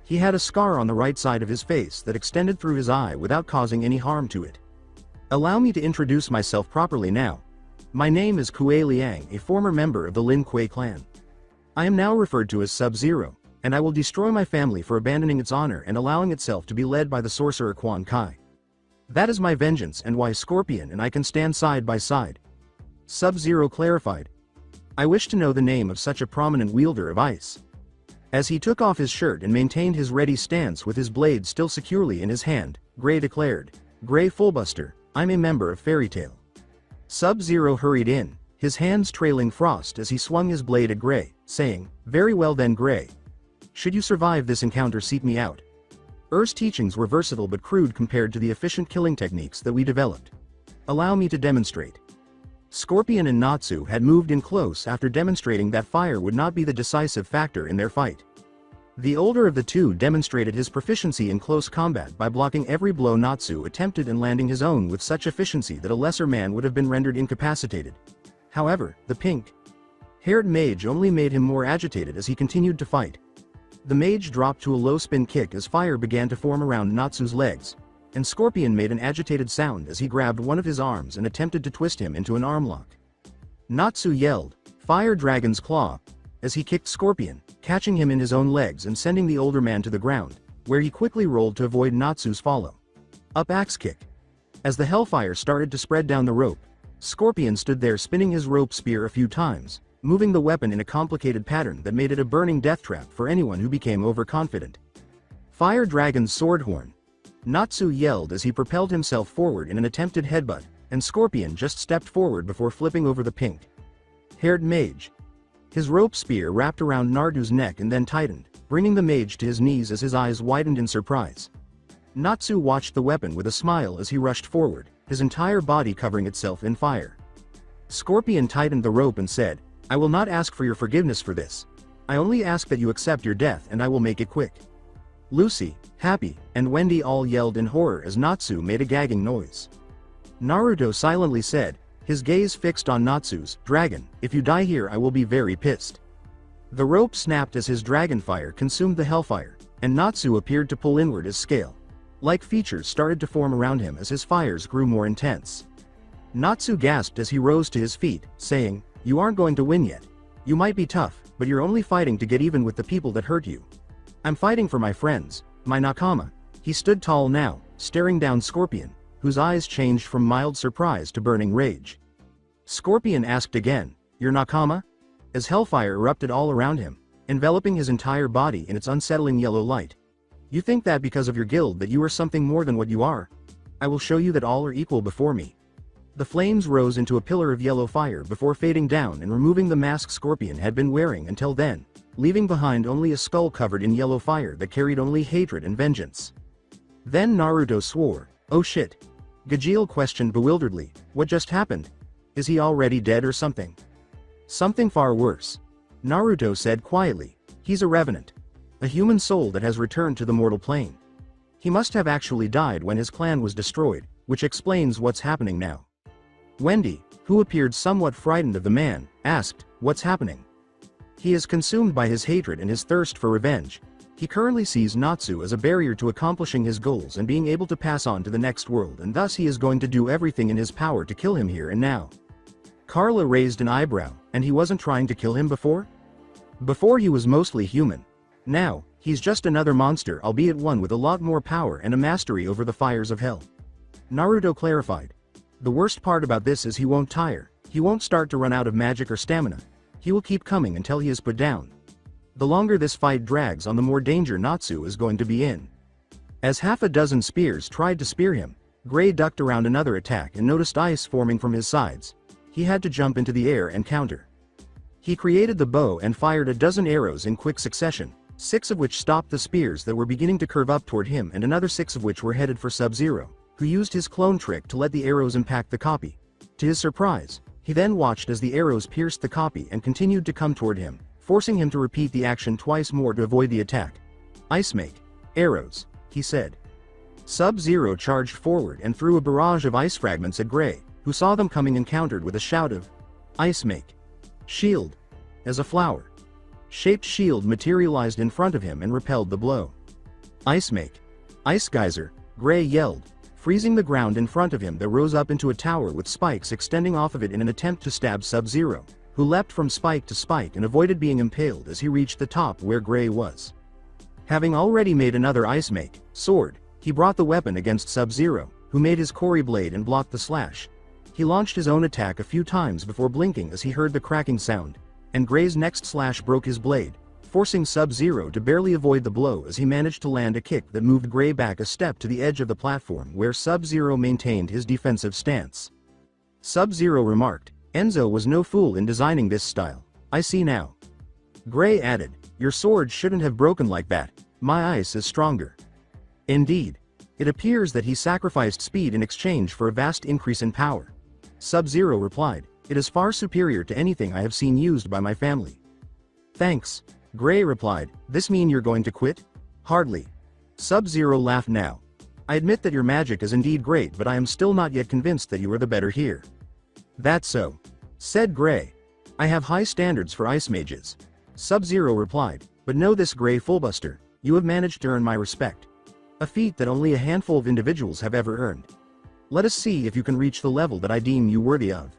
He had a scar on the right side of his face that extended through his eye without causing any harm to it. Allow me to introduce myself properly now. My name is Kuei Liang, a former member of the Lin Kuei clan. I am now referred to as Sub-Zero, and I will destroy my family for abandoning its honor and allowing itself to be led by the sorcerer Quan Kai. That is my vengeance and why Scorpion and I can stand side by side. Sub-Zero clarified. I wish to know the name of such a prominent wielder of ice. As he took off his shirt and maintained his ready stance with his blade still securely in his hand, Gray declared, Gray Fullbuster, I'm a member of Fairy Tail. Sub-Zero hurried in, his hands trailing frost as he swung his blade at Gray, saying, very well then Gray. Should you survive this encounter, seek me out. Teachings were versatile but crude compared to the efficient killing techniques that we developed. Allow me to demonstrate. Scorpion and Natsu had moved in close after demonstrating that fire would not be the decisive factor in their fight. The older of the two demonstrated his proficiency in close combat by blocking every blow Natsu attempted and landing his own with such efficiency that a lesser man would have been rendered incapacitated. However, the pink-haired mage only made him more agitated as he continued to fight. The mage dropped to a low spin kick as fire began to form around Natsu's legs, and Scorpion made an agitated sound as he grabbed one of his arms and attempted to twist him into an arm lock. Natsu yelled, Fire Dragon's Claw, as he kicked Scorpion, catching him in his own legs and sending the older man to the ground, where he quickly rolled to avoid Natsu's follow-up axe kick. As the hellfire started to spread down the rope, Scorpion stood there spinning his rope spear a few times, moving the weapon in a complicated pattern that made it a burning death trap for anyone who became overconfident. Fire Dragon's Swordhorn. Natsu yelled as he propelled himself forward in an attempted headbutt, and Scorpion just stepped forward before flipping over the pink-haired mage. His rope spear wrapped around Naruto's neck and then tightened, bringing the mage to his knees as his eyes widened in surprise. Natsu watched the weapon with a smile as he rushed forward, his entire body covering itself in fire. Scorpion tightened the rope and said, I will not ask for your forgiveness for this. I only ask that you accept your death and I will make it quick. Lucy, Happy, and Wendy all yelled in horror as Natsu made a gagging noise. Naruto silently said, his gaze fixed on Natsu's dragon, if you die here I will be very pissed. The rope snapped as his dragon fire consumed the hellfire, and Natsu appeared to pull inward as scale-like features started to form around him as his fires grew more intense. Natsu gasped as he rose to his feet, saying, You aren't going to win yet. You might be tough, but you're only fighting to get even with the people that hurt you. I'm fighting for my friends, my nakama. He stood tall now, staring down Scorpion, whose eyes changed from mild surprise to burning rage. Scorpion asked again, Your nakama? As hellfire erupted all around him, enveloping his entire body in its unsettling yellow light. You think that because of your guild that you are something more than what you are? I will show you that all are equal before me. The flames rose into a pillar of yellow fire before fading down and removing the mask Scorpion had been wearing until then, leaving behind only a skull covered in yellow fire that carried only hatred and vengeance. Then Naruto swore, Oh shit. Gajeel questioned bewilderedly, what just happened? Is he already dead or something? Something far worse. Naruto said quietly, he's a revenant. A human soul that has returned to the mortal plane. He must have actually died when his clan was destroyed, which explains what's happening now. Wendy, who appeared somewhat frightened of the man, asked, What's happening? He is consumed by his hatred and his thirst for revenge. He currently sees Natsu as a barrier to accomplishing his goals and being able to pass on to the next world, and thus he is going to do everything in his power to kill him here and now. Carla raised an eyebrow, and he wasn't trying to kill him before? Before he was mostly human. Now, he's just another monster, albeit one with a lot more power and a mastery over the fires of hell. Naruto clarified. The worst part about this is he won't tire, he won't start to run out of magic or stamina. He will keep coming until he is put down. The longer this fight drags on, the more danger Natsu is going to be in. As half a dozen spears tried to spear him, Gray ducked around another attack and noticed ice forming from his sides. He had to jump into the air and counter. He created the bow and fired a dozen arrows in quick succession, 6 of which stopped the spears that were beginning to curve up toward him and another 6 of which were headed for Sub-Zero, who used his clone trick to let the arrows impact the copy. To his surprise, he then watched as the arrows pierced the copy and continued to come toward him, forcing him to repeat the action twice more to avoid the attack. "Ice make arrows," he said. Sub-Zero charged forward and threw a barrage of ice fragments at Gray, who saw them coming and countered with a shout of "Ice make shield." As a flower-shaped shield materialized in front of him and repelled the blow. "Ice make ice geyser," Gray yelled, freezing the ground in front of him that rose up into a tower with spikes extending off of it in an attempt to stab Sub-Zero, who leapt from spike to spike and avoided being impaled as he reached the top where Gray was. Having already made another ice make sword, he brought the weapon against Sub-Zero, who made his Kori blade and blocked the slash. He launched his own attack a few times before blinking as he heard the cracking sound, and Gray's next slash broke his blade, forcing Sub-Zero to barely avoid the blow as he managed to land a kick that moved Gray back a step to the edge of the platform where Sub-Zero maintained his defensive stance. Sub-Zero remarked, "Enzo was no fool in designing this style. I see now." Gray added, "Your sword shouldn't have broken like that. My ice is stronger." Indeed, it appears that he sacrificed speed in exchange for a vast increase in power. Sub-Zero replied, "It is far superior to anything I have seen used by my family." "Thanks," Gray replied. "This mean you're going to quit?" "Hardly." Sub-Zero laughed now. "I admit that your magic is indeed great, but I am still not yet convinced that you are the better here." "That's so," said Gray. "I have high standards for ice mages." Sub-Zero replied, "But know this, Gray Fullbuster, you have managed to earn my respect. A feat that only a handful of individuals have ever earned. Let us see if you can reach the level that I deem you worthy of."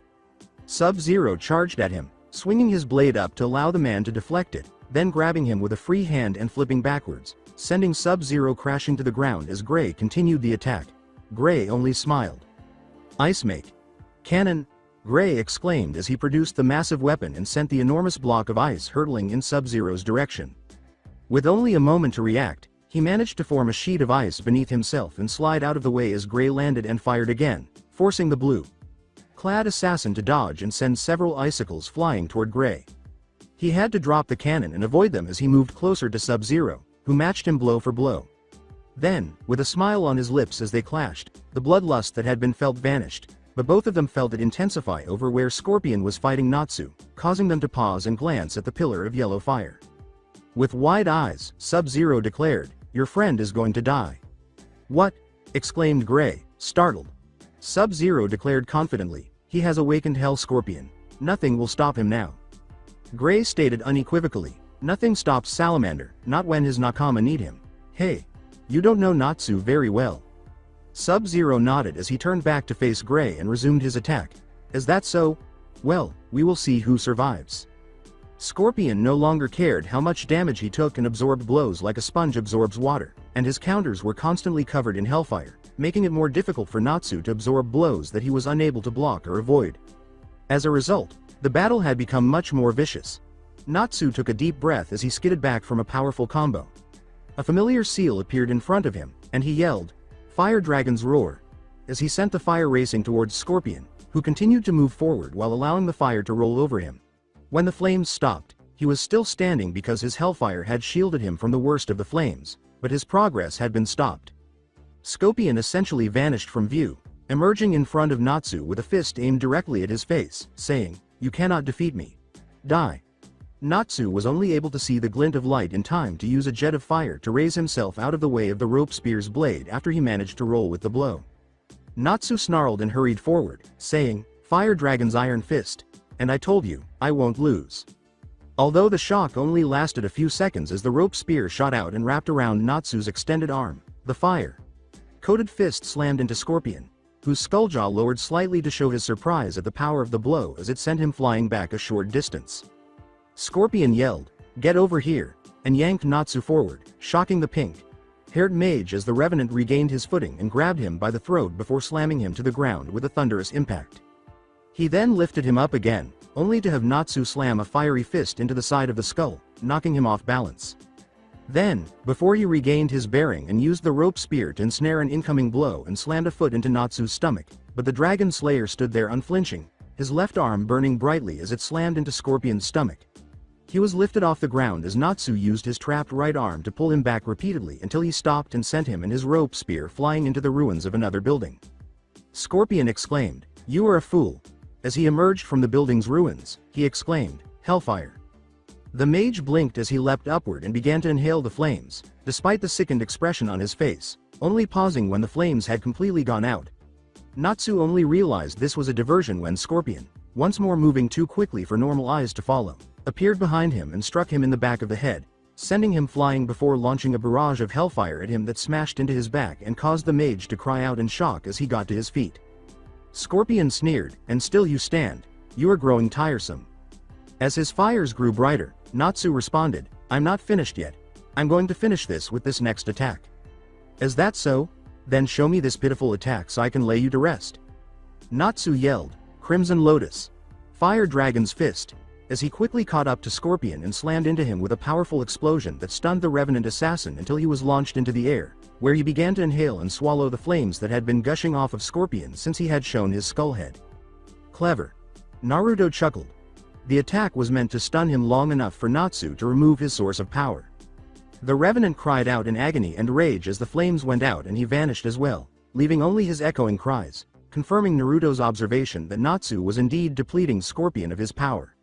Sub-Zero charged at him, swinging his blade up to allow the man to deflect it, then grabbing him with a free hand and flipping backwards, sending Sub-Zero crashing to the ground as Gray continued the attack. Gray only smiled. "Ice make cannon," Gray exclaimed as he produced the massive weapon and sent the enormous block of ice hurtling in Sub-Zero's direction. With only a moment to react, he managed to form a sheet of ice beneath himself and slide out of the way as Gray landed and fired again, forcing the blue-clad assassin to dodge and send several icicles flying toward Gray. He had to drop the cannon and avoid them as he moved closer to Sub-Zero, who matched him blow for blow. Then, with a smile on his lips as they clashed, the bloodlust that had been felt vanished, but both of them felt it intensify over where Scorpion was fighting Natsu, causing them to pause and glance at the pillar of yellow fire. With wide eyes, Sub-Zero declared, "Your friend is going to die." "What?" exclaimed Gray, startled. Sub-Zero declared confidently, "He has awakened Hell Scorpion. Nothing will stop him now." Gray stated unequivocally, "Nothing stops Salamander, not when his Nakama need him." "Hey, you don't know Natsu very well." Sub-Zero nodded as he turned back to face Gray and resumed his attack. "Is that so? Well, we will see who survives." Scorpion no longer cared how much damage he took and absorbed blows like a sponge absorbs water, and his counters were constantly covered in hellfire, making it more difficult for Natsu to absorb blows that he was unable to block or avoid. As a result, the battle had become much more vicious. Natsu took a deep breath as he skidded back from a powerful combo. A familiar seal appeared in front of him, and he yelled, "Fire Dragon's Roar," as he sent the fire racing towards Scorpion, who continued to move forward while allowing the fire to roll over him. When the flames stopped, he was still standing because his hellfire had shielded him from the worst of the flames, but his progress had been stopped. Scorpion essentially vanished from view, emerging in front of Natsu with a fist aimed directly at his face, saying, "You cannot defeat me. Die." Natsu was only able to see the glint of light in time to use a jet of fire to raise himself out of the way of the rope spear's blade after he managed to roll with the blow. Natsu snarled and hurried forward, saying, "Fire Dragon's Iron Fist. And I told you, I won't lose." Although the shock only lasted a few seconds as the rope spear shot out and wrapped around Natsu's extended arm, the fire-coated fist slammed into Scorpion, whose skulljaw lowered slightly to show his surprise at the power of the blow as it sent him flying back a short distance. Scorpion yelled, "Get over here," and yanked Natsu forward, shocking the pink-haired mage as the revenant regained his footing and grabbed him by the throat before slamming him to the ground with a thunderous impact. He then lifted him up again, only to have Natsu slam a fiery fist into the side of the skull, knocking him off balance. Then, before he regained his bearing and used the rope spear to ensnare an incoming blow and slammed a foot into Natsu's stomach, but the Dragon Slayer stood there unflinching, his left arm burning brightly as it slammed into Scorpion's stomach. He was lifted off the ground as Natsu used his trapped right arm to pull him back repeatedly until he stopped and sent him and his rope spear flying into the ruins of another building. Scorpion exclaimed, "You are a fool." As he emerged from the building's ruins, he exclaimed, "Hellfire." The mage blinked as he leapt upward and began to inhale the flames, despite the sickened expression on his face, only pausing when the flames had completely gone out. Natsu only realized this was a diversion when Scorpion, once more moving too quickly for normal eyes to follow, appeared behind him and struck him in the back of the head, sending him flying before launching a barrage of hellfire at him that smashed into his back and caused the mage to cry out in shock as he got to his feet. Scorpion sneered, "And still you stand? You are growing tiresome." As his fires grew brighter, Natsu responded, "I'm not finished yet. I'm going to finish this with this next attack." "Is that so? Then show me this pitiful attack so I can lay you to rest." Natsu yelled, "Crimson Lotus! Fire Dragon's Fist!" as he quickly caught up to Scorpion and slammed into him with a powerful explosion that stunned the revenant assassin until he was launched into the air, where he began to inhale and swallow the flames that had been gushing off of Scorpion since he had shown his skull head. "Clever." Naruto chuckled. The attack was meant to stun him long enough for Natsu to remove his source of power. The revenant cried out in agony and rage as the flames went out and he vanished as well, leaving only his echoing cries, confirming Naruto's observation that Natsu was indeed depleting Scorpion of his power.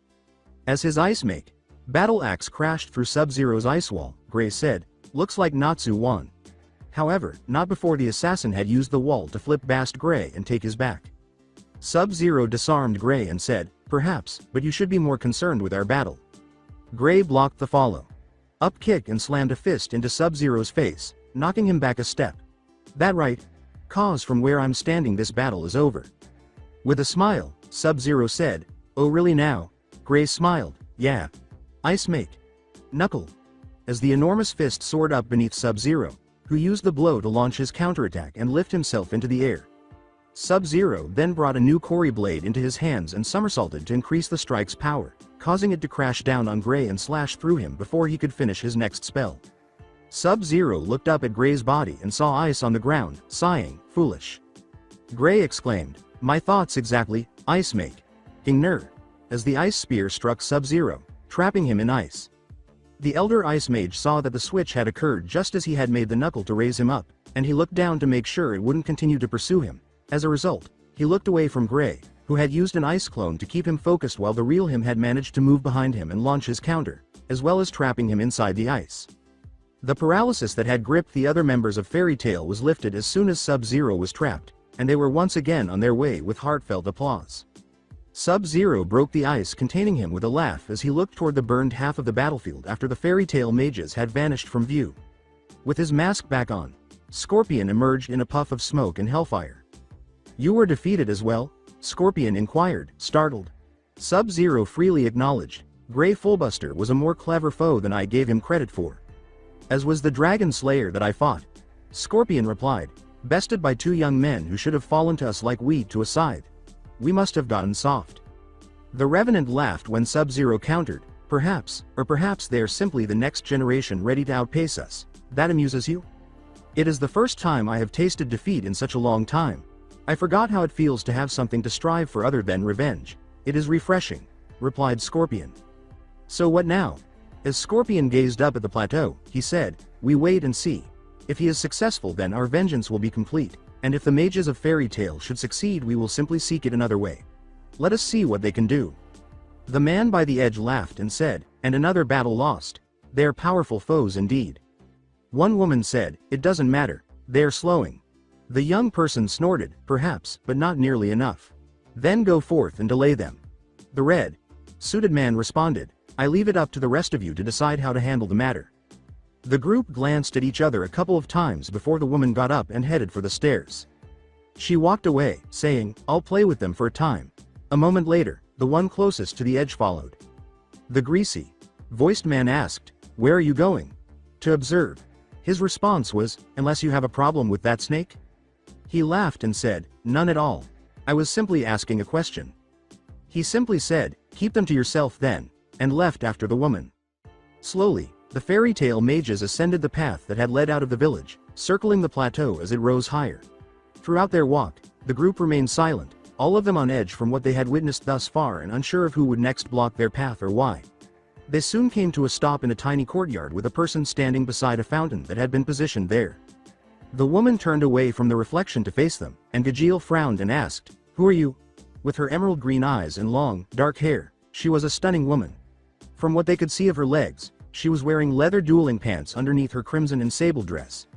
As his ice make, battle axe crashed through Sub-Zero's ice wall, Gray said, "Looks like Natsu won." However, not before the assassin had used the wall to flip past Gray and take his back. Sub-Zero disarmed Gray and said, "Perhaps, but you should be more concerned with our battle." Gray blocked the follow up kick and slammed a fist into Sub-Zero's face, knocking him back a step. "That right? 'Cause from where I'm standing this battle is over." With a smile, Sub-Zero said, "Oh really now?" Gray smiled, "Yeah. Ice make. Knuckle." As the enormous fist soared up beneath Sub-Zero, who used the blow to launch his counterattack and lift himself into the air. Sub-Zero then brought a new Kori blade into his hands and somersaulted to increase the strike's power, causing it to crash down on Gray and slash through him before he could finish his next spell. Sub-Zero looked up at Gray's body and saw ice on the ground, sighing, "Foolish." Gray exclaimed, "My thoughts exactly, Ice make. King Ner," as the ice spear struck Sub-Zero, trapping him in ice. The elder ice mage saw that the switch had occurred just as he had made the knuckle to raise him up, and he looked down to make sure it wouldn't continue to pursue him. As a result, he looked away from Gray, who had used an ice clone to keep him focused while the real him had managed to move behind him and launch his counter, as well as trapping him inside the ice. The paralysis that had gripped the other members of Fairy Tail was lifted as soon as Sub-Zero was trapped, and they were once again on their way with heartfelt applause. Sub-Zero broke the ice containing him with a laugh as he looked toward the burned half of the battlefield after the Fairy Tail mages had vanished from view. With his mask back on, Scorpion emerged in a puff of smoke and hellfire. "You were defeated as well?" Scorpion inquired, startled. Sub-Zero freely acknowledged, "Gray Fullbuster was a more clever foe than I gave him credit for. As was the Dragon Slayer that I fought." Scorpion replied, "Bested by two young men who should have fallen to us like wheat to a scythe. We must have gotten soft." The Revenant laughed when Sub-Zero countered, "Perhaps, or perhaps they are simply the next generation ready to outpace us. That amuses you?" "It is the first time I have tasted defeat in such a long time. I forgot how it feels to have something to strive for other than revenge. It is refreshing," replied Scorpion. "So what now?" As Scorpion gazed up at the plateau, he said, "We wait and see. If he is successful, then our vengeance will be complete, and if the mages of Fairy Tail should succeed, we will simply seek it another way. Let us see what they can do." The man by the edge laughed and said, "And another battle lost. They are powerful foes indeed." One woman said, "It doesn't matter, they are slowing." The young person snorted, "Perhaps, but not nearly enough. Then go forth and delay them." The red-suited man responded, "I leave it up to the rest of you to decide how to handle the matter." The group glanced at each other a couple of times before the woman got up and headed for the stairs. She walked away, saying, "I'll play with them for a time." A moment later, the one closest to the edge followed. The greasy-voiced man asked, "Where are you going?" "To observe." His response was, "Unless you have a problem with that snake?" He laughed and said, "None at all. I was simply asking a question." He simply said, "Keep them to yourself then," and left after the woman. Slowly, the Fairy Tail mages ascended the path that had led out of the village, circling the plateau as it rose higher. Throughout their walk, the group remained silent, all of them on edge from what they had witnessed thus far and unsure of who would next block their path or why. They soon came to a stop in a tiny courtyard with a person standing beside a fountain that had been positioned there. The woman turned away from the reflection to face them, and Gajeel frowned and asked, "Who are you?" With her emerald green eyes and long, dark hair, she was a stunning woman. From what they could see of her legs, she was wearing leather dueling pants underneath her crimson and sable dress.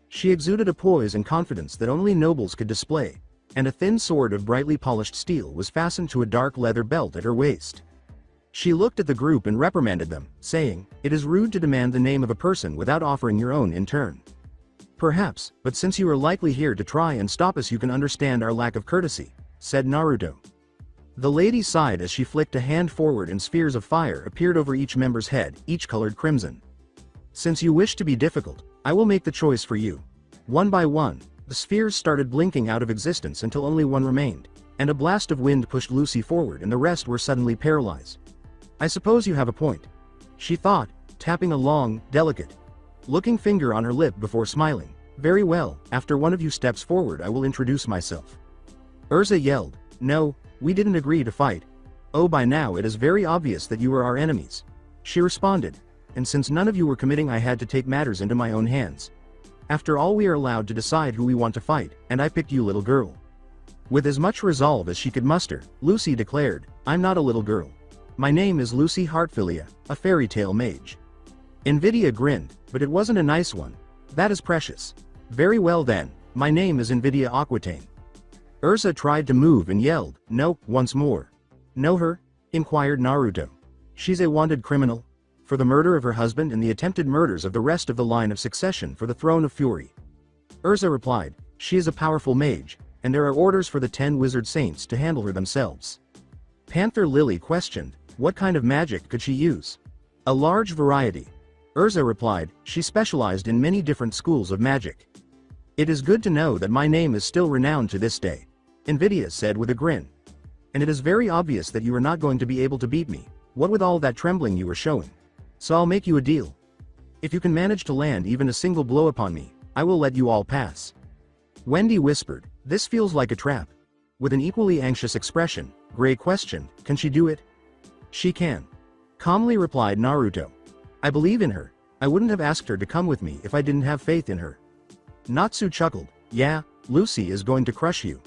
She exuded a poise and confidence that only nobles could display, and a thin sword of brightly polished steel was fastened to a dark leather belt at her waist. She looked at the group and reprimanded them, saying, "It is rude to demand the name of a person without offering your own in turn." "Perhaps, but since you are likely here to try and stop us, you can understand our lack of courtesy," said Naruto. The lady sighed as she flicked a hand forward and spheres of fire appeared over each member's head, each colored crimson. "Since you wish to be difficult, I will make the choice for you." One by one, the spheres started blinking out of existence until only one remained, and a blast of wind pushed Lucy forward and the rest were suddenly paralyzed. "I suppose you have a point," she thought, tapping a long, delicate looking finger on her lip before smiling. "Very well, after one of you steps forward I will introduce myself." Urza yelled, "No, we didn't agree to fight." "Oh, by now it is very obvious that you are our enemies," she responded, "and since none of you were committing I had to take matters into my own hands. After all, we are allowed to decide who we want to fight, and I picked you, little girl." With as much resolve as she could muster, Lucy declared, "I'm not a little girl. My name is Lucy Heartfilia, a fairy tale mage." Invidia grinned, but it wasn't a nice one. "That is precious." "Very well then, my name is Invidia Aquitaine." Urza tried to move and yelled, "No," once more. "Know her?" inquired Naruto. "She's a wanted criminal for the murder of her husband and the attempted murders of the rest of the line of succession for the throne of Fury." Urza replied, "She is a powerful mage, and there are orders for the 10 wizard saints to handle her themselves." Panther Lily questioned, "What kind of magic could she use?" "A large variety." Urza replied, "She specialized in many different schools of magic." "It is good to know that my name is still renowned to this day," Invidia said with a grin. "And it is very obvious that you are not going to be able to beat me, what with all that trembling you were showing. So I'll make you a deal. If you can manage to land even a single blow upon me, I will let you all pass." Wendy whispered, "This feels like a trap." With an equally anxious expression, Gray questioned, "Can she do it?" "She can," calmly replied Naruto. "I believe in her. I wouldn't have asked her to come with me if I didn't have faith in her." Natsu chuckled, "Yeah, Lucy is going to crush you."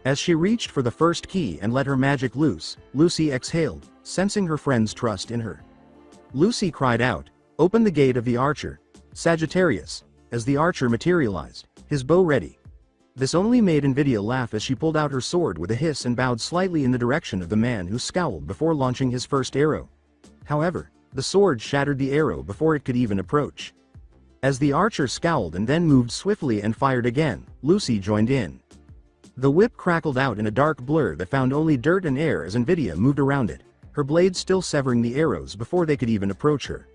As she reached for the first key and let her magic loose, Lucy exhaled, sensing her friend's trust in her. Lucy cried out, "Open the gate of the archer, Sagittarius," as the archer materialized, his bow ready. This only made Invidia laugh as she pulled out her sword with a hiss and bowed slightly in the direction of the man who scowled before launching his first arrow. However, the sword shattered the arrow before it could even approach. As the archer scowled and then moved swiftly and fired again, Lucy joined in. The whip crackled out in a dark blur that found only dirt and air as Invidia moved around it, her blade still severing the arrows before they could even approach her.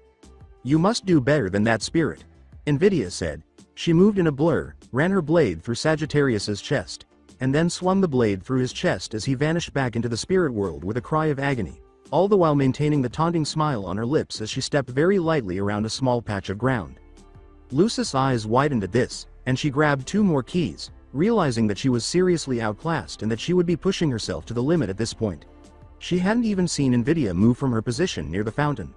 "You must do better than that, Spirit," Invidia said. She moved in a blur, ran her blade through Sagittarius's chest, and then swung the blade through his chest as he vanished back into the spirit world with a cry of agony, all the while maintaining the taunting smile on her lips as she stepped very lightly around a small patch of ground. Lucy's eyes widened at this, and she grabbed 2 more keys, realizing that she was seriously outclassed and that she would be pushing herself to the limit at this point. She hadn't even seen Invidia move from her position near the fountain.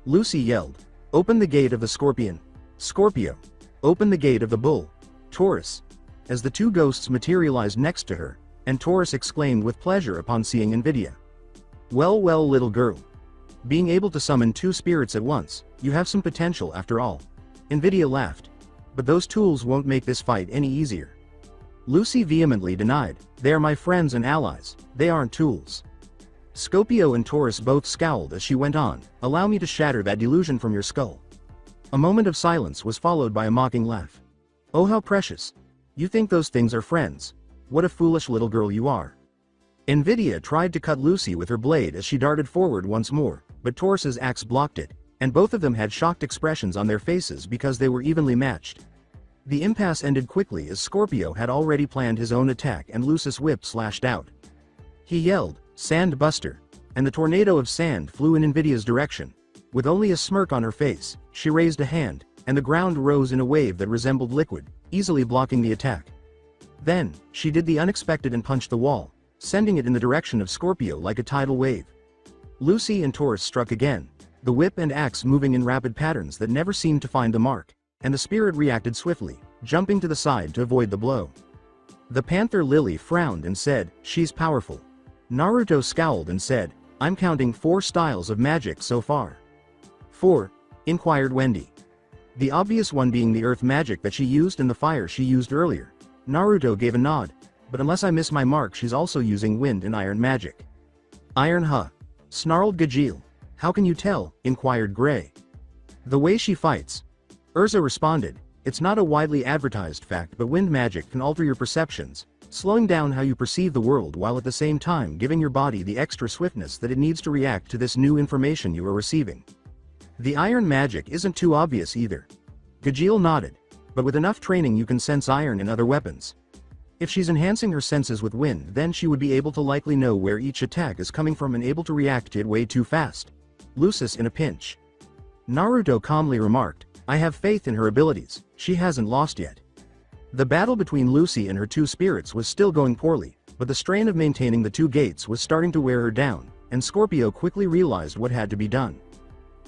Lucy yelled, "Open the gate of the Scorpion, Scorpio! Open the gate of the Bull, Taurus!" As the 2 ghosts materialized next to her, and Taurus exclaimed with pleasure upon seeing Invidia. "Well, well, little girl. Being able to summon 2 spirits at once, you have some potential after all." Invidia laughed. "But those tools won't make this fight any easier." Lucy vehemently denied, "They are my friends and allies, they aren't tools." Scorpio and Taurus both scowled as she went on, "Allow me to shatter that delusion from your skull." A moment of silence was followed by a mocking laugh. "Oh, how precious. You think those things are friends? What a foolish little girl you are." Invidia tried to cut Lucy with her blade as she darted forward once more, but Taurus's axe blocked it, and both of them had shocked expressions on their faces because they were evenly matched. The impasse ended quickly as Scorpio had already planned his own attack and Lucy's whip slashed out. He yelled, "Sand Buster," and the tornado of sand flew in Invidia's direction. With only a smirk on her face, she raised a hand, and the ground rose in a wave that resembled liquid, easily blocking the attack. Then, she did the unexpected and punched the wall, sending it in the direction of Scorpio like a tidal wave. Lucy and Taurus struck again, the whip and axe moving in rapid patterns that never seemed to find the mark, and the spirit reacted swiftly, jumping to the side to avoid the blow. The panther Lily frowned and said, "She's powerful." Naruto scowled and said, "I'm counting 4 styles of magic so far." 4? Inquired Wendy. The obvious one being the earth magic that she used and the fire she used earlier. Naruto gave a nod. But unless I miss my mark, she's also using wind and iron magic. Iron, huh? Snarled Gajeel. How can you tell? Inquired Gray. The way she fights. Urza responded, it's not a widely advertised fact, but wind magic can alter your perceptions, slowing down how you perceive the world while at the same time giving your body the extra swiftness that it needs to react to this new information you are receiving. The iron magic isn't too obvious either. Gajeel nodded. But with enough training you can sense iron in other weapons. If she's enhancing her senses with wind, then she would be able to likely know where each attack is coming from and able to react to it way too fast. Lucis in a pinch. Naruto calmly remarked, I have faith in her abilities, she hasn't lost yet. The battle between Lucy and her 2 spirits was still going poorly, but the strain of maintaining the 2 gates was starting to wear her down, and Scorpio quickly realized what had to be done.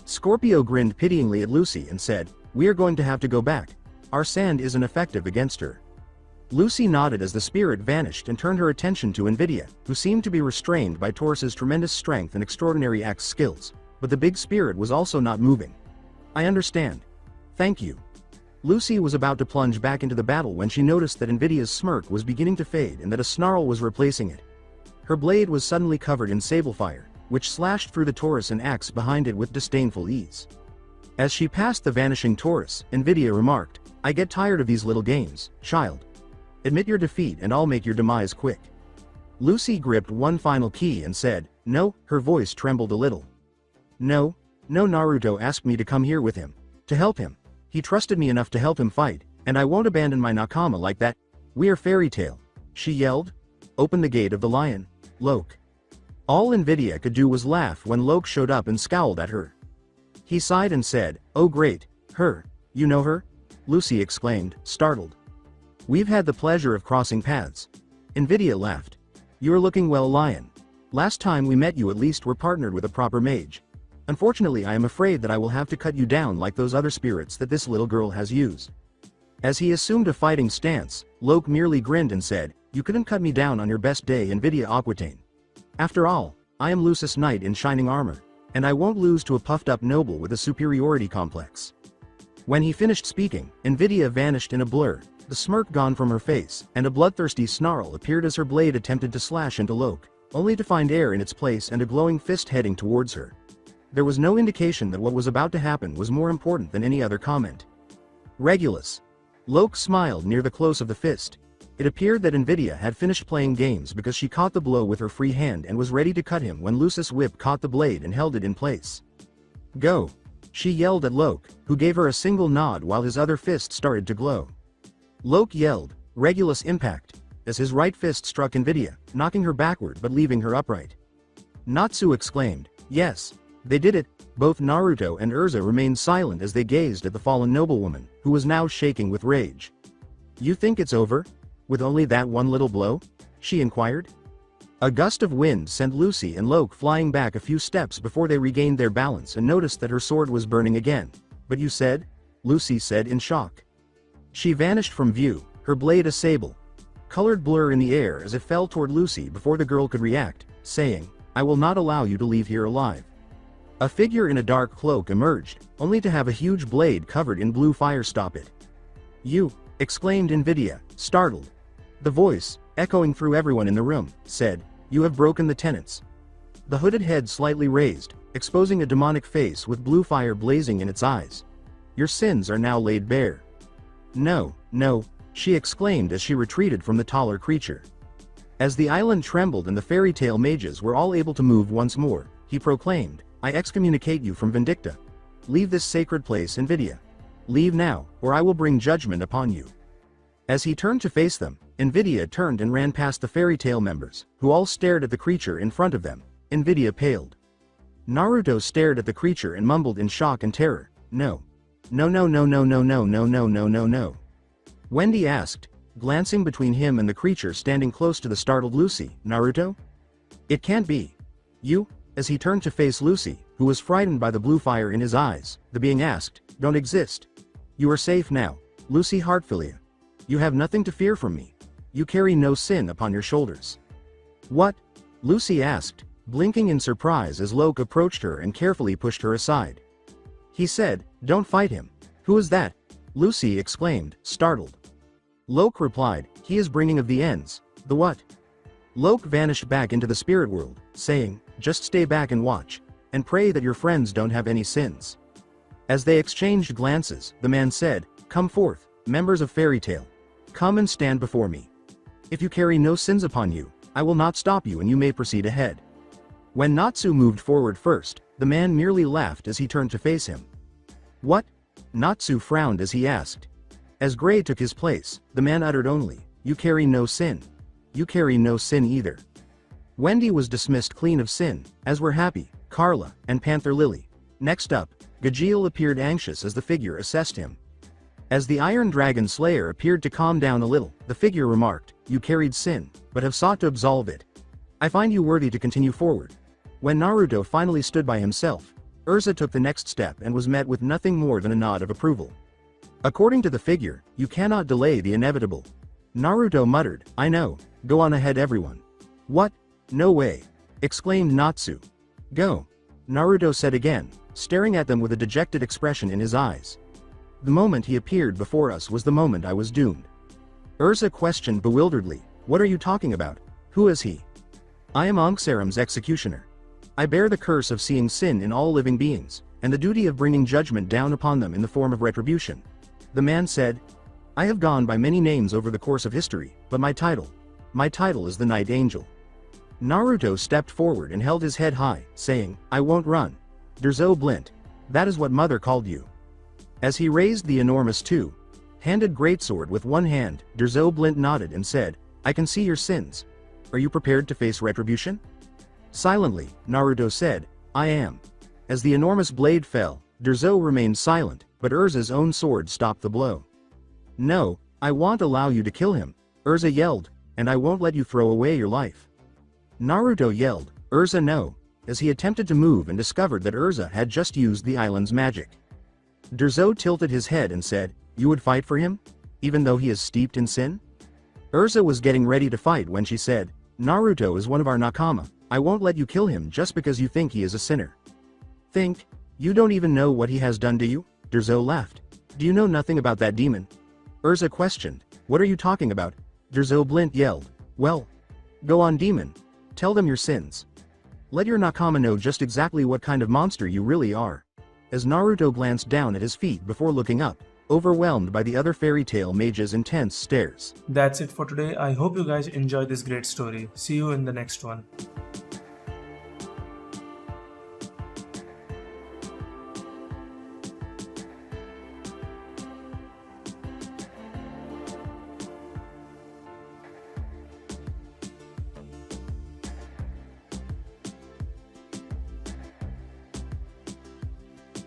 Scorpio grinned pityingly at Lucy and said, we are going to have to go back. Our sand isn't effective against her. Lucy nodded as the spirit vanished and turned her attention to Invidia, who seemed to be restrained by Taurus's tremendous strength and extraordinary axe skills, but the big spirit was also not moving. I understand. Thank you. Lucy was about to plunge back into the battle when she noticed that Invidia's smirk was beginning to fade and that a snarl was replacing it. Her blade was suddenly covered in sable fire, which slashed through the Taurus and axe behind it with disdainful ease. As she passed the vanishing Taurus, Invidia remarked, I get tired of these little games, child. Admit your defeat and I'll make your demise quick. Lucy gripped one final key and said, no, her voice trembled a little. No, Naruto asked me to come here with him. To help him. He trusted me enough to help him fight, and I won't abandon my nakama like that. We are fairy tale. She yelled. Open the gate of the lion, Loke. All Invidia could do was laugh when Loke showed up and scowled at her. He sighed and said, oh great, her, you know her? Lucy exclaimed, startled. We've had the pleasure of crossing paths. Invidia laughed. You're looking well, lion. Last time we met you at least were partnered with a proper mage. Unfortunately I am afraid that I will have to cut you down like those other spirits that this little girl has used. As he assumed a fighting stance, Loke merely grinned and said, you couldn't cut me down on your best day, Invidia Aquitaine. After all, I am Lucis Knight in shining armor, and I won't lose to a puffed-up noble with a superiority complex. When he finished speaking, Invidia vanished in a blur, the smirk gone from her face, and a bloodthirsty snarl appeared as her blade attempted to slash into Loke, only to find air in its place and a glowing fist heading towards her. There was no indication that what was about to happen was more important than any other comment. Regulus. Loke smiled near the close of the fist. It appeared that Invidia had finished playing games because she caught the blow with her free hand and was ready to cut him when Lucis' whip caught the blade and held it in place. Go. She yelled at Loke, who gave her a single nod while his other fist started to glow. Loke yelled, Regulus impact, as his right fist struck Invidia, knocking her backward but leaving her upright. Natsu exclaimed, yes. They did it. Both Naruto and Urza remained silent as they gazed at the fallen noblewoman, who was now shaking with rage. You think it's over? With only that one little blow? She inquired. A gust of wind sent Lucy and Loke flying back a few steps before they regained their balance and noticed that her sword was burning again. But you said? Lucy said in shock. She vanished from view, her blade a sable colored blur in the air as it fell toward Lucy before the girl could react, saying, I will not allow you to leave here alive. A figure in a dark cloak emerged, only to have a huge blade covered in blue fire stop it. You, exclaimed Invidia, startled. The voice, echoing through everyone in the room, said, you have broken the tenets. The hooded head slightly raised, exposing a demonic face with blue fire blazing in its eyes. Your sins are now laid bare. No, she exclaimed as she retreated from the taller creature. As the island trembled and the fairy tale mages were all able to move once more, he proclaimed, I excommunicate you from Vindicta. Leave this sacred place, Invidia. Leave now, or I will bring judgment upon you. As he turned to face them, Invidia turned and ran past the fairy tale members, who all stared at the creature in front of them. Invidia paled. Naruto stared at the creature and mumbled in shock and terror, no. No. Wendy asked, glancing between him and the creature standing close to the startled Lucy, Naruto? It can't be. You? As he turned to face Lucy, who was frightened by the blue fire in his eyes, the being asked, "Don't exist. You are safe now, Lucy Heartfilia. You have nothing to fear from me. You carry no sin upon your shoulders." "What?" Lucy asked, blinking in surprise as Loke approached her and carefully pushed her aside. He said, "Don't fight him." "Who is that?" Lucy exclaimed, startled. Loke replied, "He is bringing of the ends." "The what?" Loke vanished back into the spirit world, saying, "Just stay back and watch, and pray that your friends don't have any sins." As they exchanged glances, the man said, "Come forth, members of Fairy Tail. Come and stand before me. If you carry no sins upon you, I will not stop you and you may proceed ahead." When Natsu moved forward first, the man merely laughed as he turned to face him. "What?" Natsu frowned as he asked. As Gray took his place, the man uttered only, "You carry no sin. You carry no sin either." Wendy was dismissed clean of sin, as were Happy, Carla, and Panther Lily. Next up, Gajeel appeared anxious as the figure assessed him. As the Iron Dragon Slayer appeared to calm down a little, the figure remarked, "You carried sin, but have sought to absolve it. I find you worthy to continue forward." When Naruto finally stood by himself, Urza took the next step and was met with nothing more than a nod of approval. According to the figure, you cannot delay the inevitable. Naruto muttered, "I know, go on ahead everyone." "What? No way!" exclaimed Natsu. "Go," Naruto said again, staring at them with a dejected expression in his eyes. "The moment he appeared before us was the moment I was doomed." Urza questioned bewilderedly, "What are you talking about? Who is he?" "I am Ankh-Saram's executioner. I bear the curse of seeing sin in all living beings, and the duty of bringing judgment down upon them in the form of retribution." The man said, "I have gone by many names over the course of history, but my title is the Night Angel." Naruto stepped forward and held his head high, saying, "I won't run. Derzo Blint. That is what Mother called you." As he raised the enormous two-handed greatsword with one hand, Derzo Blint nodded and said, "I can see your sins. Are you prepared to face retribution?" Silently, Naruto said, "I am." As the enormous blade fell, Derzo remained silent, but Urza's own sword stopped the blow. "No, I won't allow you to kill him," Urza yelled, "and I won't let you throw away your life." Naruto yelled, "Urza no," as he attempted to move and discovered that Urza had just used the island's magic. Derzo tilted his head and said, "You would fight for him? Even though he is steeped in sin?" Urza was getting ready to fight when she said, "Naruto is one of our Nakama. I won't let you kill him just because you think he is a sinner." "Think? You don't even know what he has done to you?" Derzo laughed. "Do you know nothing about that demon?" Urza questioned, "What are you talking about?" Derzo Blint yelled, "Well, go on demon. Tell them your sins. Let your Nakama know just exactly what kind of monster you really are." As Naruto glanced down at his feet before looking up, overwhelmed by the other fairy tale mage's intense stares. That's it for today. I hope you guys enjoyed this great story. See you in the next one.